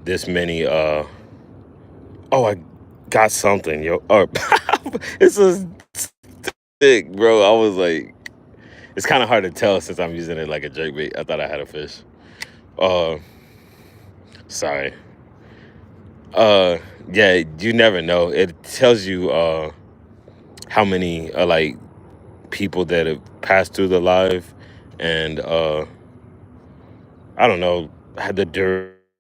this many. Oh, I got something, yo. Oh, it's a stick, bro. I was like, it's kind of hard to tell since I'm using it like a jerkbait. I thought I had a fish. Uh, sorry. Yeah, you never know. It tells you how many like people that have passed through the live, and I don't know, had the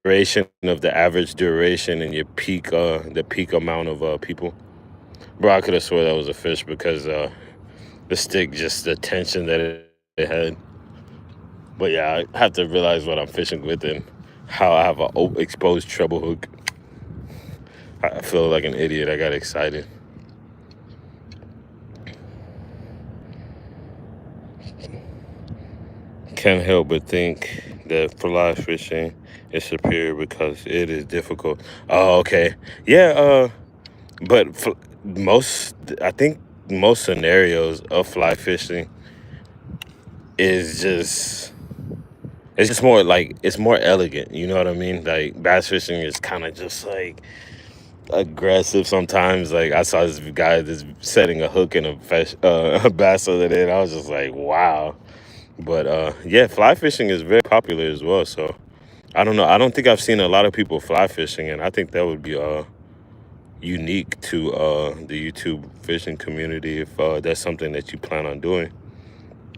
duration of the average duration and your peak the peak amount of people. Bro, I could have swore that was a fish because the stick, just the tension that it had. But yeah, I have to realize what I'm fishing with and how I have an exposed treble hook. I feel like an idiot. I got excited. Can't help but think that fly fishing is superior because it is difficult. Oh, okay. Yeah, but I think most scenarios of fly fishing is just, it's just more like, it's more elegant. You know what I mean? Like bass fishing is kind of just like aggressive sometimes. Like I saw this guy that's setting a hook in a bass the other day, and I was just like, wow. But yeah, fly fishing is very popular as well. So I don't know. I don't think I've seen a lot of people fly fishing, and I think that would be unique to the YouTube fishing community if that's something that you plan on doing.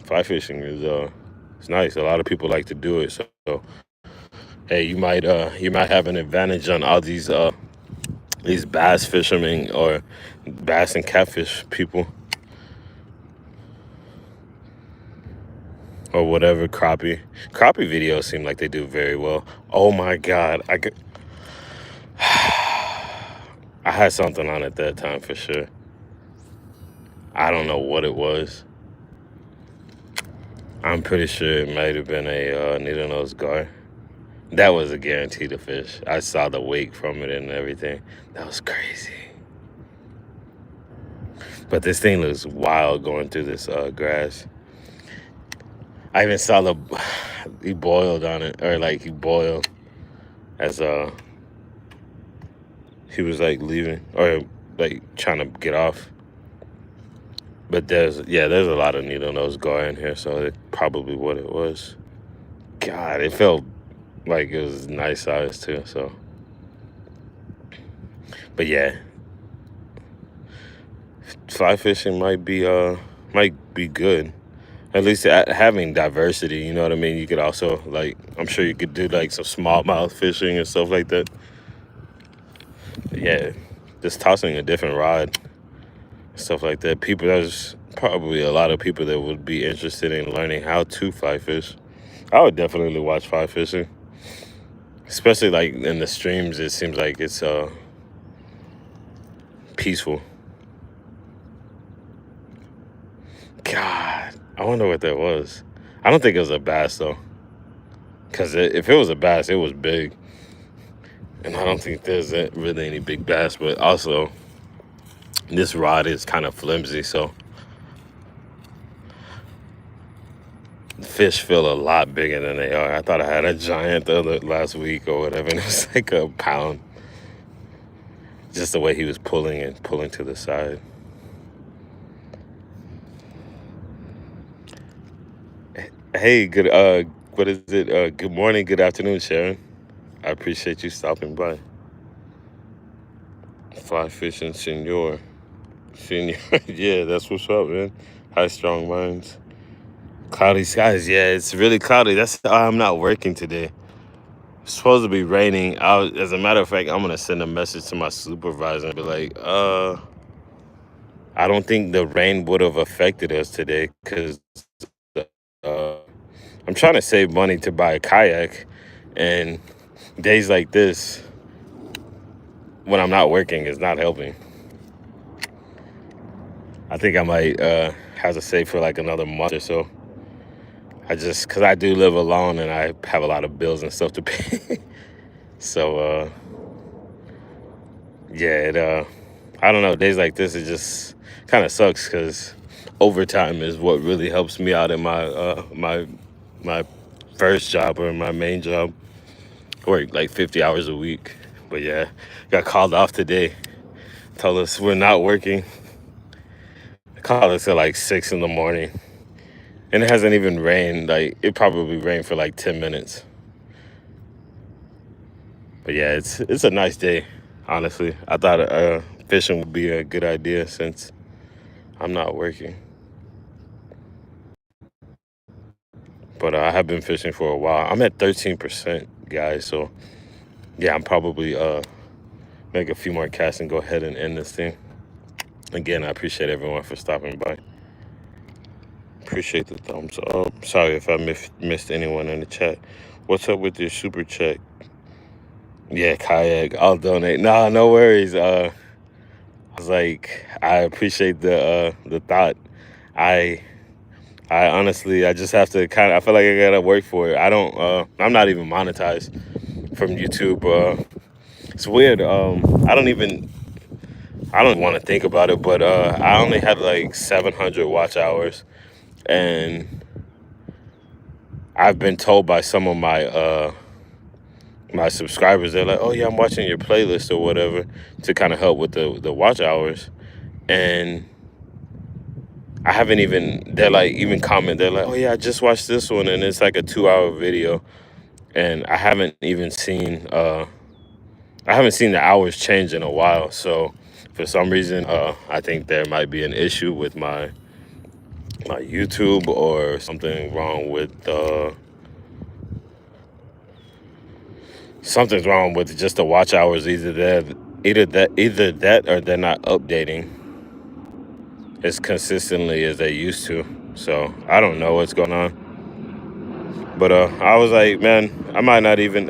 Fly fishing is it's nice. A lot of people like to do it. So hey, you might have an advantage on all these bass fishermen or bass and catfish people or whatever. Crappie videos seem like they do very well. Oh my god, I had something on at that time for sure. I don't know what it was. I'm pretty sure it might have been a needle-nose gar. That was a guarantee to fish. I saw the wake from it and everything. That was crazy. But this thing looks wild going through this grass. I even saw he boiled on it, or like he boiled as he was like leaving or like trying to get off. But there's a lot of needle-nose gar in here, so it's probably what it was. God, it felt like it was nice size too. So, but yeah, fly fishing might be good. At least having diversity, you know what I mean? You could also, like, I'm sure you could do like some smallmouth fishing and stuff like that. But yeah, just tossing a different rod, stuff like that. There's probably a lot of people that would be interested in learning how to fly fish. I would definitely watch fly fishing, especially like in the streams. It seems like it's peaceful. God, I wonder what that was. I don't think it was a bass though, because if it was a bass, it was big, and I don't think there's really any big bass. But also, this rod is kind of flimsy, so the fish feel a lot bigger than they are. I thought I had a giant last week or whatever, and it was like a pound. Just the way he was pulling to the side. Hey, good what is it? Good morning, good afternoon, Sharon. I appreciate you stopping by. Fly fishing senor. Senor. Yeah, that's what's up, man. High strong minds. Cloudy skies. Yeah, it's really cloudy. That's I'm not working today. It's supposed to be raining. As a matter of fact, I'm gonna send a message to my supervisor and be like, I don't think the rain would have affected us today because uh, I'm trying to save money to buy a kayak, and days like this, when I'm not working, is not helping. I think I might have to save for like another month or so. Because I do live alone and I have a lot of bills and stuff to pay. So, yeah, I don't know. Days like this, it just kind of sucks because overtime is what really helps me out in my first job or my main job. I work like 50 hours a week. But yeah, got called off today. Told us we're not working. Called us at like 6 in the morning. And it hasn't even rained. Like, it probably rained for like 10 minutes. But yeah, it's a nice day, honestly. I thought fishing would be a good idea since I'm not working. But I have been fishing for a while. I'm at 13%, guys. So yeah, I'm probably make a few more casts and go ahead and end this thing. Again, I appreciate everyone for stopping by. Appreciate the thumbs up. Sorry if I missed anyone in the chat. What's up with your super chat? Yeah, kayak. I'll donate. Nah, no worries. I was like, I appreciate the thought. I I honestly, I just have to I feel like I gotta work for it. I'm not even monetized from YouTube. It's weird. I don't want to think about it, but I only had like 700 watch hours, and I've been told by some of my subscribers, they're like, "Oh yeah, I'm watching your playlist or whatever," to kind of help with the watch hours, and I haven't even. They're like even comment. They're like, "Oh yeah, I just watched this one, and it's like a 2 hour video," and I haven't seen the hours change in a while. So for some reason, I think there might be an issue with my YouTube or something wrong with something's wrong with just the watch hours. Either that or they're not updating as consistently as they used to. So I don't know what's going on. But I was like, man, I might not even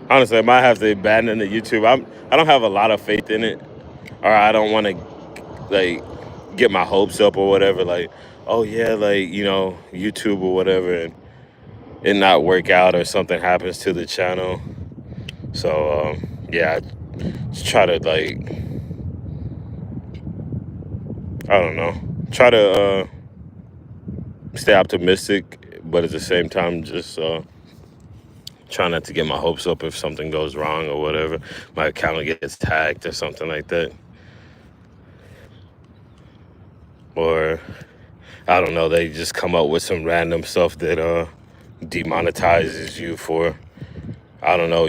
honestly, I might have to abandon the YouTube. I don't have a lot of faith in it, or I don't want to like get my hopes up or whatever. Like, oh yeah, like YouTube or whatever, and it not work out or something happens to the channel. So yeah, I just try to like I don't know, try to stay optimistic, but at the same time just try not to get my hopes up if something goes wrong or whatever. My account gets hacked or something like that. Or I don't know, they just come up with some random stuff that demonetizes you for I don't know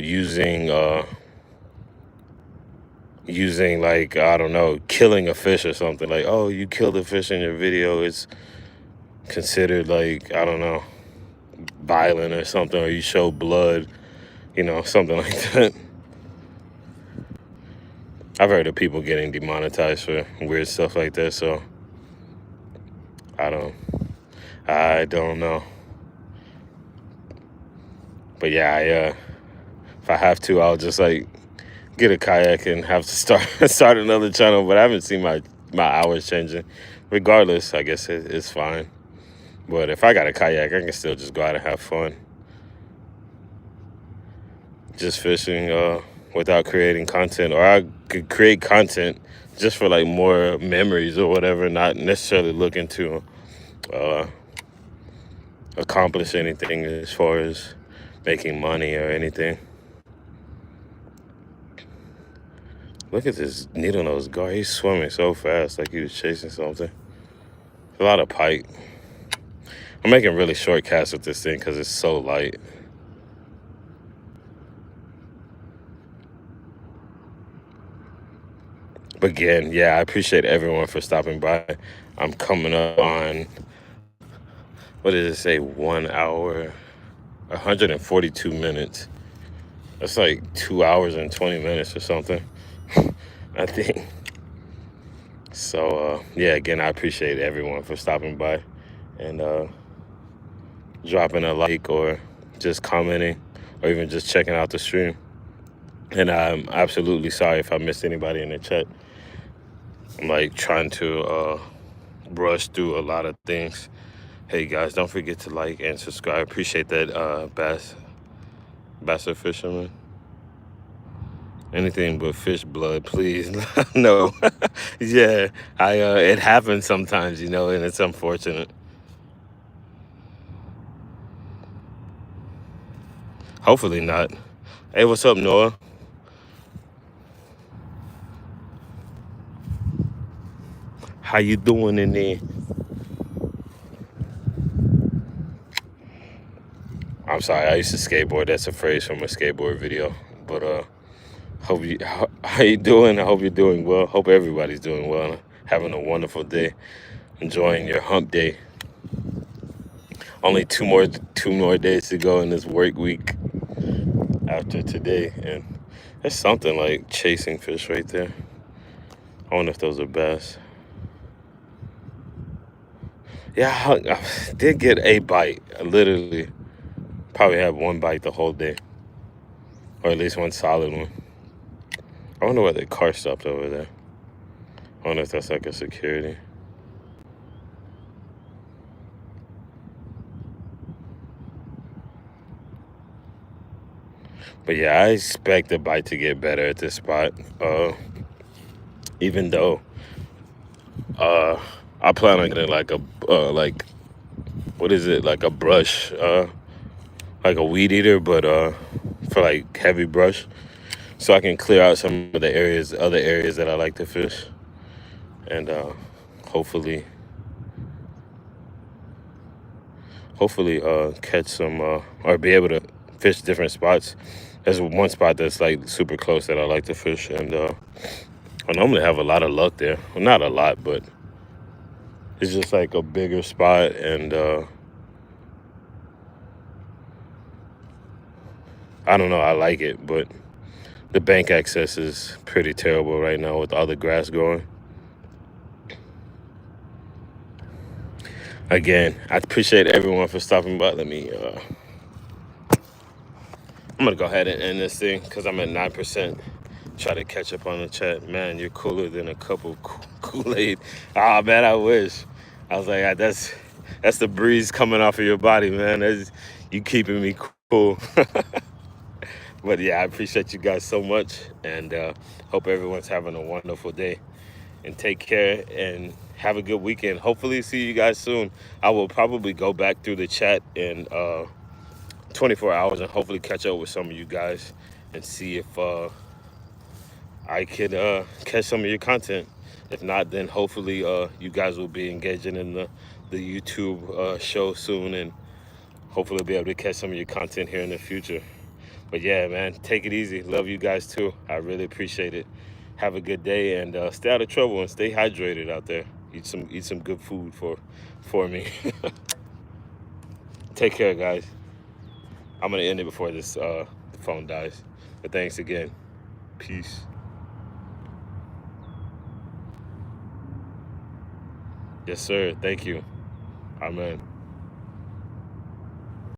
using, like, I don't know, killing a fish or something. Like, oh, you killed a fish in your video, it's considered, like, I don't know, violent or something, or you show blood, you know, something like that. I've heard of people getting demonetized for weird stuff like that, so I don't know. But yeah, if I have to, I'll just like get a kayak and have to start another channel. But I haven't seen my hours changing. Regardless, I guess it's fine. But if I got a kayak, I can still just go out and have fun. Just fishing without creating content. Or I could create content just for like more memories or whatever, not necessarily looking to accomplish anything as far as making money or anything. Look at this needle-nose gar. He's swimming so fast like he was chasing something. A lot of pike. I'm making really short casts with this thing because it's so light. But again, yeah, I appreciate everyone for stopping by. I'm coming up on, what did it say, 1 hour, 142 minutes. That's like 2 hours and 20 minutes or something, I think. So, yeah, again, I appreciate everyone for stopping by and dropping a like or just commenting or even just checking out the stream. And I'm absolutely sorry if I missed anybody in the chat. I'm like trying to brush through a lot of things. Hey guys, don't forget to like and subscribe. Appreciate that, Bassett Fisherman. Anything but fish blood, please. No. Yeah, it happens sometimes, you know, and it's unfortunate. Hopefully not. Hey, what's up, Noah? How you doing in there? I'm sorry, I used to skateboard. That's a phrase from a skateboard video. But how you doing? I hope you're doing well. Hope everybody's doing well. Having a wonderful day. Enjoying your hump day. Only two more days to go in this work week after today, and there's something like chasing fish right there. I wonder if those are bass. Yeah, I did get a bite. I literally probably had one bite the whole day, or at least one solid one. I wonder why the car stopped over there. I wonder if that's like a security. But yeah, I expect the bite to get better at this spot. Even though I plan on getting like a what is it, like a brush, like a weed eater, but for like heavy brush, so I can clear out some of the other areas that I like to fish, and hopefully catch some or be able to fish different spots. There's one spot that's like super close that I like to fish, and I normally have a lot of luck there. Well, not a lot, but it's just like a bigger spot, and I don't know, I like it, but the bank access is pretty terrible right now with all the grass growing. Again, I appreciate everyone for stopping by. Let me I'm gonna go ahead and end this thing because I'm at 9%. Try to catch up on the chat. Man, you're cooler than a cup of Kool-Aid. Ah, man, I wish. I was like, that's the breeze coming off of your body, man. You keeping me cool. But yeah, I appreciate you guys so much, and hope everyone's having a wonderful day. And take care and have a good weekend. Hopefully see you guys soon. I will probably go back through the chat in 24 hours and hopefully catch up with some of you guys and see if I could catch some of your content. If not, then hopefully you guys will be engaging in the YouTube show soon, and hopefully be able to catch some of your content here in the future. But yeah, man, take it easy. Love you guys too. I really appreciate it. Have a good day, and stay out of trouble and stay hydrated out there. Eat some good food for me. Take care, guys. I'm gonna end it before this the phone dies. But thanks again. Peace. Yes, sir. Thank you. Amen.